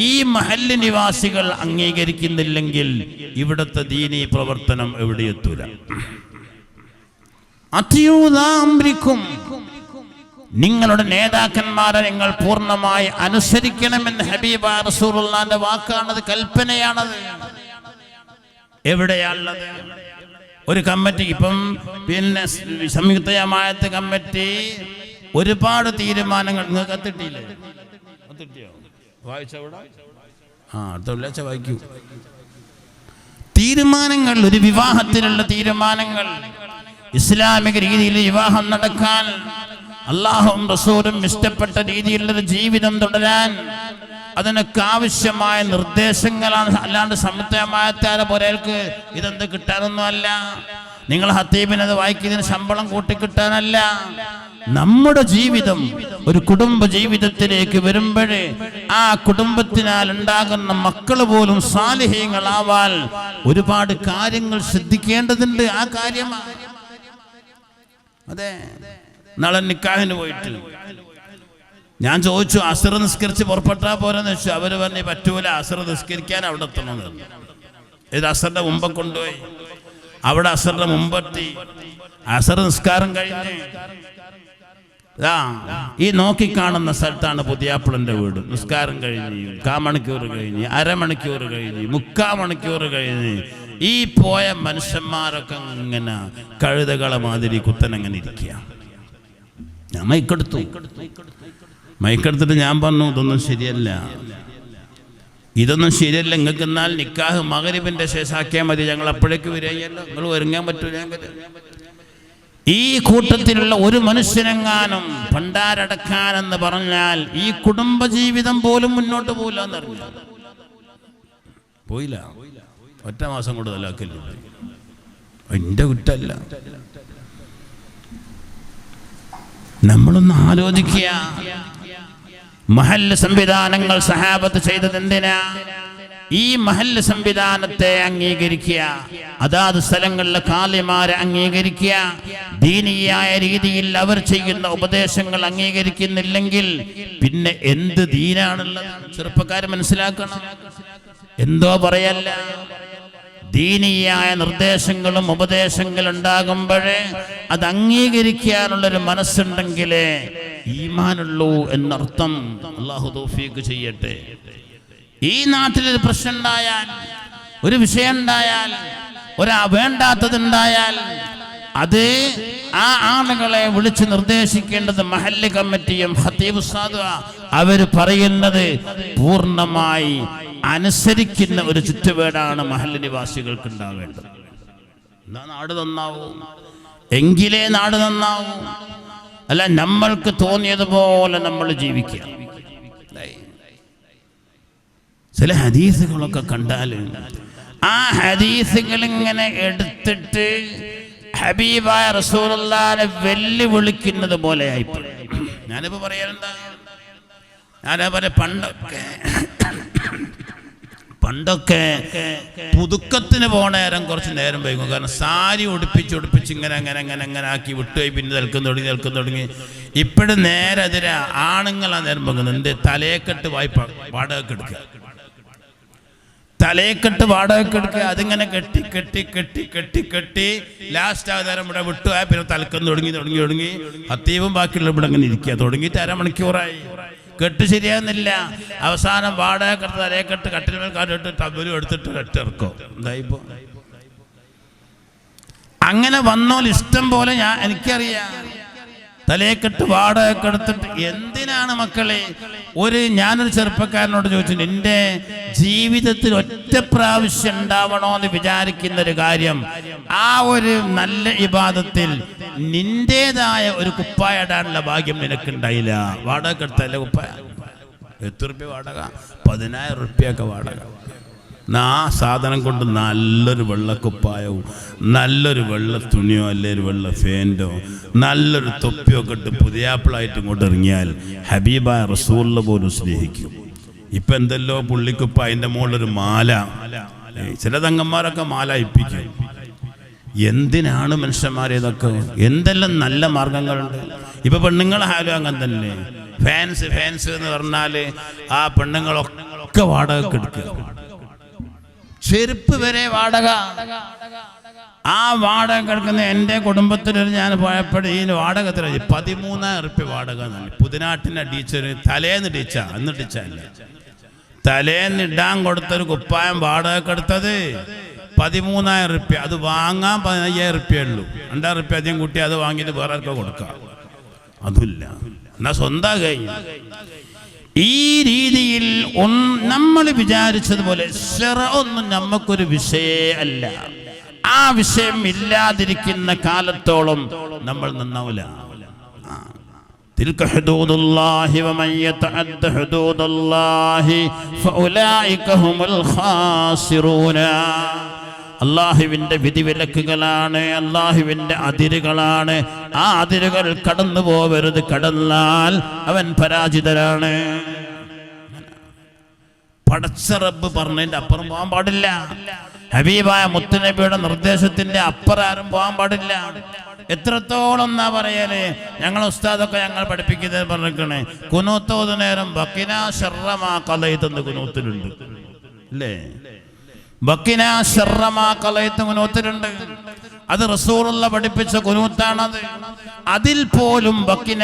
S1: ഈ മഹല്ല് നിവാസികൾ അംഗീകരിക്കുന്നില്ലെങ്കിൽ ഇവിടുത്തെ ദീനീ പ്രവർത്തനം എവിടെ എത്തൂല. നിങ്ങളുടെ നേതാക്കന്മാരെ നിങ്ങൾ പൂർണ്ണമായി അനുസരിക്കണമെന്ന് ഹബീബാ റസൂലുള്ളാഹിന്റെ വാക്കാണത്, കൽപ്പനയാണത്. എവിടെയാണുള്ളത്? ഒരു കമ്മിറ്റി ഇപ്പം പിന്നെ സംയുക്ത ജമാഅത്ത് കമ്മിറ്റി ഒരുപാട് തീരുമാനങ്ങൾ നിങ്ങൾക്ക് എത്തിട്ടില്ലേ? വായിക്കൂ. തീരുമാനങ്ങൾ, ഒരു വിവാഹത്തിലുള്ള തീരുമാനങ്ങൾ, ഇസ്ലാമിക രീതിയിൽ വിവാഹം നടക്കാൻ, അല്ലാഹുവും റസൂലും ഇഷ്ടപ്പെട്ട രീതിയിലുള്ളൊരു ജീവിതം തുടരാൻ, അതിനൊക്കെ ആവശ്യമായ നിർദ്ദേശങ്ങളാണ്. അല്ലാണ്ട് സംയുക്തമായത്താരെ പോലെക്ക് ഇതെന്ത് കിട്ടാനൊന്നും അല്ല. നിങ്ങൾ ഹത്തീബിനത് വായിക്കുന്നതിന് ശമ്പളം കൂട്ടിക്കിട്ടാനല്ല. നമ്മുടെ ജീവിതം ഒരു കുടുംബ ജീവിതത്തിലേക്ക് വരുമ്പോഴേ ആ കുടുംബത്തിനാൽ ഉണ്ടാകുന്ന മക്കൾ പോലും സാലിഹീങ്ങളാവാൻ ഒരുപാട് കാര്യങ്ങൾ ശ്രദ്ധിക്കേണ്ടതുണ്ട്. ആ കാര്യമാണ്. അതെ, നാളെ നിക്കാഹിന് പോയിട്ട് ഞാൻ ചോദിച്ചു, അസർ നിസ്കരിച്ച് പുറപ്പെട്ടാൽ പോരെന്ന് വെച്ചു. അവർ പറഞ്ഞു പറ്റൂല, അസർ നിസ്കരിക്കാൻ അവിടെ എത്തണമെന്ന്. ഇത് അസറിന്റെ മുമ്പ് കൊണ്ടുപോയി. അവിടെ അസറിന്റെ മുമ്പെത്തി. അസർ നിസ്കാരം കഴിഞ്ഞ് ഈ നോക്കിക്കാണുന്ന സ്ഥലത്താണ് പുതിയാപ്പിളന്റെ വീട്. നിസ്കാരം കഴിഞ്ഞ് 1/4 മണിക്കൂർ കഴിഞ്ഞ്, അരമണിക്കൂർ കഴിഞ്ഞ്, 3/4 മണിക്കൂർ കഴിഞ്ഞ് ഈ പോയ മനുഷ്യന്മാരൊക്കെ ഇങ്ങനെ കഴുതകളെ മാതിരി കുത്തനങ്ങനെ ഇരിക്കുക. ഞാൻ മൈക്കെടുത്തിട്ട് ഞാൻ പറഞ്ഞു, ഇതൊന്നും ശരിയല്ല, നിങ്ങൾക്ക് എന്നാൽ നിക്കാഹ് മഗ്‌രിബിന്റെ ശേഷാക്കിയാൽ മതി, ഞങ്ങൾ അപ്പോഴേക്ക് വരികയല്ലോ, നിങ്ങൾ ഒരുങ്ങാൻ പറ്റൂല. ഈ കൂട്ടത്തിലുള്ള ഒരു മനുഷ്യനെങ്ങാനും ഭണ്ഡാരടക്കാനെന്ന് പറഞ്ഞാൽ ഈ കുടുംബജീവിതം പോലും മുന്നോട്ട് പോയില്ല എന്നറിഞ്ഞു. പോയില്ല, ഒറ്റ മാസം കൂടുതലാക്കില്ല. എൻ്റെ കുറ്റല്ല. നമ്മളൊന്ന് ആലോചിക്കുക, മഹല്ല് സംവിധാനങ്ങൾ സഹാബത്ത് ചെയ്തത് എന്തിനാ? ഈ മഹല്ല് സംവിധാനത്തെ അംഗീകരിക്കുക, അതാത് സ്ഥലങ്ങളിലെ കാലിമാരെ അംഗീകരിക്കുക. ദീനീയായ രീതിയിൽ അവർ ചെയ്യുന്ന ഉപദേശങ്ങൾ അംഗീകരിക്കുന്നില്ലെങ്കിൽ പിന്നെ എന്ത് ദീനാണുള്ളത്? ചെറുപ്പക്കാർ മനസ്സിലാക്കണം. എന്തോ പറയല്ല, ദീനീയായ നിർദ്ദേശങ്ങളും ഉപദേശങ്ങളും ഉണ്ടാകുമ്പോഴേ അത് അംഗീകരിക്കാനുള്ളൊരു മനസ്സുണ്ടെങ്കിലേ ഈമാനുള്ളൂ എന്നർത്ഥം. അല്ലാഹു തൗഫീഖ് ചെയ്യട്ടെ. ഈ നാട്ടിലൊരു പ്രശ്നം ഉണ്ടായാൽ, ഒരു വിഷയം ഉണ്ടായാൽ, വേണ്ടാത്തതുണ്ടായാൽ അത് ആ ആളുകളെ വിളിച്ച് നിർദ്ദേശിക്കേണ്ടത് മഹല്ല് കമ്മിറ്റിയും ഖത്തീബ് ഉസ്താദും അവർ പറയുന്നത് പൂർണ്ണമായി അനുസരിക്കുന്ന ഒരു ചുറ്റുപാടാണ് മഹല്ല് നിവാസികൾക്ക് ഉണ്ടാവേണ്ടത്. എന്നാ നാട് നന്നാവും, എങ്കിലേ നാട് നന്നാവും. അല്ല നമ്മൾക്ക് തോന്നിയതുപോലെ നമ്മൾ ജീവിക്കുക. ചില ഹദീസുകളൊക്കെ കണ്ടാൽ ആ ഹദീസുകൾ ഇങ്ങനെ എടുത്തിട്ട് ഹബീബായ റസൂലുള്ളാഹിനെ വെല്ലുവിളിക്കുന്നത് പോലെ ആയിപ്പോയി. ഞാനിപ്പോ പറയാനെന്താ, പണ്ടൊക്കെ പുതുക്കത്തിന് പോണ നേരം കുറച്ച് നേരം വൈകും. കാരണം സാരി ഉടുപ്പിച്ച് ഇങ്ങനെ ആക്കി വിട്ടുപോയി പിന്നെ നിൽക്കുന്നു തുടങ്ങി. ഇപ്പോഴും നേരെ എതിരെ ആണുങ്ങളാ നേരം വെക്കുന്നത്. എന്ത് തലയെക്കെട്ട് വാടകയ്ക്ക് എടുക്കുക, തലയെക്കെട്ട് വാടകയ്ക്ക് എടുക്കുക. അതിങ്ങനെ കെട്ടി ലാസ്റ്റ് ആധാരം ഇവിടെ വിട്ടുപോയാൽ പിന്നെ തലക്കം തുടങ്ങി ഹത്തീവും ബാക്കിയുള്ള ഇവിടെ അങ്ങനെ ഇരിക്കുക. തുടങ്ങിയിട്ട് അരമണിക്കൂറായി, കെട്ട് ശരിയാകുന്നില്ല. അവസാനം വാടകക്കെട്ട് തലയെക്കെട്ട് കട്ടിൽ കാട്ടിട്ട് ടബലും എടുത്തിട്ട് ഒറ്റയിറക്കും. എന്തായിപ്പോ അങ്ങനെ വന്നോൽ ഇഷ്ടം പോലെ എനിക്കറിയാം. തലയെക്കെട്ട് വാടകയൊക്കെ എടുത്തിട്ട് എന്തിനാണ് മക്കളെ? ഞാനൊരു ചെറുപ്പക്കാരനോട് ചോദിച്ചു, എൻ്റെ ജീവിതത്തിൽ ഒറ്റ പ്രാവശ്യം ഉണ്ടാവണോ എന്ന് വിചാരിക്കുന്ന ഒരു കാര്യം, ആ ഒരു നല്ല ഇബാദത്തിൽ നിന്റേതായ ഒരു കുപ്പായ ഇടാനുള്ള ഭാഗ്യം നിനക്കുണ്ടായില്ല. വാടക എടുത്തല്ലേ കുപ്പായ? എത്ര റുപ്യ വാടക? 10,000 റുപ്യൊക്കെ വാടക. ആ സാധനം കൊണ്ട് നല്ലൊരു വെള്ളക്കുപ്പായവും നല്ലൊരു വെള്ള തുണിയോ അല്ലെ ഒരു വെള്ള ഫാൻറ്റോ നല്ലൊരു തൊപ്പിയൊക്കെ ഇട്ട് പുതിയാപ്പിളായിട്ട് ഇങ്ങോട്ട് ഇറങ്ങിയാൽ ഹബീബായ റസൂലിനെ പോലും സ്നേഹിക്കും. ഇപ്പം എന്തല്ലോ പുള്ളിക്കുപ്പായൻ്റെ മുകളിലൊരു മാല, ചില തങ്ങന്മാരൊക്കെ മാല ഇപ്പിക്കും. എന്തിനാണ് മനുഷ്യന്മാരെ ഇതൊക്കെ? എന്തെല്ലാം നല്ല മാർഗങ്ങളുണ്ട്. ഇപ്പൊ പെണ്ണുങ്ങളെ ഹാലും അങ്ങനെ തന്നെ. ഫാൻസ് എന്ന് പറഞ്ഞാൽ ആ പെണ്ണുങ്ങളൊക്കെ വാടകയ്ക്ക് എടുക്കുക. ചെരുപ്പ് വരെ വാടക. ആ വാടക കിടക്കുന്ന എൻ്റെ കുടുംബത്തിലൊരു ഞാൻ പോയപ്പോൾ ഈ വാടക 13,000 റുപ്യ വാടക. പുതിനാട്ടിൻ്റെ ടീച്ചർ തലേന്ന് അന്ന് ടീച്ചല്ല, തലേന്ന് ഇടാൻ കൊടുത്തൊരു കുപ്പായം വാടക എടുത്തത് 13,000 റുപ്യ. അത് വാങ്ങാൻ 15,000 റുപ്യ ഉള്ളൂ. 2,000 റുപ്യ അധികം കൂട്ടി അത് വാങ്ങിയിട്ട് വേറെ ആർക്കോ കൊടുക്കാം. അതുമില്ല, എന്നാ സ്വന്തം കഴിഞ്ഞു. ഈ രീതിയിൽ നമ്മൾ വിചാരിച്ചതുപോലെ ഒന്നും നമുക്കൊരു വിഷയമല്ല. ആ വിഷയം ഇല്ലാതിരിക്കുന്ന കാലത്തോളം നമ്മൾ നന്നാവില്ല. തിൽക ഹുദൂദുല്ലാഹി വമൻ യതഅദ്ദ ഹുദൂദല്ലാഹി ഫഉലൈക ഹുമുൽ ഖാസിറൂന. അള്ളാഹുവിൻ്റെ വിധിവിലക്കുകളാണ്, അള്ളാഹുവിൻ്റെ അതിരുകളാണ്. ആ അതിരുകൾ കടന്നു പോവരുത്. കടന്നാൽ അവൻ പരാജിതരാണ്. പടച്ച റബ്ബ് പറഞ്ഞതിൻ്റെ അപ്പുറം പോകാൻ പാടില്ല. ഹബീബായ മുത്തുനബിയുടെ നിർദ്ദേശത്തിന്റെ അപ്പുറം ആരും പോകാൻ പാടില്ല. എത്രത്തോളം എന്നാ പറയല്? ഞങ്ങൾ ഉസ്താദൊക്കെ ഞങ്ങൾ പഠിപ്പിക്കുന്നത് പറഞ്ഞിരിക്കണേ, കുനൂത്തോത് നേരം ബക്കിനാ ശർറമാ കളയത്തെന്ന് കുനൂത്തിലുണ്ട് അല്ലേ? ബക്കിനാ ശർറമാ കളയത്ത് കുനൂത്തിലുണ്ട്. അത് റസൂലുള്ള പഠിപ്പിച്ച കുനൂത്താണത്. അതിൽ പോലും ബക്കിന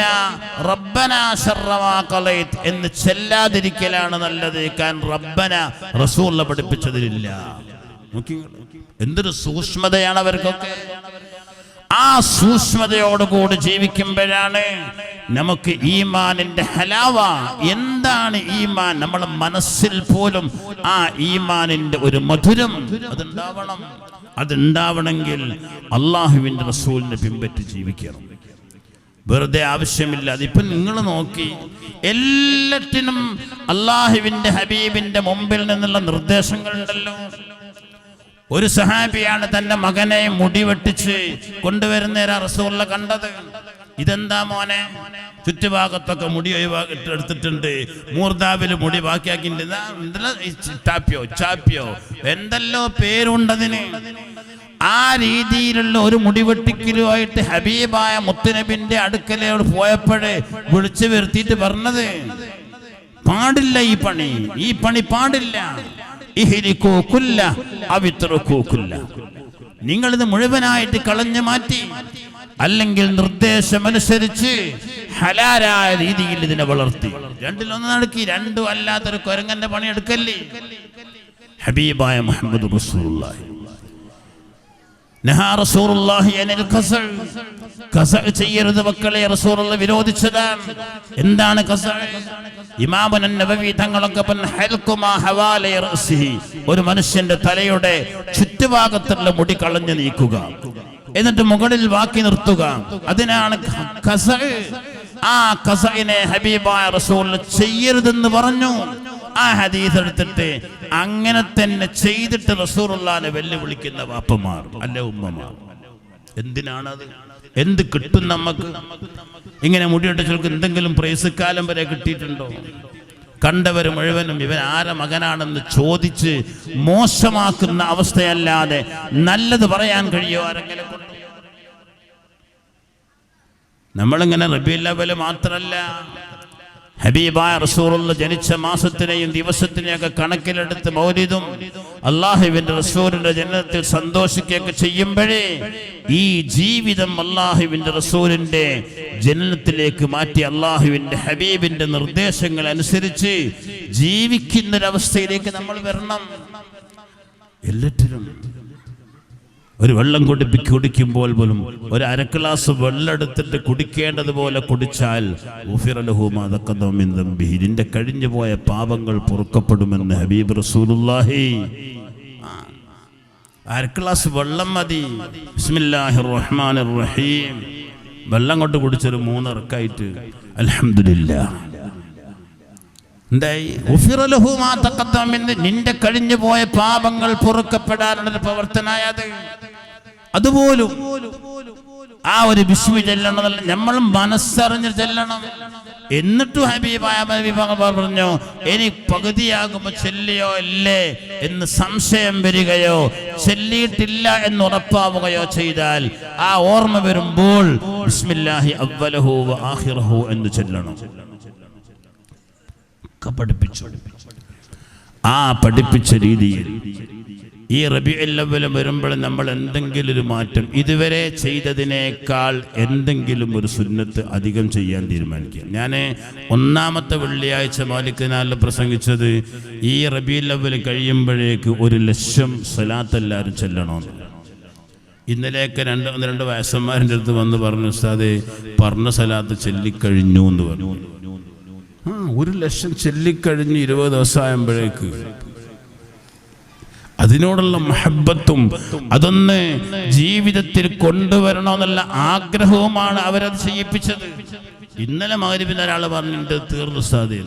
S1: റബ്ബന ശർറമാ കളയത്ത് എന്ന് ചെല്ലാതിരിക്കലാണ് നല്ലത്. കാരണം റബ്ബന റസൂലുള്ള പഠിപ്പിച്ചതിലില്ല. എന്തൊരു സൂക്ഷ്മതയാണ് അവർക്കൊക്കെ. ആ സൂക്ഷ്മതയോടുകൂടി ജീവിക്കുമ്പോഴാണ് നമുക്ക് ഈമാനിന്റെ ഹലാവ. എന്താണ് ഈമാൻ? നമ്മുടെ മനസ്സിൽ പോലും ആ ഈമാനിന്റെ ഒരു മധുരം അതുണ്ടാവണം. അതുണ്ടാവണമെങ്കിൽ അള്ളാഹുവിൻ്റെ റസൂലിനെ പിൻപറ്റി ജീവിക്കണം. വെറുതെ ആവശ്യമില്ല. അതിപ്പം നിങ്ങൾ നോക്കി, എല്ലാറ്റിനും അള്ളാഹുവിൻ്റെ ഹബീബിന്റെ മുമ്പിൽ നിന്നുള്ള നിർദ്ദേശങ്ങളുണ്ടല്ലോ. ഒരു സഹാബിയാണ് തൻ്റെ മകനെ മുടി വെട്ടിച്ച് കൊണ്ടുവരുന്ന റസൂലുള്ള കണ്ടത്. ഇതെന്താ മോനെ? ചുറ്റുഭാഗത്തൊക്കെ മുടി എടുത്തിട്ടുണ്ട്, മൂർദാവിൽ മുടി ബാക്കിയാക്കിയിട്ടുണ്ട്, ചാപ്യോ എന്തെല്ലോ പേരുണ്ടതിന്. ആ രീതിയിലുള്ള ഒരു മുടിവെട്ടിക്കലുമായിട്ട് ഹബീബായ മുത്തുനബിന്റെ അടുക്കലോട് പോയപ്പോഴേ വിളിച്ചു വരുത്തിയിട്ട് പറഞ്ഞത്, പാടില്ല ഈ പണി പാടില്ല. നിങ്ങളിത് മുഴുവനായിട്ട് കളഞ്ഞു മാറ്റി, അല്ലെങ്കിൽ നിർദ്ദേശമനുസരിച്ച് ഹലാലായ രീതിയിൽ ഇതിനെ വളർത്തി. രണ്ടിലൊന്ന് നടക്കി. രണ്ടും അല്ലാത്തൊരു കുരങ്ങന്റെ പണിയെടുക്കല്ലേ. ഹബീബായ മുഹമ്മദ് റസൂലുള്ളാഹി നഹാ റസൂലുള്ളാഹി അനിൽ ഖസഅ, ഖസഅ ചെയ്യരുത് മക്കളെ, റസൂലുള്ളാഹി വിരോധിച്ചതാണ്. എന്താണ് ഖസഅ? ഇമാം നബവി തങ്ങളൊക്കെ ഹൽഖുമാ ഹവാലി റഅസിഹി, ഒരു മനുഷ്യന്റെ തലയുടെ ചുറ്റുഭാഗത്തുള്ള മുടി കളഞ്ഞു നീക്കുക, എന്നിട്ട് മുകളിൽ ബാക്കി നിർത്തുക, അതിനാണ് ഖസഅ. ആ ഖസഇനെ ഹബീബായ റസൂൽ ചെയ്യരുതെന്ന് പറഞ്ഞു. ആ ഹദീസ് എടുത്തിട്ട് അങ്ങനെ തന്നെ ചെയ്തിട്ട് റസൂലുള്ളാഹിനെ വെല്ലുവിളിക്കുന്ന വാപ്പമാർ അല്ല ഉമ്മമാർ. എന്തിനാണത്? എന്ത് കിട്ടും നമുക്ക്? ഇങ്ങനെ മുടിയിട്ട് ചിലർക്ക് എന്തെങ്കിലും പ്രൈസ് കാലം വരെ കിട്ടിയിട്ടുണ്ടോ? കണ്ടവർ മുഴുവനും ഇവൻ ആരെ മകനാണെന്ന് ചോദിച്ച് മോശമാക്കുന്ന അവസ്ഥയല്ലാതെ നല്ലത് പറയാൻ കഴിയോ ആരെങ്കിലും? നമ്മളിങ്ങനെ റബീഉൽ അവ്വൽ മാത്രമല്ല, ഹബീബായ റസൂലുള്ളാഹി ജനിച്ച മാസത്തിനെയും ദിവസത്തിനെയൊക്കെ കണക്കിലെടുത്ത് മൗലിദും അല്ലാഹുവിന്റെ റസൂലിന്റെ ജനനത്തിൽ സന്തോഷിക്കുകയൊക്കെ ചെയ്യുമ്പോഴേ ഈ ജീവിതം അല്ലാഹുവിന്റെ റസൂലിന്റെ ജനനത്തിലേക്ക് മാറ്റി അല്ലാഹുവിന്റെ ഹബീബിന്റെ നിർദ്ദേശങ്ങൾ അനുസരിച്ച് ജീവിക്കുന്നൊരവസ്ഥയിലേക്ക് നമ്മൾ വരണം. എല്ലാറ്റിലും ഒരു വെള്ളം കുടിക്കുമ്പോൾ പോലും ഒരു അര ഗ്ലാസ് വെള്ളം എടുത്തിട്ട് കുടിക്കേണ്ടതുപോലെ കുടിച്ചാൽ നിന്റെ കഴിഞ്ഞു പോയ പാപങ്ങൾ പൊറുക്കപ്പെടുമെന്ന് ഹബീബ് റസൂലുള്ളാഹി. അര ഗ്ലാസ് വെള്ളം മതി. ബിസ്മില്ലാഹിർ റഹ്മാനിർ റഹീം വെള്ളം കൊണ്ട് കുടിച്ചൊരു 3 ഇറക്കായിട്ട് അൽഹംദുലില്ലാഹ് എന്തായി? നിന്റെ കഴിഞ്ഞു പോയ പാപങ്ങൾ പൊറുക്കപ്പെടാനുള്ള പ്രവർത്തനായത്. അതുപോലും ആ ഒരു ബിസ്മി ചെല്ലണം, നമ്മൾ മനസ്സറിഞ്ഞ് ചെല്ലണം. എന്നിട്ടും ഹബീബായ പറഞ്ഞു, ഇനി പകുതിയാകുമ്പോൾ ചെല്ലിയോ ഇല്ലേ എന്ന് സംശയം വരികയോ ചെല്ലിയിട്ടില്ല എന്ന് ഉറപ്പാവുകയോ ചെയ്താൽ ആ ഓർമ്മ വരുമ്പോൾ ബിസ്മില്ലാഹി അവ്വലഹു വ ആഖിറഹു എന്ന് ചെല്ലണം. പഠിപ്പിച്ചു. ആ പഠിപ്പിച്ച രീതിയിൽ ഈ റബീഉൽ അവ്വൽ വരുമ്പോൾ നമ്മൾ എന്തെങ്കിലും ഒരു മാറ്റം, ഇതുവരെ ചെയ്തതിനേക്കാൾ എന്തെങ്കിലും ഒരു സുന്നത്ത് അധികം ചെയ്യാൻ തീരുമാനിക്കുക. ഞാൻ 1ാമത്തെ വെള്ളിയാഴ്ച മാലികനാലിൽ പ്രസംഗിച്ചത് ഈ റബീഉൽ അവ്വൽ കഴിയുമ്പോഴേക്ക് 1,00,000 സ്വലാത്ത് എല്ലാവരും ചെല്ലണമെന്ന്. ഇന്നലെയൊക്കെ രണ്ട് വയസ്സന്മാരുടെ അടുത്ത് വന്ന് പറഞ്ഞു, ഉസ്താദേ പറഞ്ഞ സ്വലാത്ത് ചെല്ലിക്കഴിഞ്ഞു എന്ന് പറഞ്ഞു. 1,00,000 ചെല്ലിക്കഴിഞ്ഞ് 20 ദിവസമാകുമ്പോഴേക്ക് അതിനോടുള്ള മഹബത്തും അതൊന്ന് ജീവിതത്തിൽ കൊണ്ടുവരണമെന്നുള്ള ആഗ്രഹവുമാണ് അവരത് ചെയ്യിപ്പിച്ചത്. ഇന്നലെ മഗ്‌രിബിന് ഒരാൾ പറഞ്ഞിട്ട് തീർന്നു ഉസ്താദേ,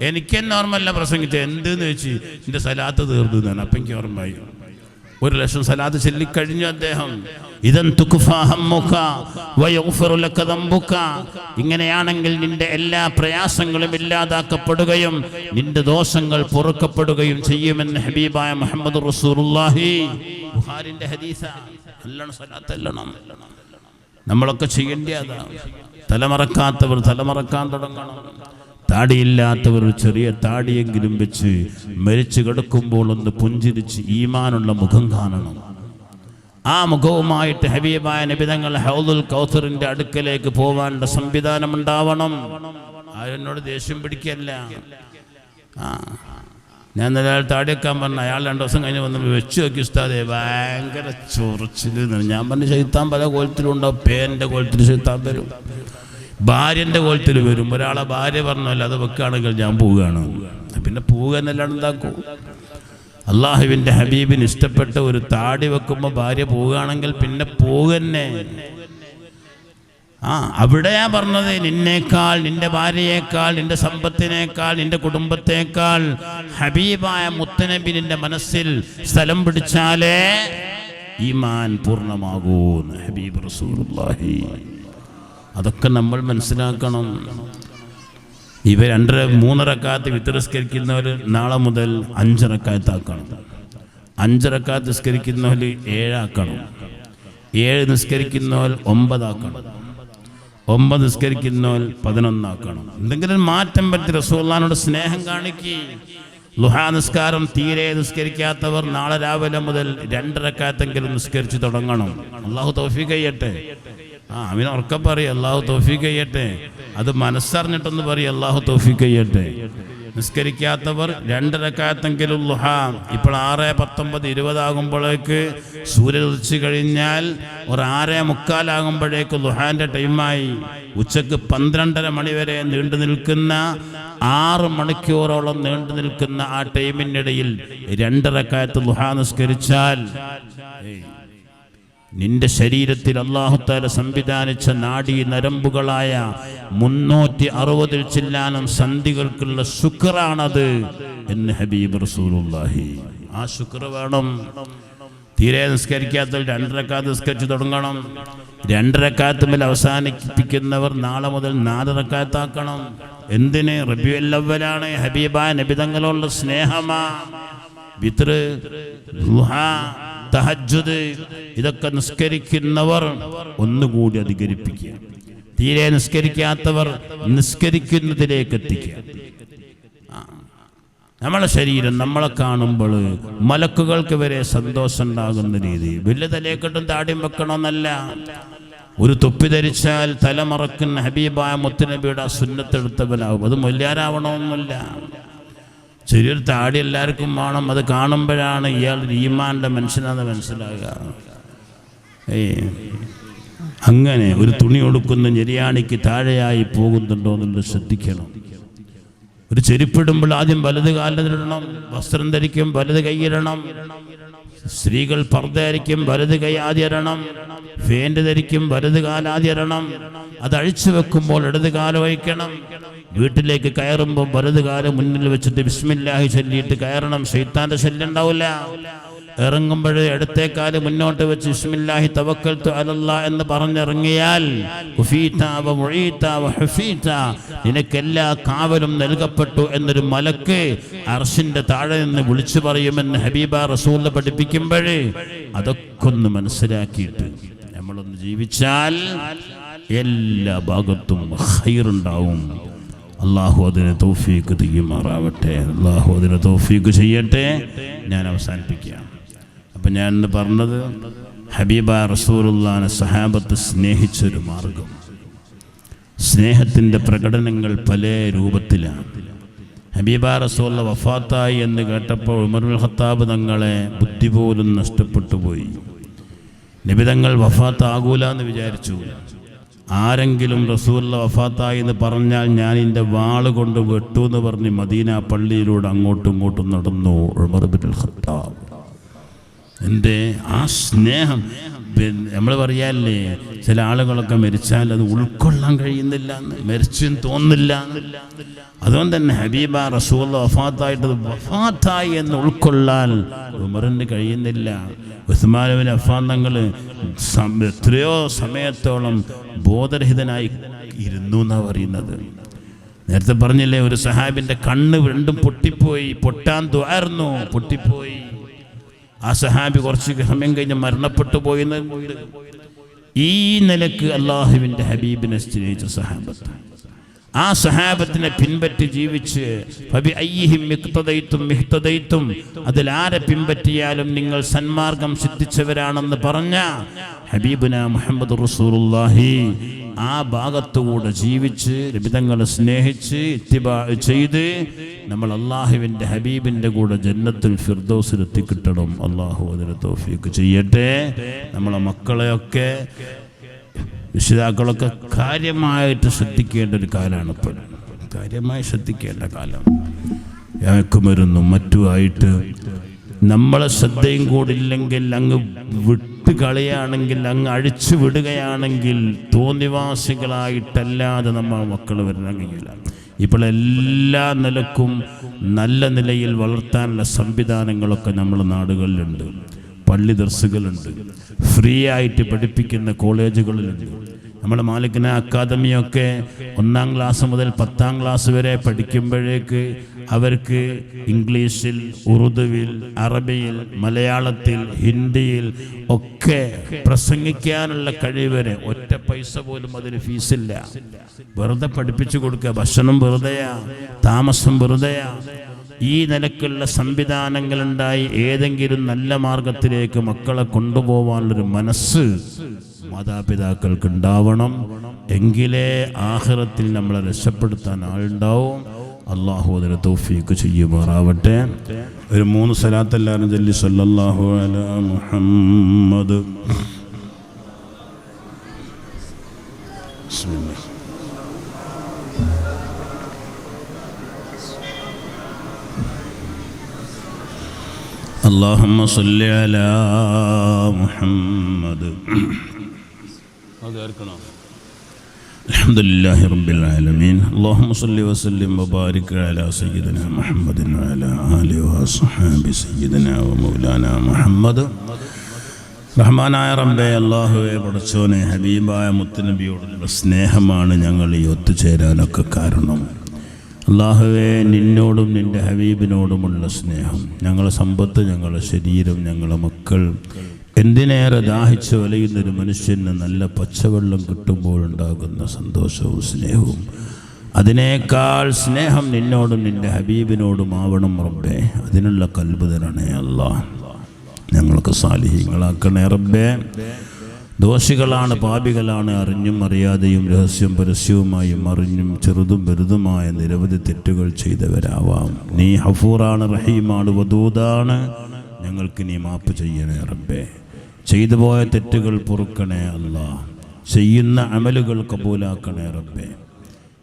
S1: എനിക്ക് തന്നെ ഓർമ്മല്ല പ്രസംഗിച്ചത്. എന്തെന്ന് ചോദിച്ചു, എൻ്റെ സലാത്ത് തീർന്നു എന്നാണ്. അപ്പം എനിക്ക് ഓർമ്മയായി 1,00,000 സലാത്ത് ചൊല്ലിക്കഴിഞ്ഞു അദ്ദേഹം. ഇങ്ങനെയാണെങ്കിൽ നിന്റെ എല്ലാ പ്രയാസങ്ങളും ഇല്ലാതാക്കപ്പെടുകയും നിന്റെ ദോഷങ്ങൾ പൊറുക്കപ്പെടുകയും ചെയ്യുമെന്ന് ഹബീബായ മുഹമ്മദ് റസൂലുള്ളാഹി. ബുഖാരിന്റെ ഹദീസാണ്. നമ്മളൊക്കെ ചെയ്യേണ്ടത് തലമറക്കാത്തവർ തലമറക്കാൻ തുടങ്ങണം. താടിയില്ലാത്തവർ ചെറിയ താടിയെങ്കിലും വെച്ച് മരിച്ചു കിടക്കുമ്പോൾ ഒന്ന് പുഞ്ചിരിച്ച് ഈമാനുള്ള മുഖം കാണണം. ആ മുഖവുമായിട്ട് ഹബീബായ നബി തങ്ങൾ ഹൗദുൽ കൗസറിന്റെ അടുക്കലേക്ക് പോവാനുള്ള സംവിധാനം ഉണ്ടാവണം. ആരെന്നോട് ദേഷ്യം പിടിക്കല്ല. ഞാൻ ഒരാൾ താടിയേക്കാൻ പറഞ്ഞു, അയാൾ 2 ദിവസം കഴിഞ്ഞ് വന്ന് വെച്ച് നോക്കി ഉസ്താദേ ഭയങ്കര ചൊറിച്ചിൽ. ഞാൻ പറഞ്ഞു, ശൈത്താൻ പല കോലത്തിലും ഉണ്ടാവും. പേൻ്റെ കോലത്തിൽ ശൈത്താൻ വരും, ഭാര്യൻ്റെ കോലത്തിൽ വരും. ഒരാളെ ഭാര്യ പറഞ്ഞല്ല, അത് വെക്കുകയാണെങ്കിൽ ഞാൻ പോവുകയാണ്. പിന്നെ പോവുക എന്നല്ലാണ്ട് എന്താക്കും? അള്ളാഹുവിൻ്റെ ഹബീബിന് ഇഷ്ടപ്പെട്ട ഒരു താടി വെക്കുമ്പോൾ ഭാര്യ പോവുകയാണെങ്കിൽ പിന്നെ പോവുകന്നെ. അവിടെയാ പറഞ്ഞത്, നിന്നേക്കാൾ, നിന്റെ ഭാര്യയേക്കാൾ, നിന്റെ സമ്പത്തിനേക്കാൾ, നിന്റെ കുടുംബത്തേക്കാൾ ഹബീബായ മുത്തനബി നിന്റെ മനസ്സിൽ സ്ഥലം പിടിച്ചാലേ ഈമാൻ പൂർണ്ണമാകൂ. ഹബീബ് റസൂലുള്ളാഹി. അതൊക്കെ നമ്മൾ മനസ്സിലാക്കണം. ഇവർ 2-3 റക്അത്ത് വിത്രിസ്കരിക്കുന്നവർ നാളെ മുതൽ 5 റക്അത്ത് ആക്കണം. 5 റക്അത്ത് നിസ്കരിക്കുന്നവർ 7 ആക്കണം. 7 നിസ്കരിക്കുന്നവർ 9 ആക്കണം. 9 നിസ്കരിക്കുന്നവർ 11 ആക്കണം. എന്തെങ്കിലും മാറ്റം പറ്റി റസൂലുള്ളാഹിനോട് സ്നേഹം കാണിക്കുക. ളുഹാ നിസ്കാരം തീരെ നിസ്കരിക്കാത്തവർ നാളെ രാവിലെ മുതൽ 2 റക്അത്തെങ്കിലും നിസ്കരിച്ച് തുടങ്ങണം. അള്ളാഹു തൗഫീഖ് ചെയ്യട്ടെ. അവന് ഉറക്കം പറയും, അള്ളാഹു തൗഫീഖ് ചെയ്യട്ടെ. അത് മനസ്സറിഞ്ഞിട്ടൊന്ന് പറയും, അള്ളാഹു തൗഫീഖ് ചെയ്യട്ടെ.
S2: നിസ്കരിക്കാത്തവർ 2 റക്അത്തെങ്കിലും ളുഹ. ഇപ്പോൾ 6, 19, 20 ആകുമ്പോഴേക്ക് സൂര്യൻ ഉദിച്ചു കഴിഞ്ഞാൽ ഒരു 6:45 ആകുമ്പോഴേക്ക് ളുഹാന്റെ ടൈമായി. ഉച്ചക്ക് 12:30 മണി വരെ നീണ്ടു നിൽക്കുന്ന 6 മണിക്കൂറോളം നീണ്ടു നിൽക്കുന്ന ആ ടൈമിനിടയിൽ 2 റക്അത്ത് ളുഹ നിസ്കരിച്ചാൽ നിന്റെ ശരീരത്തിൽ അല്ലാഹു തആല സംവിധാനിച്ച നാഡീ നരമ്പുകളായ 360 ചില്ലാനം സന്ധികൾക്കുള്ള ശുക്റാണത് എന്ന് ഹബീബ് റസൂലുള്ളാഹി. ആ ശുക്ർ വേണം. തീരെ നിസ്കരിക്കാത്തവർ 2 റക്അത്ത് നിസ്കരിച്ച് തുടങ്ങണം. 2 റക്അത്ത് മേൽ അവസാനിപ്പിക്കുന്നവർ നാളെ മുതൽ 4 റക്അത്ത് ആക്കണം. എന്തിന്? റബീഉൽ അവ്വലാണ്. ഹബീബായ നബി തങ്ങളോടുള്ള സ്നേഹമാ. വിത്ർ, ളുഹ, തഹജ്ജുദ് ഇതൊക്കെ നിസ്കരിക്കുന്നവർ ഒന്നുകൂടി അധികരിപ്പിക്കുക. തീരെ നിസ്കരിക്കാത്തവർ നിസ്കരിക്കുന്നതിലേക്ക് എത്തിക്കുക. നമ്മളെ ശരീരം നമ്മളെ കാണുമ്പോൾ മലക്കുകൾക്ക് വരെ സന്തോഷം ഉണ്ടാകുന്ന രീതി. വലിയ തലയെക്കെട്ടും താടിയും വെക്കണമെന്നല്ല. ഒരു തൊപ്പി ധരിച്ചാൽ തലമറക്കുന്ന ഹബീബായ മുത്തുനബിയുടെ സുന്നത്തെടുത്തവനാവും. അത് മൊല്യാരാവണമെന്നില്ല. ചെറിയൊരു താടി എല്ലാവർക്കും വേണം. അത് കാണുമ്പോഴാണ് ഇയാൾ ഈമാന്റെ മനുഷ്യനാണെന്ന് മനസ്സിലാകുക. അങ്ങനെ ഒരു തുണി കൊടുക്കുന്ന ഞെരിയാണിക്ക് താഴെയായി പോകുന്നുണ്ടോ എന്നുള്ളത് ശ്രദ്ധിക്കണം. ഒരു ചെരുപ്പിടുമ്പോൾ ആദ്യം വലത് കാലിലിടണം. വസ്ത്രം ധരിക്കും വലത് കൈയിടണം. സ്ത്രീകൾ പർദ്ദ ധരിക്കും വലത് കൈ ആദ്യം ഇടണം. ഫാന്റ് ധരിക്കും വലത് കാൽ ആദ്യം ഇടണം. അത് അഴിച്ചു വെക്കുമ്പോൾ ഇടത് കാല് വഹിക്കണം. വീട്ടിലേക്ക് കയറുമ്പോൾ വലത് കാല് മുന്നിൽ വെച്ചിട്ട് ബിസ്മില്ലാഹി ചൊല്ലിയിട്ട് കയറണം. ശൈത്താന്റെ ശല്യം ഉണ്ടാവില്ല. ഇറങ്ങുമ്പോൾ ഇടത്തേക്കാല് മുന്നോട്ട് വെച്ച് ബിസ്മില്ലാഹി തവക്കൽതു അലല്ലാഹ് എന്ന് പറഞ്ഞിറങ്ങിയാൽ നിനക്കെല്ലാ കാവലും നൽകപ്പെട്ടു എന്നൊരു മലക്ക് അർശിന്റെ താഴെ നിന്ന് വിളിച്ചു പറയുമെന്ന് ഹബീബ റസൂൽ പഠിപ്പിക്കുമ്പോഴേ അതൊക്കെ ഒന്ന് മനസ്സിലാക്കിയിട്ട് നമ്മളൊന്ന് ജീവിച്ചാൽ എല്ലാ ഭാഗത്തും ഖൈറുണ്ടാവും. അള്ളാഹു അതിന് തൗഫീഖ് ചെയ്യുമാറാവട്ടെ. അള്ളാഹു അതിന് തൗഫീഖ് ചെയ്യട്ടെ. ഞാൻ അവസാനിപ്പിക്കാം. അപ്പം ഞാൻ ഇന്ന് പറഞ്ഞത് ഹബീബ റസൂലുള്ളാഹിനെ സഹാബത്ത് സ്നേഹിച്ചൊരു മാർഗം. സ്നേഹത്തിൻ്റെ പ്രകടനങ്ങൾ പല രൂപത്തിലാണ്. ഹബീബ റസൂൽ വഫാത്തായി എന്ന് കേട്ടപ്പോൾ ഉമറുൽ ഖത്താബ് തങ്ങളെ ബുദ്ധി പോലും നഷ്ടപ്പെട്ടു പോയി. നബി തങ്ങൾ വഫാത്താകൂല എന്ന് വിചാരിച്ചു. ആരെങ്കിലും റസൂൽ വഫാത്തായി എന്ന് പറഞ്ഞാൽ ഞാൻ എൻ്റെ വാള് കൊണ്ട് വെട്ടു എന്ന് പറഞ്ഞ് മദീന പള്ളിയിലൂടെ അങ്ങോട്ടും ഇങ്ങോട്ടും നടന്നു ഉമർ ഇബ്നുൽ ഖത്താബ്. എൻ്റെ ആ സ്നേഹം നമ്മൾ പറയാല്ലേ, ചില ആളുകളൊക്കെ മരിച്ചാൽ അത് ഉൾക്കൊള്ളാൻ കഴിയുന്നില്ല എന്ന്, മരിച്ചെന്ന് തോന്നുന്നില്ല. അതുകൊണ്ട് തന്നെ ഹബീബ റസൂൽ വഫാത്തായിട്ട് വഫാത്തായി എന്ന് ഉൾക്കൊള്ളാൻ ഉമറിന് കഴിയുന്നില്ല. ഉസ്മാൻ ഇബ്നു അഫ്ഫാൻ തങ്ങൾ എത്രയോ സമയത്തോളം ബോധരഹിതനായി ഇരുന്നു എന്നാണ് പറയുന്നത്. നേരത്തെ പറഞ്ഞില്ലേ, ഒരു സഹാബിൻ്റെ കണ്ണ് രണ്ടും പൊട്ടിപ്പോയി, പൊട്ടാൻ ദ്വാരുന്നു, പൊട്ടിപ്പോയി. ആ സഹാബി കുറച്ച് സമയം കഴിഞ്ഞ് മരണപ്പെട്ടു പോയെന്നുണ്ട്. ഈ നിലക്ക് അള്ളാഹുവിൻ്റെ ഹബീബിനെ സ്നേഹിച്ച സഹാബത്ത്, ആ സഹാബത്തിനെ പിൻപറ്റി ജീവിച്ച് അതിലാരെ പിൻപറ്റിയാലും നിങ്ങൾ സന്മാർഗം സിദ്ധിച്ചവരാണെന്ന് പറഞ്ഞ ഹബീബുന മുഹമ്മദ് റസൂലുള്ളാഹി ആ ഭാഗത്തുകൂടെ ജീവിച്ച് നബിതങ്ങളെ സ്നേഹിച്ച് ഇത്തിബാ ചെയ്ത് നമ്മൾ അള്ളാഹുവിൻ്റെ ഹബീബിൻ്റെ കൂടെ ജന്നത്തുൽ ഫിർദൗസിൽ എത്തിക്കിട്ടണം. അള്ളാഹു അതിന് തൗഫീഖ് ചെയ്യട്ടെ. നമ്മളെ മക്കളെയൊക്കെ രക്ഷിതാക്കളൊക്കെ കാര്യമായിട്ട് ശ്രദ്ധിക്കേണ്ട ഒരു കാലമാണ് ഇപ്പോൾ. കാര്യമായി ശ്രദ്ധിക്കേണ്ട കാലം. മയക്കുമരുന്നും മറ്റുമായിട്ട് നമ്മളെ ശ്രദ്ധയും കൂടില്ലെങ്കിൽ, അങ്ങ് വിട്ട് കളയാണെങ്കിൽ, അങ്ങ് അഴിച്ചു വിടുകയാണെങ്കിൽ തോന്നിവാസികളായിട്ടല്ലാതെ നമ്മൾ മക്കൾ വരാൻ കഴിയില്ല. ഇപ്പോൾ എല്ലാ നിലക്കും നല്ല നിലയിൽ വളർത്താനുള്ള സംവിധാനങ്ങളൊക്കെ നമ്മുടെ നാടുകളിലുണ്ട്. പള്ളി ദർസുകളുണ്ട്, ഫ്രീ ആയിട്ട് പഠിപ്പിക്കുന്ന കോളേജുകളിലുണ്ട്. നമ്മുടെ മാലിക്കിന അക്കാദമിയൊക്കെ 1-ാം ക്ലാസ് മുതൽ 10-ാം ക്ലാസ് വരെ പഠിക്കുമ്പോഴേക്ക് അവർക്ക് ഇംഗ്ലീഷിൽ, ഉറുദുവിൽ, അറബിയിൽ, മലയാളത്തിൽ, ഹിന്ദിയിൽ ഒക്കെ പ്രസംഗിക്കാനുള്ള കഴിവരെ ഒറ്റ പൈസ പോലും അതിന് ഫീസില്ല. വെറുതെ പഠിപ്പിച്ചു കൊടുക്കുക. ഭക്ഷണം വെറുതെയാ, താമസം വെറുതെയാ. ഈ നിലക്കുള്ള സംവിധാനങ്ങളുണ്ടായി ഏതെങ്കിലും നല്ല മാർഗത്തിലേക്ക് മക്കളെ കൊണ്ടുപോകാനുള്ളൊരു മനസ്സ് മാതാപിതാക്കൾക്ക് ഉണ്ടാവണം. എങ്കിലേ ആഖിറത്തിൽ നമ്മളെ രക്ഷപ്പെടുത്താൻ ആളുണ്ടാവും. അള്ളാഹു അതിന് തൗഫീഖ് ചെയ്യുമാറാവട്ടെ. ഒരു 3 സ്വലാത്ത് എല്ലാവരും ചൊല്ലി സല്ലല്ലാഹു അലാ മുഹമ്മദ്. ബിസ്മില്ലാഹ്. اللهم صل على محمد. الحمد لله رب العالمين. اللهم صل وسلم وبارك على سيدنا محمد وعلى آله وصحبه سيدنا ومولانا محمد. റഹ്മാനായ റബ്ബേ, അല്ലാഹുവേ, പടച്ചോനെ, ഹബീബായ മുത്തുനബിയോടുള്ള സ്നേഹമാണ് ഞങ്ങൾ ഈ ഒത്തുചേരാനൊക്കെ കാരണം. അല്ലാഹുവേ, നിന്നോടും നിൻ്റെ ഹബീബിനോടുമുള്ള സ്നേഹം, ഞങ്ങളെ സമ്പത്ത്, ഞങ്ങളെ ശരീരം, ഞങ്ങളെ മക്കൾ, എന്തിനേറെ ദാഹിച്ച് വലയുന്നൊരു മനുഷ്യന് നല്ല പച്ചവെള്ളം കിട്ടുമ്പോഴുണ്ടാകുന്ന സന്തോഷവും സ്നേഹവും, അതിനേക്കാൾ സ്നേഹം നിന്നോടും നിൻ്റെ ഹബീബിനോടും ആവണം റബ്ബേ. അതിനുള്ള കൽബ് തരണേ അല്ലാഹ്. ഞങ്ങൾക്ക് സാലിഹീങ്ങളാക്കണേ റബ്ബേ. ദോഷികളാണ്, പാപികളാണ്, അറിഞ്ഞും അറിയാതെയും രഹസ്യം പരസ്യവുമായും അറിഞ്ഞും ചെറുതും വലുതുമായ നിരവധി തെറ്റുകൾ ചെയ്തവരാവാം. നീ ഹഫൂറാണ്, റഹീമാണ്, വദൂദാണ്. ഞങ്ങൾക്ക് നീ മാപ്പ് ചെയ്യണേ റബ്ബേ. ചെയ്തു പോയ തെറ്റുകൾ പൊറുക്കണേ അല്ലാഹ്. ചെയ്യുന്ന അമലുകൾ കബൂലാക്കണേ റബ്ബേ.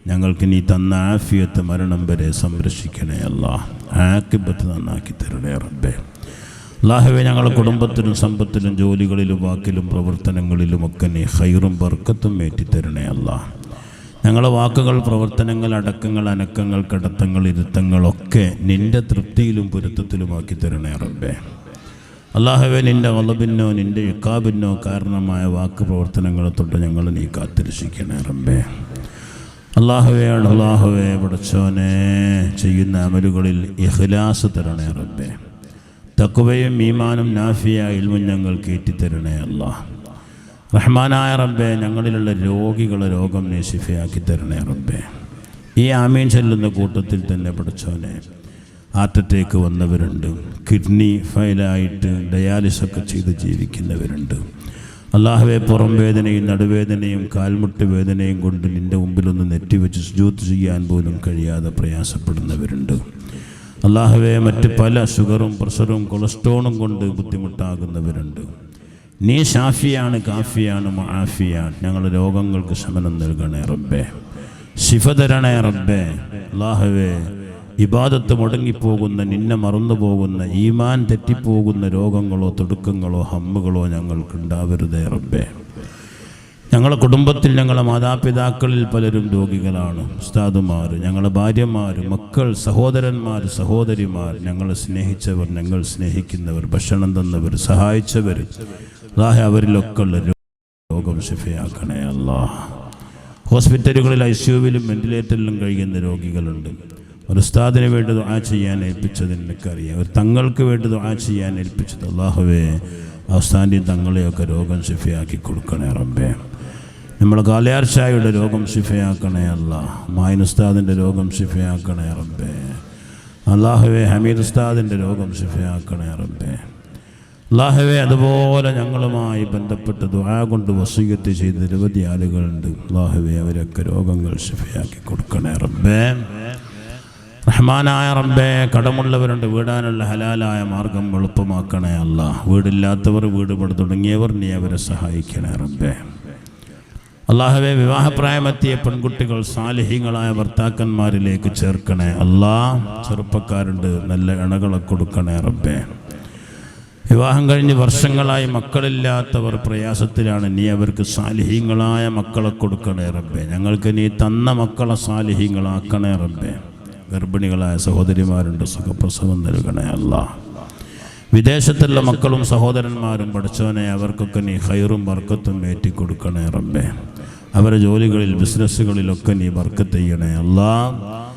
S2: ഞങ്ങൾക്ക് നീ തന്ന ആഫിയത്ത് മരണം വരെ സംരക്ഷിക്കണേ അല്ലാഹ്. ആഖിബത്ത് നന്നാക്കി തരണേ റബ്ബേ. അല്ലാഹുവേ, ഞങ്ങളുടെ കുടുംബത്തിലും സമ്പത്തിലും ജോലികളിലും വാക്കിലും പ്രവർത്തനങ്ങളിലുമൊക്കെ നീ ഖൈറും ബർക്കത്തും ഏറ്റിത്തരണേ അല്ലാഹ്. ഞങ്ങളുടെ വാക്കുകൾ, പ്രവർത്തനങ്ങൾ, അടക്കങ്ങൾ, അനക്കങ്ങൾ, കടത്തങ്ങൾ, ഇരുത്തങ്ങളൊക്കെ നിൻ്റെ തൃപ്തിയിലും പൊരുത്തത്തിലുമാക്കി തരണേ റബ്ബേ. അല്ലാഹുവേ, നിൻ്റെ വലബിനോ നിൻ്റെ ഇഖാബിനോ കാരണമായ വാക്ക് പ്രവർത്തനങ്ങളെ തൊട്ട് ഞങ്ങൾ നീ കാത്തിരക്ഷിക്കണേ റബ്ബേ. അല്ലാഹുവേ, പടച്ചോനെ, ചെയ്യുന്ന അമലുകളിൽ ഇഖ്ലാസ് തരണേ റബ്ബേ. തഖ്വയും ഈമാനും നാഫിയ ഇൽമും ഞങ്ങൾക്ക് ഏറ്റിത്തരണേ അല്ലാഹ്. റഹ്മാനായ റബ്ബേ, ഞങ്ങളിലുള്ള രോഗികളെ രോഗം നീ ശിഫയാക്കി തരണേ റബ്ബേ. ഈ ആമീൻ ചൊല്ലുന്ന കൂട്ടത്തിൽ തന്നെ പടച്ചോനെ, ഹാർട്ട് അറ്റാക്ക് വന്നവരുണ്ട്, കിഡ്നി ഫെയിലായിട്ട് ഡയാലിസൊക്കെ ചെയ്ത് ജീവിക്കുന്നവരുണ്ട്. അല്ലാഹുവേ, പുറം വേദനയും നടുവേദനയും കാൽമുട്ട് വേദനയും കൊണ്ട് നിൻ്റെ മുമ്പിലൊന്ന് നെറ്റിവെച്ച് സുജൂദ് ചെയ്യാൻ പോലും കഴിയാതെ പ്രയാസപ്പെടുന്നവരുണ്ട്. അല്ലാഹുവേ, മറ്റ് പല ഷുഗറും പ്രഷറും കൊളസ്ട്രോളും കൊണ്ട് ബുദ്ധിമുട്ടാകുന്നവരുണ്ട്. നീ ഷാഫിയാണ്, കാഫിയാണ്, മുആഫിയാണ്. ഞങ്ങളുടെ രോഗങ്ങൾക്ക് ശമനം നൽകണേ റബ്ബേ. ശിഫ തരണേ റബ്ബേ. അല്ലാഹുവേ, ഇബാദത്ത് മുടങ്ങിപ്പോകുന്ന, നിന്നെ മറന്നു പോകുന്ന, ഈമാൻ തെറ്റിപ്പോകുന്ന രോഗങ്ങളോ തുടുക്കങ്ങളോ ഹമ്മുകളോ ഞങ്ങൾക്കുണ്ടാവരുതേ റബ്ബേ. ഞങ്ങളുടെ കുടുംബത്തിൽ, ഞങ്ങളുടെ മാതാപിതാക്കളിൽ പലരും രോഗികളാണ്. ഉസ്താദുമാർ, ഞങ്ങളുടെ ഭാര്യമാർ, മക്കൾ, സഹോദരന്മാർ, സഹോദരിമാർ, ഞങ്ങളെ സ്നേഹിച്ചവർ, ഞങ്ങൾ സ്നേഹിക്കുന്നവർ, ഭക്ഷണം തന്നവർ, സഹായിച്ചവർ, അവരിലൊക്കെ ഉള്ള രോഗം ശിഫയാക്കണേ അല്ലാഹ്. ഹോസ്പിറ്റലുകളിൽ ICUവിലും വെന്റിലേറ്ററിലും കഴിയുന്ന രോഗികളുണ്ട്. ഒരു ഉസ്താദിന് വേണ്ടി ദുആ ചെയ്യാൻ ഏൽപ്പിച്ചത് എനിക്കറിയാം. ഒരു തങ്ങൾക്ക് വേണ്ടി ദുആ ചെയ്യാൻ ഏൽപ്പിച്ചത്. അല്ലാഹുവേ, അവസ്ഥാൻ്റെയും തങ്ങളെയൊക്കെ രോഗം ശിഫയാക്കി കൊടുക്കണേ റബ്ബേ. നമ്മളെ കാലിയാർ ഷായുടെ രോഗം ശിഫയാക്കണേ അല്ലാഹ്. മായിൻ ഉസ്താദിൻ്റെ രോഗം ശിഫയാക്കണേ റബ്ബേ. അല്ലാഹുവേ, ഹമീദ് ഉസ്താദിൻ്റെ രോഗം ശിഫയാക്കണേ റബ്ബേ. അല്ലാഹുവേ, അതുപോലെ ഞങ്ങളുമായി ബന്ധപ്പെട്ട് ദുആ കൊണ്ട് വസിയ്യത്ത് ചെയ്ത നിരവധി ആളുകളുണ്ട്. അല്ലാഹുവേ, അവരൊക്കെ രോഗങ്ങൾ ശിഫയാക്കി കൊടുക്കണേ റബ്ബേ. റഹ്മാനായ റബ്ബേ, കടമുള്ളവരുണ്ട്, വീടാനുള്ള ഹലാലായ മാർഗം എളുപ്പമാക്കണേ അല്ലാഹ്. വീടില്ലാത്തവർ, വീട് പണി തുടങ്ങിയവർ, നീ അവരെ സഹായിക്കണേ റബ്ബേ. അല്ലാഹുവേ, വിവാഹപ്രായമെത്തിയ പെൺകുട്ടികൾ സാലിഹീങ്ങളായ ഭർത്താക്കന്മാരിലേക്ക് ചേർക്കണേ അല്ലാഹ്. ചെറുപ്പക്കാരുണ്ട്, നല്ല ഇണകളെ കൊടുക്കണേ റബ്ബേ. വിവാഹം കഴിഞ്ഞ് വർഷങ്ങളായി മക്കളില്ലാത്തവർ പ്രയാസത്തിലാണ്, നീ അവർക്ക് സാലിഹീങ്ങളായ മക്കളെ കൊടുക്കണേ റബ്ബേ. ഞങ്ങൾക്ക് നീ തന്ന മക്കളെ സാലിഹീങ്ങളാക്കണേ റബ്ബേ. ഗർഭിണികളായ സഹോദരിമാരുണ്ട്, സുഖപ്രസവം നൽകണേ അല്ലാഹ്. വിദേശത്തുള്ള മക്കളും സഹോദരന്മാരും പഠിച്ചവനെ, അവർക്കൊക്കെ നീ ഖൈറും ബർക്കത്തും ഏറ്റിക്കൊടുക്കണേ റബ്ബേ. അവരുടെ ജോലികളിൽ, ബിസിനസ്സുകളിലൊക്കെ നീ ബർക്കത്ത് ചെയ്യണേ അല്ലാഹ്.